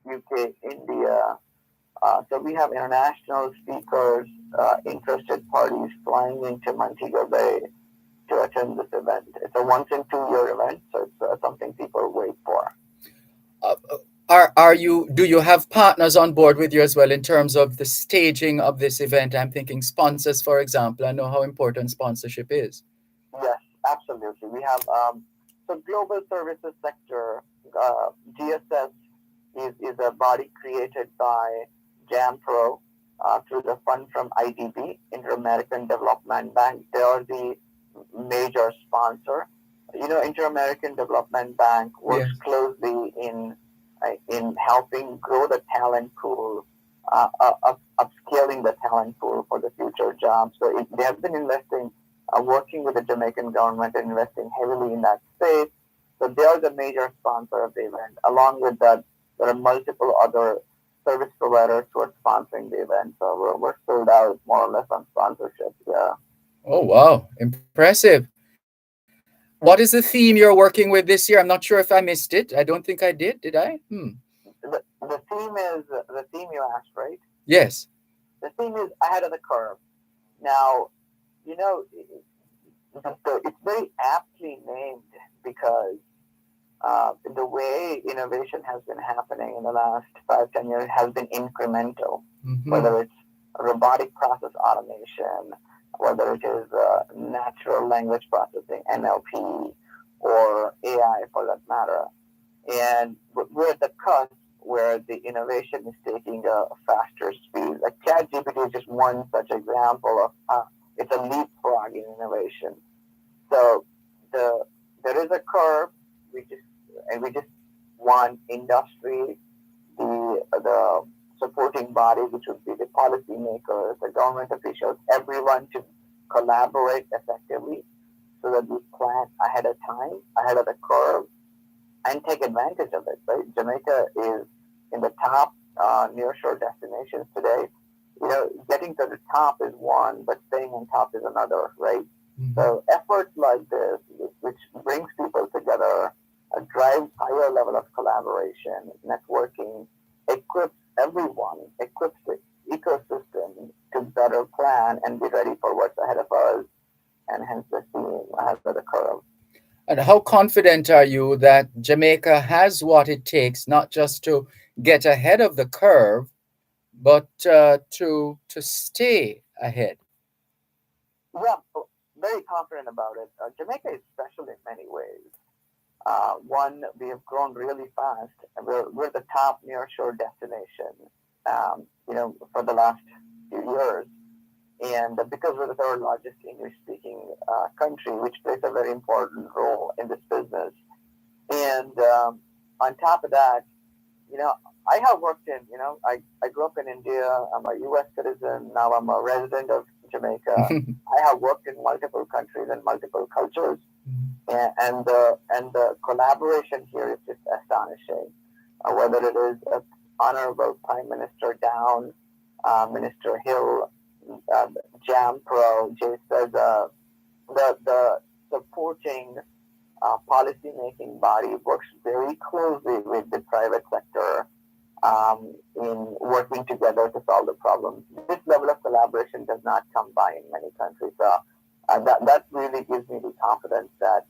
UK, India. So we have international speakers, interested parties flying into Montego Bay to attend this event. It's a once in 2 year event, so it's something people wait for. Do you have partners on board with you as well in terms of the staging of this event? I'm thinking sponsors, for example. I know how important sponsorship is. Yes, absolutely. We have so global services sector, GSS is a body created by JAMPRO through the fund from IDB, Inter-American Development Bank. They are the major sponsor. You know, Inter-American Development Bank works closely in helping grow the talent pool, upscaling the talent pool for the future jobs. So they have been investing, working with the Jamaican government and investing heavily in that space. So they are the major sponsor of the event. Along with that, there are multiple other service providers who are sponsoring the event. So we're sold out more or less on sponsorship. Yeah. Oh, wow. Impressive. What is the theme you're working with this year? I'm not sure if I missed it. I don't think I did. Did I? The theme is the theme you asked, right? Yes. The theme is ahead of the curve. Now, you know, it's very aptly named because the way innovation has been happening in the last 5-10 years has been incremental. Whether it's robotic process automation, whether it is natural language processing, NLP, or AI for that matter. And we're at the cusp where the innovation is taking a faster speed. Like ChatGPT is just one such example of it's a leapfrog in innovation. So there is a curve. We just want industry, the supporting bodies, which would be the policymakers, the government officials, everyone to collaborate effectively so that we plan ahead of time, ahead of the curve, and take advantage of it. Right? Jamaica is in the top nearshore destinations today. You know, getting to the top is one, but staying on top is another, right? So efforts like this, which brings people together, drives higher level of collaboration, networking, equips everyone, equips the ecosystem to better plan and be ready for what's ahead of us, and hence the theme ahead of the curve. And how confident are you that Jamaica has what it takes, not just to get ahead of the curve, but to stay ahead? Yeah, very confident about it. Jamaica is special in many ways. One, we have grown really fast. We're the top nearshore destination, for the last few years. And because we're the third largest English-speaking country, which plays a very important role in this business. And on top of that, I have worked in, I grew up in India. I'm a U.S. citizen. Now I'm a resident of Jamaica. I have worked in multiple countries and multiple cultures. And the collaboration here is just astonishing. Whether it is Honorable Prime Minister Down, Minister Hill, Jam Pro, Jay Seza, the supporting policy-making body works very closely with the private sector in working together to solve the problems. This level of collaboration does not come by in many countries. So that really gives me the confidence that,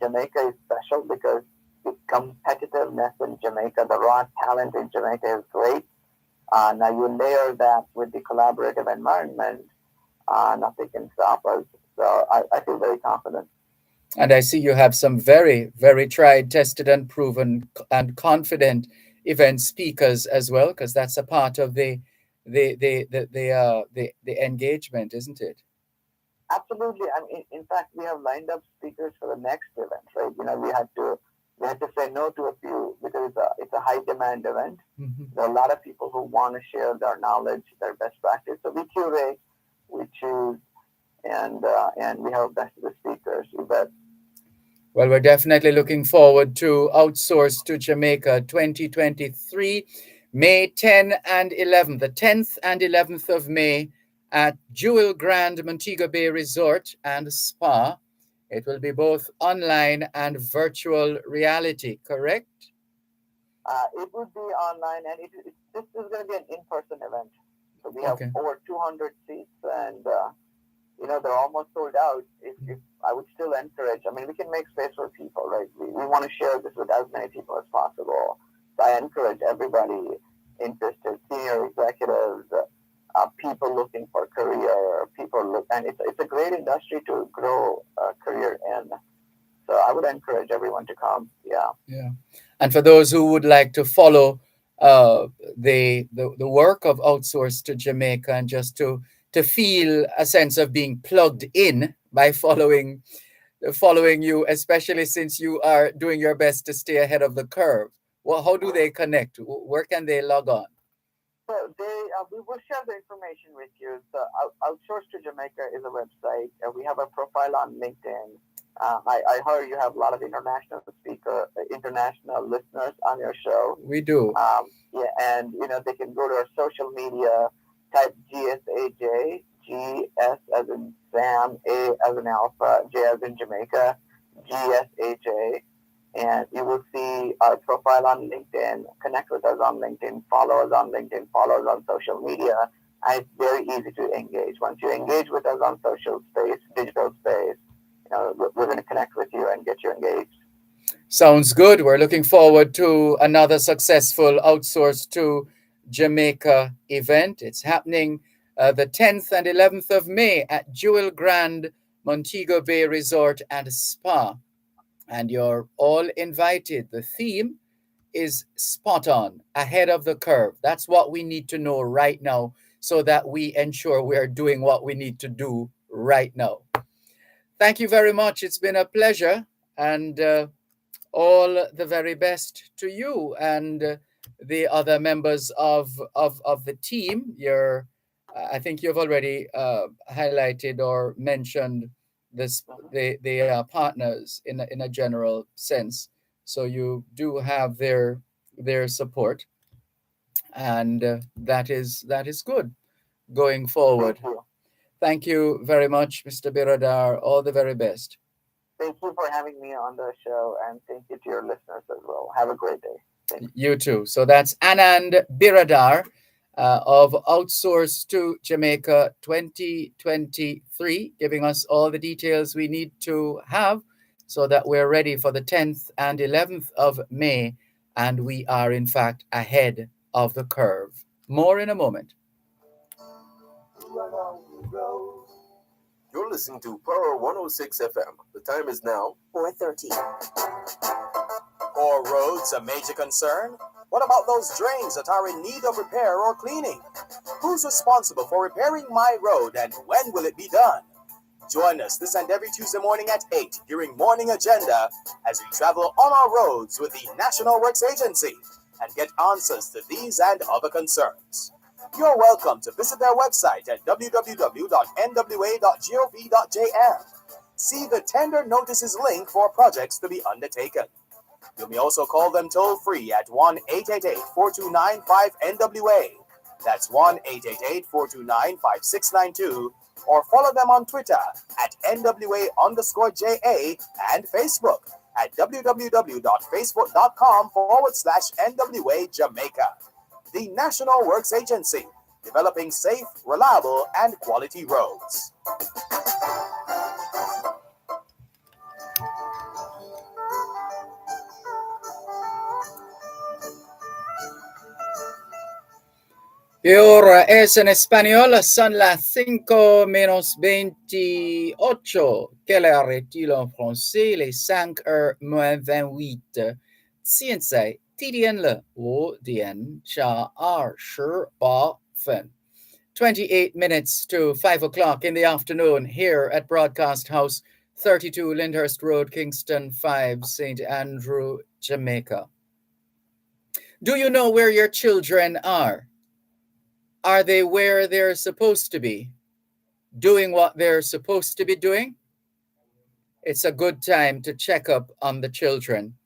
Jamaica is special because the competitiveness in Jamaica, the raw talent in Jamaica is great. Now you layer that with the collaborative environment, nothing can stop us. So I feel very confident. And I see you have some very, very tried, tested, and proven and confident event speakers as well, because that's a part of the engagement, isn't it? Absolutely. I mean, in fact, we have lined up speakers for the next event, right? We had to say no to a few because it's a high demand event. There are a lot of people who want to share their knowledge, their best practice. So we curate, we choose, and we have best of the speakers. You bet. Well, we're definitely looking forward to Outsource to Jamaica 2023, May 10 and 11, the 10th and 11th of May at Jewel Grand Montego Bay Resort and Spa. It will be both online and virtual reality, correct? It would be online, and this is going to be an in-person event. So we have over 200 seats, and they're almost sold out. If I would still encourage, we can make space for people, right? We want to share this with as many people as possible. So I encourage everybody interested, senior executives, people looking for career, and it's a great industry to grow a career in. So I would encourage everyone to come. Yeah. Yeah. And for those who would like to follow the work of Outsource to Jamaica and just to feel a sense of being plugged in by following you, especially since you are doing your best to stay ahead of the curve. Well, how do they connect? Where can they log on? So we will share the information with you. So Outsource to Jamaica is a website. We have a profile on LinkedIn. I heard you have a lot of international listeners on your show. We do. And they can go to our social media, type GSAJ, GS as in Sam, A as in Alpha, J as in Jamaica, GSAJ, And you will see our profile on LinkedIn. Connect with us on LinkedIn. Follow us on LinkedIn. Follow us on social media. And it's very easy to engage. Once you engage with us on social space, digital space, we're going to connect with you and get you engaged. Sounds good. We're looking forward to another successful Outsource to Jamaica event. It's happening the 10th and 11th of May at Jewel Grand Montego Bay Resort and Spa. And you're all invited. The theme is spot on, ahead of the curve. That's what we need to know right now so that we ensure we are doing what we need to do right now. Thank you very much. It's been a pleasure. And all the very best to you and the other members of the team. I think you've already highlighted or mentioned the partners in a general sense. So you do have their support, and that is good going forward. Thank you very much, Mr. Biradar. All the very best. Thank you for having me on the show, and thank you to your listeners as well. Have a great day. Thank you. You too. So that's Anand Biradar of Outsource to Jamaica 2023, giving us all the details we need to have so that we're ready for the 10th and 11th of May, and we are in fact ahead of the curve. More in a moment. You're listening to Power 106 FM. The time is now 4:30. Are roads a major concern? What about those drains that are in need of repair or cleaning? Who's responsible for repairing my road, and when will it be done? Join us this and every Tuesday morning at 8 during Morning Agenda as we travel on our roads with the National Works Agency and get answers to these and other concerns. You're welcome to visit their website at www.nwa.gov.jm. See the tender notices link for projects to be undertaken. You may also call them toll-free at 1-888-429-5NWA. That's 1-888-429-5692. Or follow them on Twitter at NWA_JA and Facebook at www.facebook.com/NWA Jamaica. The National Works Agency, developing safe, reliable, and quality roads. Y ahora es en español, son las 5 menos 28. Quelle heure est-il en français? Les 5 heures moins 28. 现在地点了5点加28分. 28 minutes to 5 o'clock in the afternoon here at Broadcast House, 32 Lyndhurst Road, Kingston 5, St. Andrew, Jamaica. Do you know where your children are? Are they where they're supposed to be? Doing what they're supposed to be doing? It's a good time to check up on the children.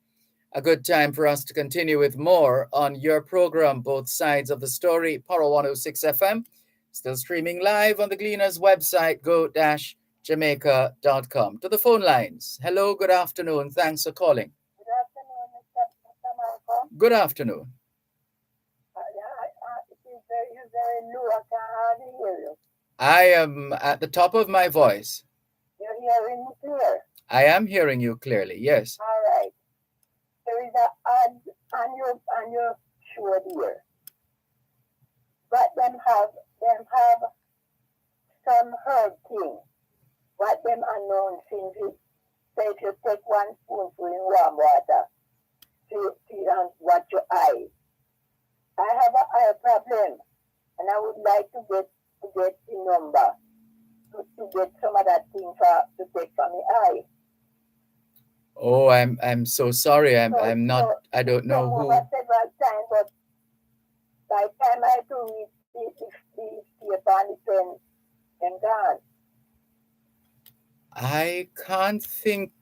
A good time for us to continue with more on your program, Both Sides of the Story, Power 106 FM. Still streaming live on the Gleaners website, go-jamaica.com. To the phone lines. Hello, good afternoon. Thanks for calling. Good afternoon, Mr. Michael. Good afternoon. You're very low. I can't hardly hear you. I am at the top of my voice. You're hearing me clear? I am hearing you clearly, yes. All right. There is an ad on your show here. But them have some herb thing. What them announcing is say if you take 1 spoonful in warm water to watch your eyes. I have an eye problem, and I would like to get the number to get some of that thing to take from the eye. Oh, I'm so sorry. I don't know who. Several times, but by the time I do read the paper and then gone. I can't think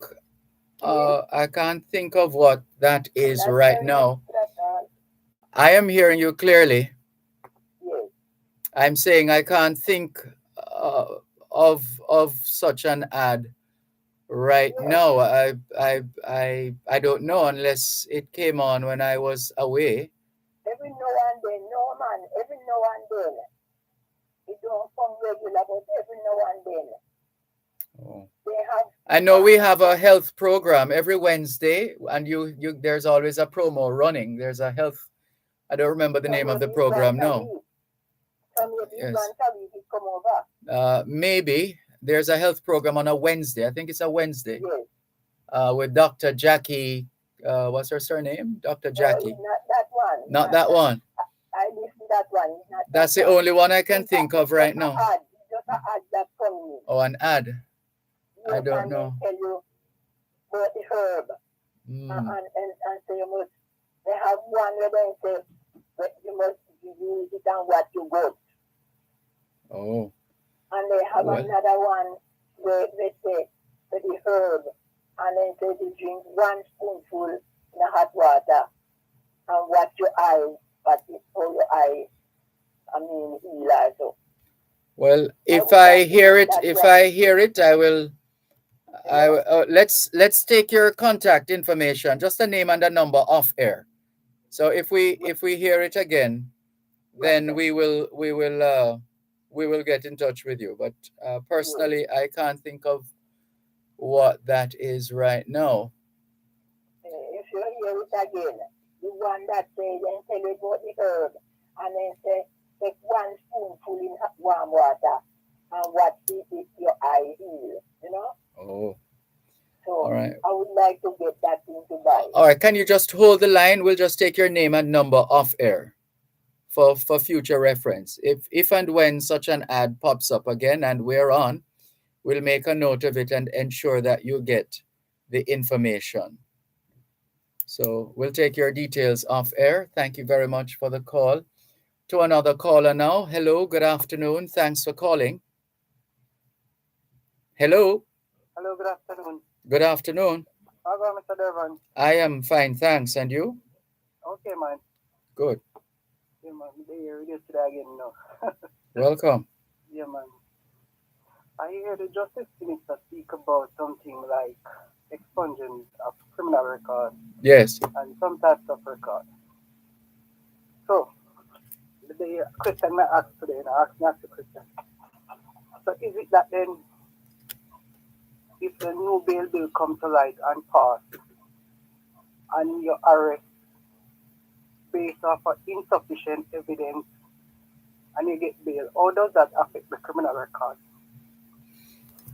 of what that is right now. I am hearing you clearly. Yes. I'm saying I can't think of such an ad right now. I don't know unless it came on when I was away. Every now and then, no man, every now and then. It don't come regular, but every now and then. Oh. They have. I know we have a health program every Wednesday, and there's always a promo running. There's a health. I don't remember the name of the program now. Yes. Maybe there's a health program on a Wednesday. I think it's a Wednesday. Yes. With Dr. Jackie. What's her surname? Dr. Jackie. Not that one. Not that one. I listen that one. Not That's that the only one I can think of right now. Just an ad that's coming in. Oh, an ad. Yes, I don't and know. They tell you about the herb. And so you must, they have one where they say that you must use it on what you got. Oh. And they have another one where they say for the herb, and then say to drink 1 spoonful in a hot water and watch your eyes, but it's for your eye, heal also. Well, if I hear it, I will. Let's take your contact information, just a name and a number off air. So if we hear it again, then we will get in touch with you. But personally, I can't think of what that is right now. If you hear it again, the one that says and tell you about the herb, and then say take 1 spoonful in warm water and watch your eye heal. Oh. So all right. I would like to get that into buy. All right. Can you just hold the line? We'll just take your name and number off air for future reference. If and when such an ad pops up again and we're on, we'll make a note of it and ensure that you get the information. So we'll take your details off air. Thank you very much for the call. To another caller now. Hello, good afternoon. Thanks for calling. Hello. Hello, good afternoon. Good afternoon. How are Mr. Dervan? I am fine, thanks. And you? Okay, man. Good. Yeah, man. We're here today again, Welcome. Yeah, man. I hear the Justice Minister speak about something like expunging of criminal records. Yes. And some types of records. So, the question I asked today, I asked the question. So, is it that then, if the new bail bill comes to light and pass, and you arrest based off of insufficient evidence, and you get bail, how does that affect the criminal record?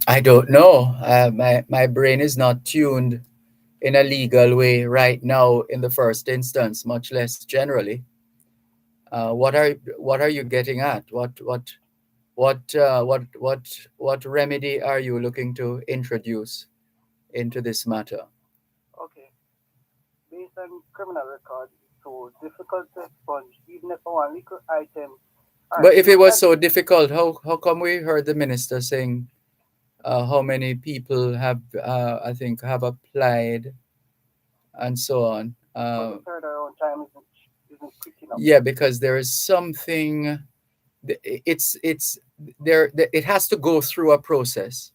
I don't know. My brain is not tuned in a legal way right now in the first instance, much less generally. What are you getting at? What remedy are you looking to introduce into this matter? Okay. Based on criminal record, it's so difficult to expunge, even if one little item. But if it was so difficult, how come we heard the minister saying how many people have, I think, have applied and so on? The turnaround time isn't quick enough. Yeah, because there is something. It's there. It has to go through a process.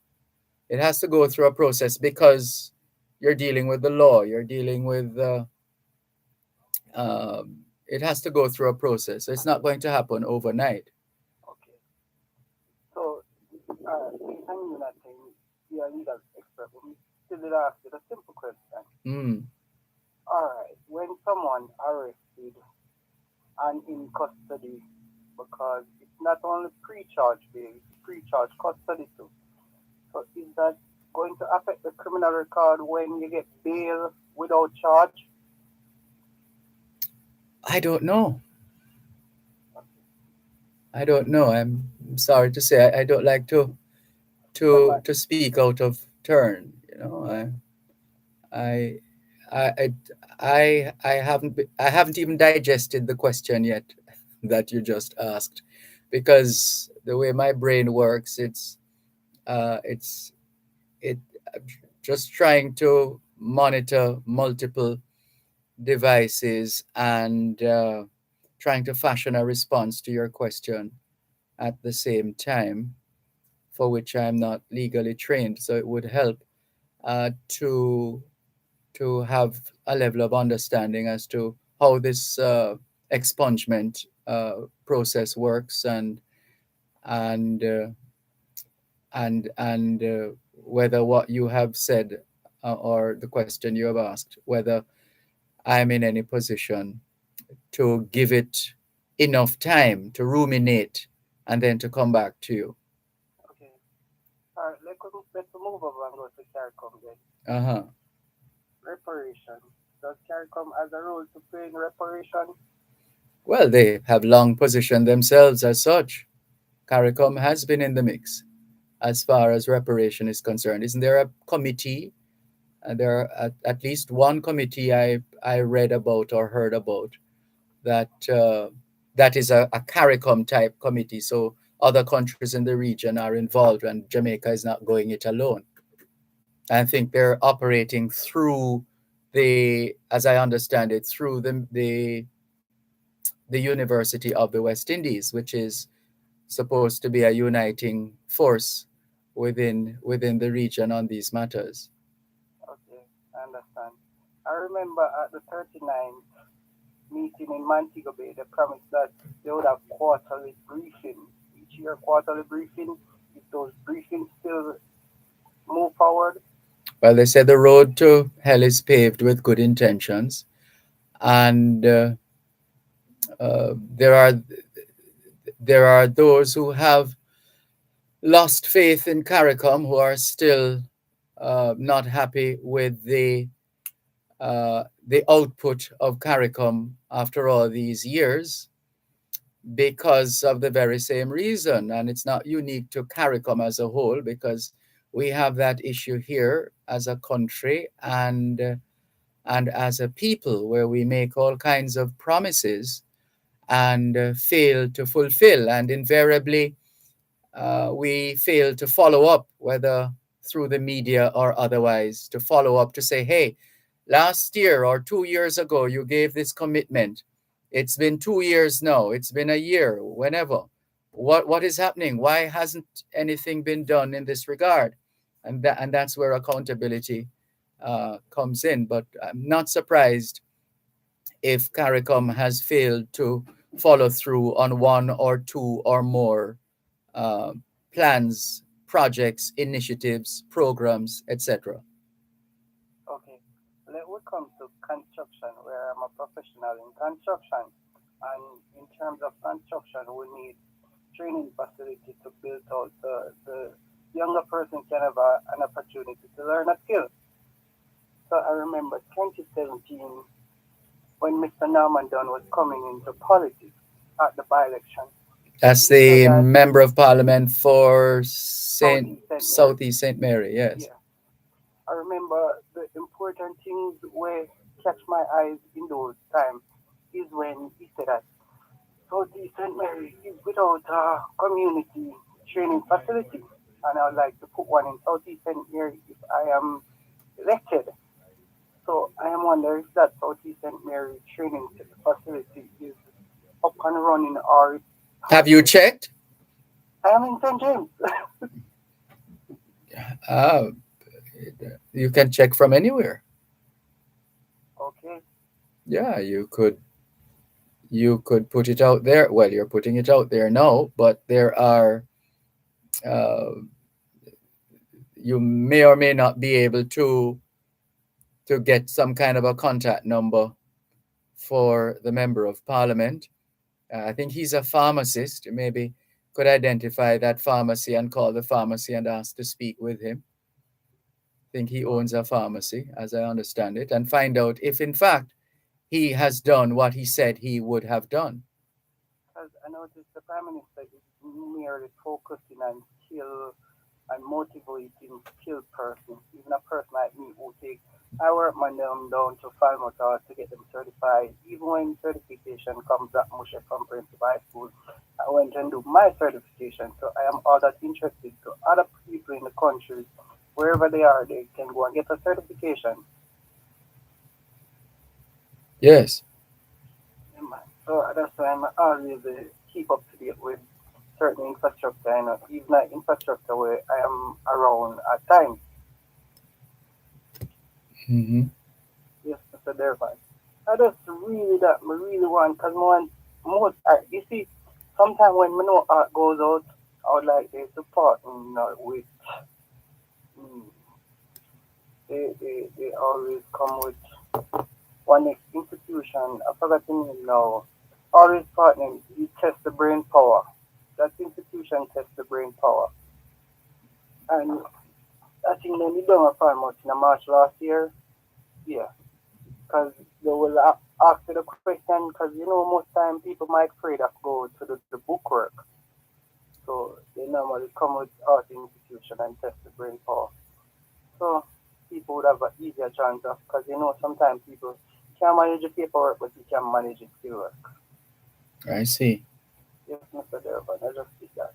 It has to go through a process because you're dealing with the law. You're dealing with. It has to go through a process. It's not going to happen overnight. Okay. So, based on you not saying you're a legal expert, but we still ask you a simple question. All right. When someone arrested and in custody, because it's not only pre-charge bail, it's pre-charge custody too. So is that going to affect the criminal record when you get bail without charge? I don't know. I'm sorry to say I don't like to speak out of turn. I haven't even digested the question yet that you just asked, because the way my brain works, it's just trying to monitor multiple devices and trying to fashion a response to your question at the same time, for which I'm not legally trained. So it would help to have a level of understanding as to how this expungement process works, and whether what you have said, or the question you have asked, whether I'm in any position to give it enough time to ruminate and then to come back to you. Okay. All right, let's move over and go to CARICOM then. Uh-huh. Reparation. Does CARICOM has a role to play in reparation? Well, they have long positioned themselves as such. CARICOM has been in the mix as far as reparation is concerned. Isn't there a committee? There are at least one committee I read about or heard about that that is a CARICOM type committee. So other countries in the region are involved, and Jamaica is not going it alone. I think they're operating through as I understand it, through the University of the West Indies, which is supposed to be a uniting force within the region on these matters. Okay, I understand. I remember at the 39th meeting in Montego Bay, they promised that they would have quarterly briefing, each year quarterly briefing. If those briefings still move forward. Well, they said the road to hell is paved with good intentions, and there are those who have lost faith in CARICOM, who are still not happy with the output of CARICOM after all these years, because of the very same reason. And it's not unique to CARICOM as a whole, because we have that issue here as a country and as a people, where we make all kinds of promises and fail to fulfill. And invariably, we fail to follow up, whether through the media or otherwise, to follow up to say, hey, last year or 2 years ago, you gave this commitment. It's been 2 years now. It's been a year, whenever. What is happening? Why hasn't anything been done in this regard? And that's where accountability comes in. But I'm not surprised if CARICOM has failed to follow through on one or two or more uh, plans, projects, initiatives, programs, etc. Okay, let we come to construction, where I'm a professional in construction. And in terms of construction, we need training facility to build out the younger person can have an opportunity to learn a skill. So I remember 2017 when Mr. Norman Dunn was coming into politics at the by-election. As the Member of Parliament for Southeast St. Mary, yes. Yeah. I remember the important things where catch my eyes in those times is when he said that Southeast St. Mary is without a community training facility. And I would like to put one in Southeast St. Mary if I am elected. So I am wondering if that Southeast St. Mary training facility is up and running, or have you checked? I am in St. James. You can check from anywhere. Okay. Yeah, you could put it out there. Well, you're putting it out there now, but there are you may or may not be able to get some kind of a contact number for the Member of Parliament. I think he's a pharmacist. You maybe could identify that pharmacy and call the pharmacy and ask to speak with him. I think he owns a pharmacy, as I understand it, and find out if, in fact, he has done what he said he would have done. Because I noticed the Prime Minister is merely focusing on skill and motivating skilled persons, even a person like me who takes, I work my name down to Falmouth to get them certified. Even when certification comes up mushy from Principal High School, I went and do my certification. So I am all that interested. So other people in the country, wherever they are, they can go and get a certification. Yes. So that's why I'm always keep up to date with certain infrastructure, and even like infrastructure where I am around at times. Mm-hmm. Yes, Mr. Dervan. I just really that I really want because want most you see sometimes when me know art goes out I would like they support with mm, they always come with one institution, I forgot the name now, always partnering, you test the brain power. That institution tests the brain power. And I think when you done a far much in the March last year, yeah, because they will ask you the question, because most time people might afraid of go to the book work. So they normally come with art institution and test the brain power. So people would have an easier chance of, because sometimes people can't manage the paperwork, but you can manage the skill work. I see. Yes, Mr. Dervan, I just did that.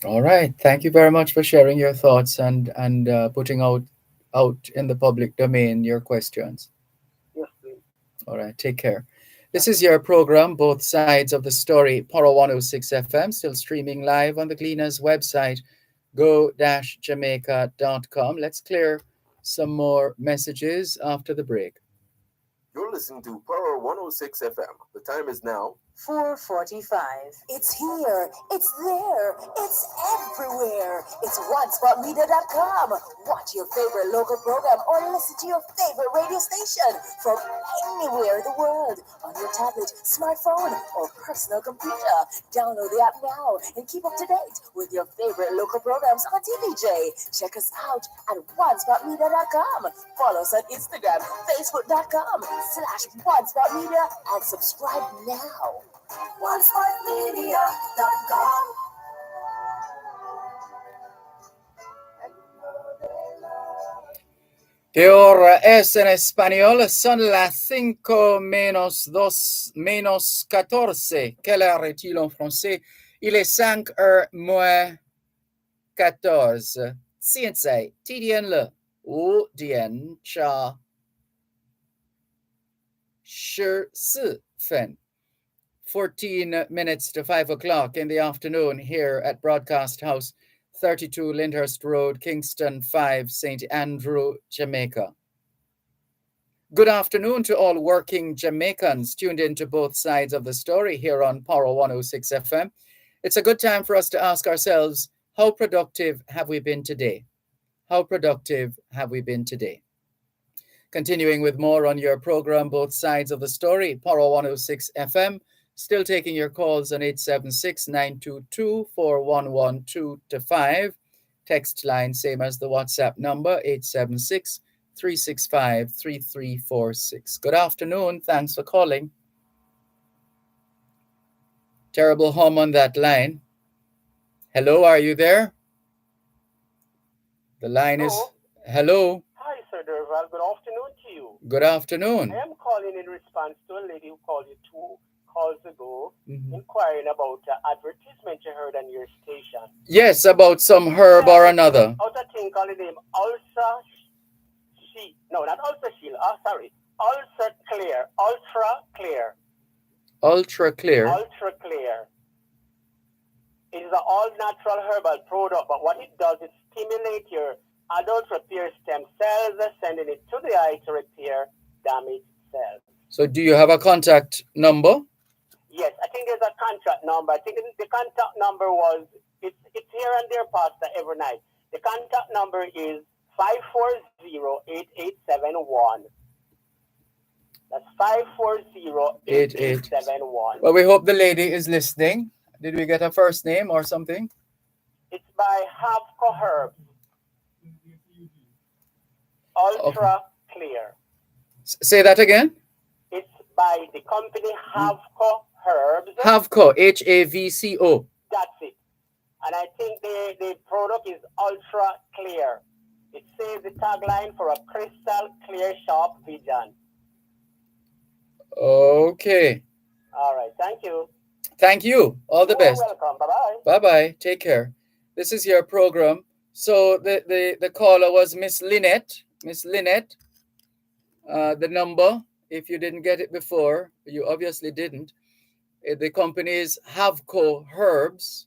All right. Thank you very much for sharing your thoughts and putting out in the public domain your questions. Yes, please. All right. Take care. This is your program, Both Sides of the Story, Poro 106 FM, still streaming live on the Gleaners website, go-jamaica.com. Let's clear some more messages after the break. You're listening to Power 106 FM. The time is now 4:45. It's here. It's there. It's everywhere. It's onespotmedia.com. Watch your favorite local program or listen to your favorite radio station from anywhere in the world on your tablet, smartphone, or personal computer. Download the app now and keep up to date with your favorite local programs on TVJ. Check us out at onespotmedia.com. Follow us on Instagram, facebook.com/onespotmedia, and subscribe now. OneSmartMedia.com. ¿Qué hora es en español? Son las 5 menos 2 menos 14. Quelle heure est-il en français? Il est 5 heures moins 14. Science, TDN le, ou DN cha, 14 minutes to 5 o'clock in the afternoon here at Broadcast House, 32 Lyndhurst Road, Kingston 5, St. Andrew, Jamaica. Good afternoon to all working Jamaicans tuned into both sides of the story here on Power 106 FM. It's a good time for us to ask ourselves, how productive have we been today? How productive have we been today? Continuing with more on your program, Both Sides of the Story, Power 106 FM. Still taking your calls on 876-922-4112-5. Text line, same as the WhatsApp number, 876-365-3346. Good afternoon. Thanks for calling. Terrible hum on that line. Hello, are you there? The line is... Hello. Hi, Sir Dervan. Good afternoon to you. Good afternoon. I am calling in response to a lady who called you 2 calls ago, inquiring about advertisement you heard on your station. Yes, about some herb or another. Out a thing called the name Ultra Shield. No, not Ultra Shield. Sorry. Ultra Clear. Ultra Clear. Ultra Clear. Ultra Clear. It is an all-natural herbal product, but what it does is stimulate your adult repair stem cells, sending it to the eye to repair damaged cells. So do you have a contact number? Yes, I think there's a contact number. I think the contact number was, it's here and there, Pastor, every night. The contact number is 540-8871. That's 540-8871. Well, we hope the lady is listening. Did we get a first name or something? It's by Havco Herbs. Ultra Clear. Say that again. It's by the company Havco Herbs. Havco, Havco. That's it. And I think the product is Ultra Clear. It says the tagline for a crystal clear, sharp vision. Okay. All right. Thank you. Thank you. All the best. You're welcome. Bye-bye. Bye-bye. Take care. This is your program. So the caller was Miss Lynette. Miss Lynette. The number, if you didn't get it before, you obviously didn't. The company is Havco Herbs.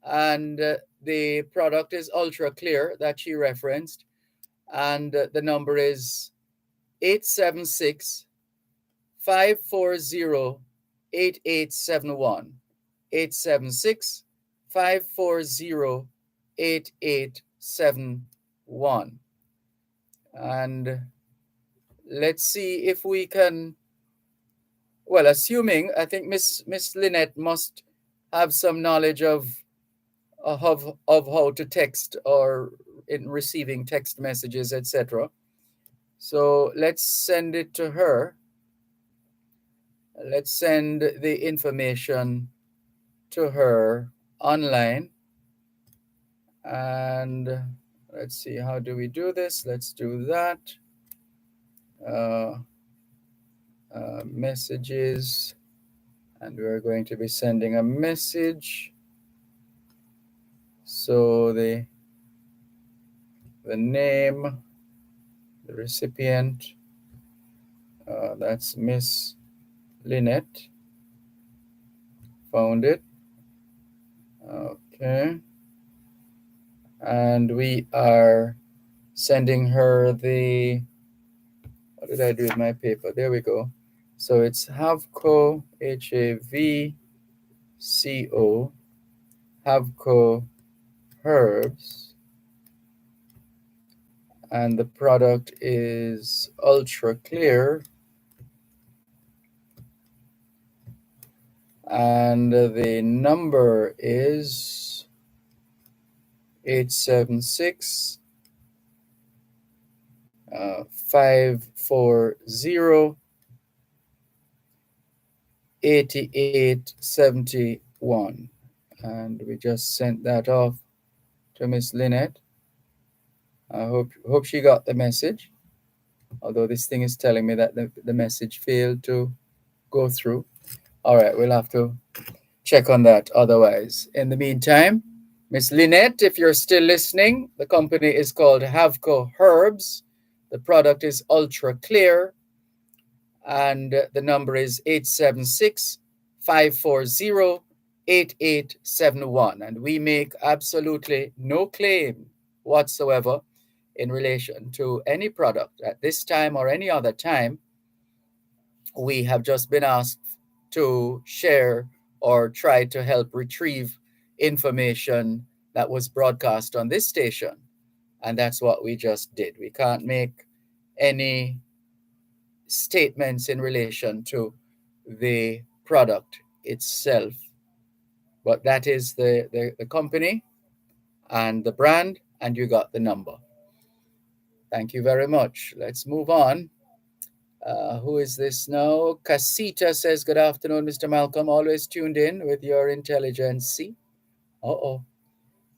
And the product is Ultra Clear that she referenced. and the number is 876 540 8871. 876 540 8871. And let's see if we can, well, assuming, I think Miss Lynette must have some knowledge of how to text or in receiving text messages, etc. So let's send it to her. Let's send the information to her online. And let's see, how do we do this? Let's do that. Messages, and we're going to be sending a message. So the name, the recipient, that's Miss Lynette. Found it. Okay. And we are sending her the, what did I do with my paper? There we go. So it's Havco, HAVCO, Havco Herbs. And the product is Ultra Clear. And the number is 876 540 8871. And we just sent that off to Miss Lynette. I hope she got the message. Although this thing is telling me that the message failed to go through. All right, we'll have to check on that otherwise. In the meantime, Miss Lynette, if you're still listening, the company is called Havco Herbs. The product is Ultra Clear, and the number is 876 540 8871. And we make absolutely no claim whatsoever in relation to any product at this time or any other time. We have just been asked to share or try to help retrieve information that was broadcast on this station. And that's what we just did. We can't make any statements in relation to the product itself. But that is the company and the brand, and you got the number. Thank you very much. Let's move on. Who is this now? Casita says, good afternoon, Mr. Malcolm. Always tuned in with your intelligence. Uh-oh.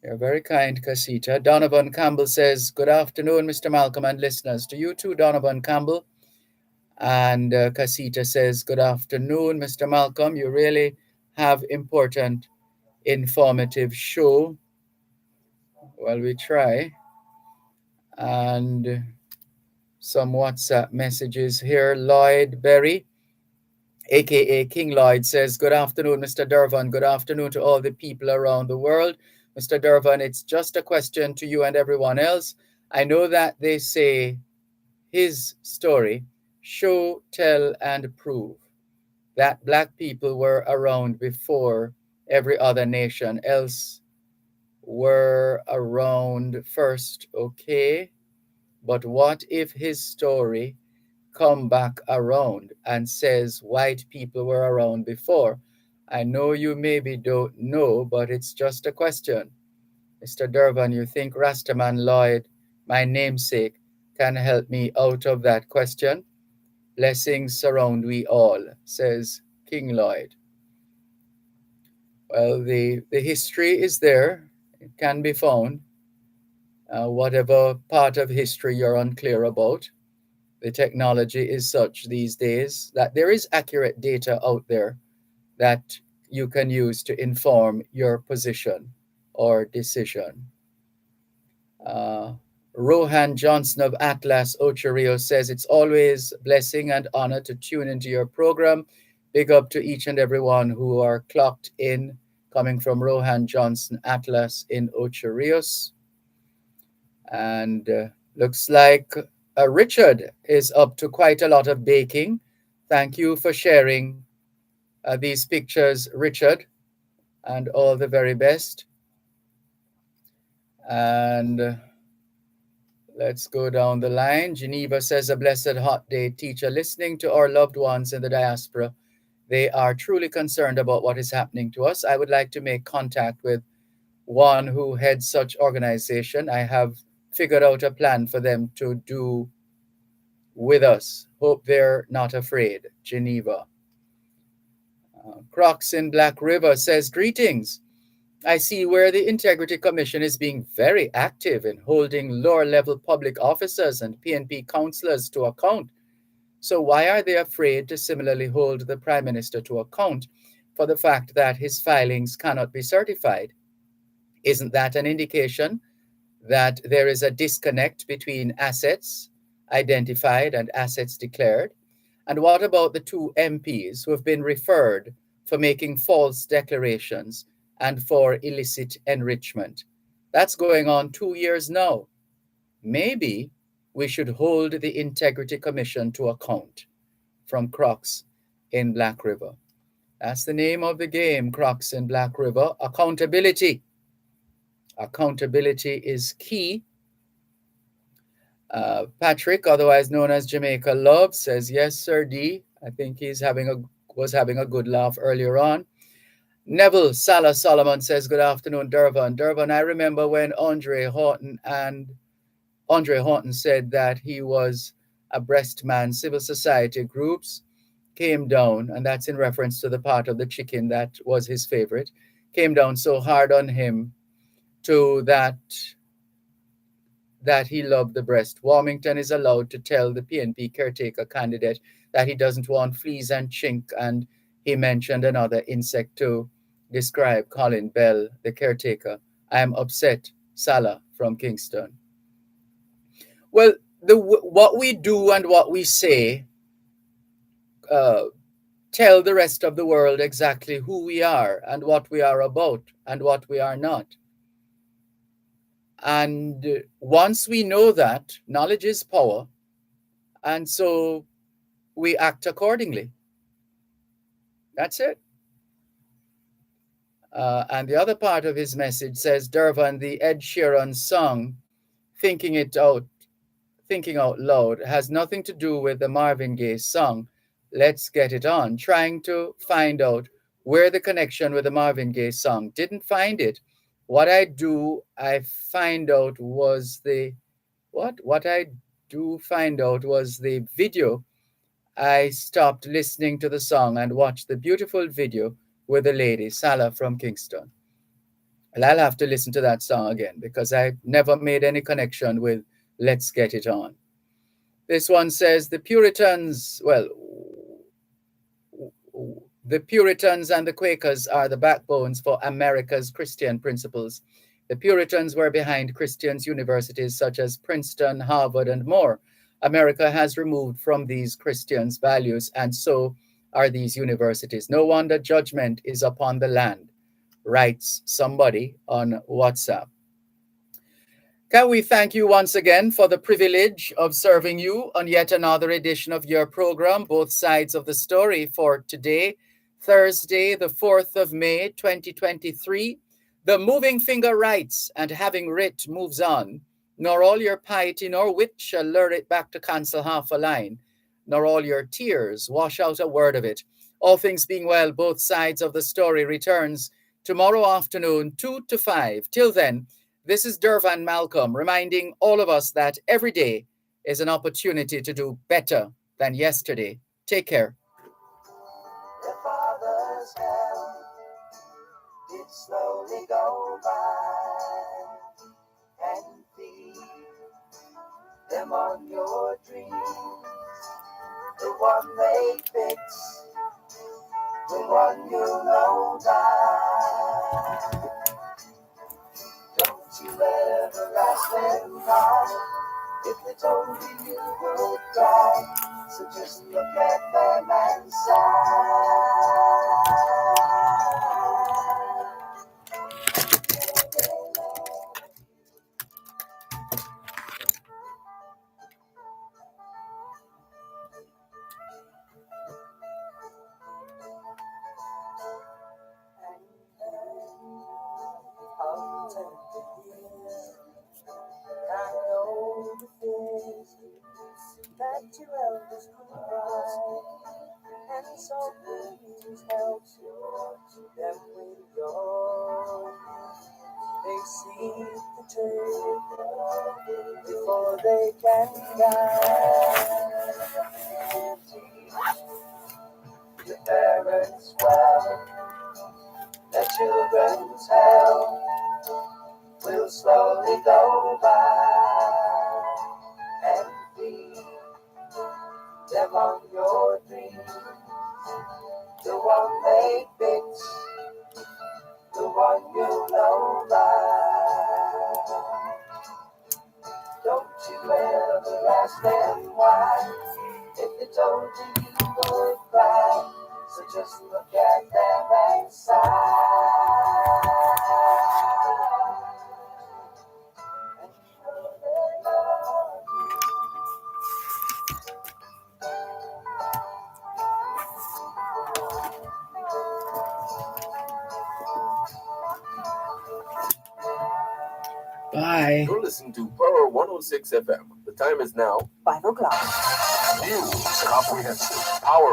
You're very kind, Casita. Donovan Campbell says, good afternoon, Mr. Malcolm and listeners. To you too, Donovan Campbell. And Casita says, good afternoon, Mr. Malcolm. You really have important, informative show. Well, we try. And some WhatsApp messages here. Lloyd Berry, aka King Lloyd, says, good afternoon, Mr. Dervan. Good afternoon to all the people around the world. Mr. Dervan, it's just a question to you and everyone else. I know that they say his story, show, tell, and prove, that Black people were around before every other nation else were around first, okay? But what if his story come back around and says white people were around before? I know you maybe don't know, but it's just a question. Mr. Dervan, you think Rastaman Lloyd, my namesake, can help me out of that question? Blessings surround we all, says King Lloyd. Well, the history is there. It can be found. Whatever part of history you're unclear about, the technology is such these days that there is accurate data out there that you can use to inform your position or decision. Rohan Johnson of Atlas Ocho says, it's always a blessing and honor to tune into your program. Big up to each and everyone who are clocked in, coming from Rohan Johnson Atlas in Ocho Rios. And Looks like Richard is up to quite a lot of baking. Thank you for sharing these pictures, Richard, and all the very best. And let's go down the line. Geneva says, a blessed hot day, teacher. Listening to our loved ones in the diaspora, they are truly concerned about what is happening to us. I would like to make contact with one who heads such organization. I have figured out a plan for them to do with us. Hope they're not afraid. Geneva. Crocs in Black River says, greetings. I see where the Integrity Commission is being very active in holding lower level public officers and PNP councillors to account. So why are they afraid to similarly hold the Prime Minister to account for the fact that his filings cannot be certified? Isn't that an indication that there is a disconnect between assets identified and assets declared? And what about the two MPs who have been referred for making false declarations and for illicit enrichment? That's going on 2 years now. Maybe we should hold the Integrity Commission to account. From Crocs in Black River. That's the name of the game, Crocs in Black River. Accountability. Accountability is key. Patrick, otherwise known as Jamaica Love, says, yes, Sir D. I think he's was having a good laugh earlier on. Neville Salah Solomon says, good afternoon, Dervan. Dervan, I remember when Andre Horton said that he was a breast man. Civil society groups came down, and that's in reference to the part of the chicken that was his favorite, came down so hard on him to that he loved the breast. Warmington is allowed to tell the PNP caretaker candidate that he doesn't want fleas and chink, and he mentioned another insect to describe Colin Bell, the caretaker. I am upset. Salah from Kingston. Well, what we do and what we say tell the rest of the world exactly who we are and what we are about and what we are not. And once we know that, knowledge is power, and so we act accordingly. That's it. And the other part of his message says, Dervan, the Ed Sheeran song, Thinking Out Loud, has nothing to do with the Marvin Gaye song, Let's Get It On. Trying to find out where the connection with the Marvin Gaye song. Didn't find it. What I find out was the video. I stopped listening to the song and watched the beautiful video with the lady, Salah from Kingston. Well, I'll have to listen to that song again because I never made any connection with Let's Get It On. This one says the Puritans and the Quakers are the backbones for America's Christian principles. The Puritans were behind Christian universities such as Princeton, Harvard, and more. America has removed from these Christians' values, and so are these universities. No wonder judgment is upon the land, writes somebody on WhatsApp. Can we thank you once again for the privilege of serving you on yet another edition of your program, Both Sides of the Story, for today, Thursday, the 4th of May, 2023. The moving finger writes, and having writ moves on, nor all your piety nor wit shall lure it back to cancel half a line, nor all your tears wash out a word of it. All things being well, Both Sides of the Story returns tomorrow afternoon, 2 to 5. Till then, this is Dervan Malcolm reminding all of us that every day is an opportunity to do better than yesterday. Take care. Their father's help did slowly go by, and feed them on your dreams. The one they fix, the one you know by. Don't you ever ask them how, if they told you you would die. So just look at them and sigh. that your elders provide. And so please help them with your they see the truth before they can die. Teach your parents well, their children's hell will slowly go by, and feed them on your dreams, the one they fix, the one you know by. Don't you ever ask them why, if they told you you would cry, so just look at them and sigh. And know they love you. Bye. You're listening to Power 106 FM. The time is now 5 o'clock. news, comprehensive, powerful.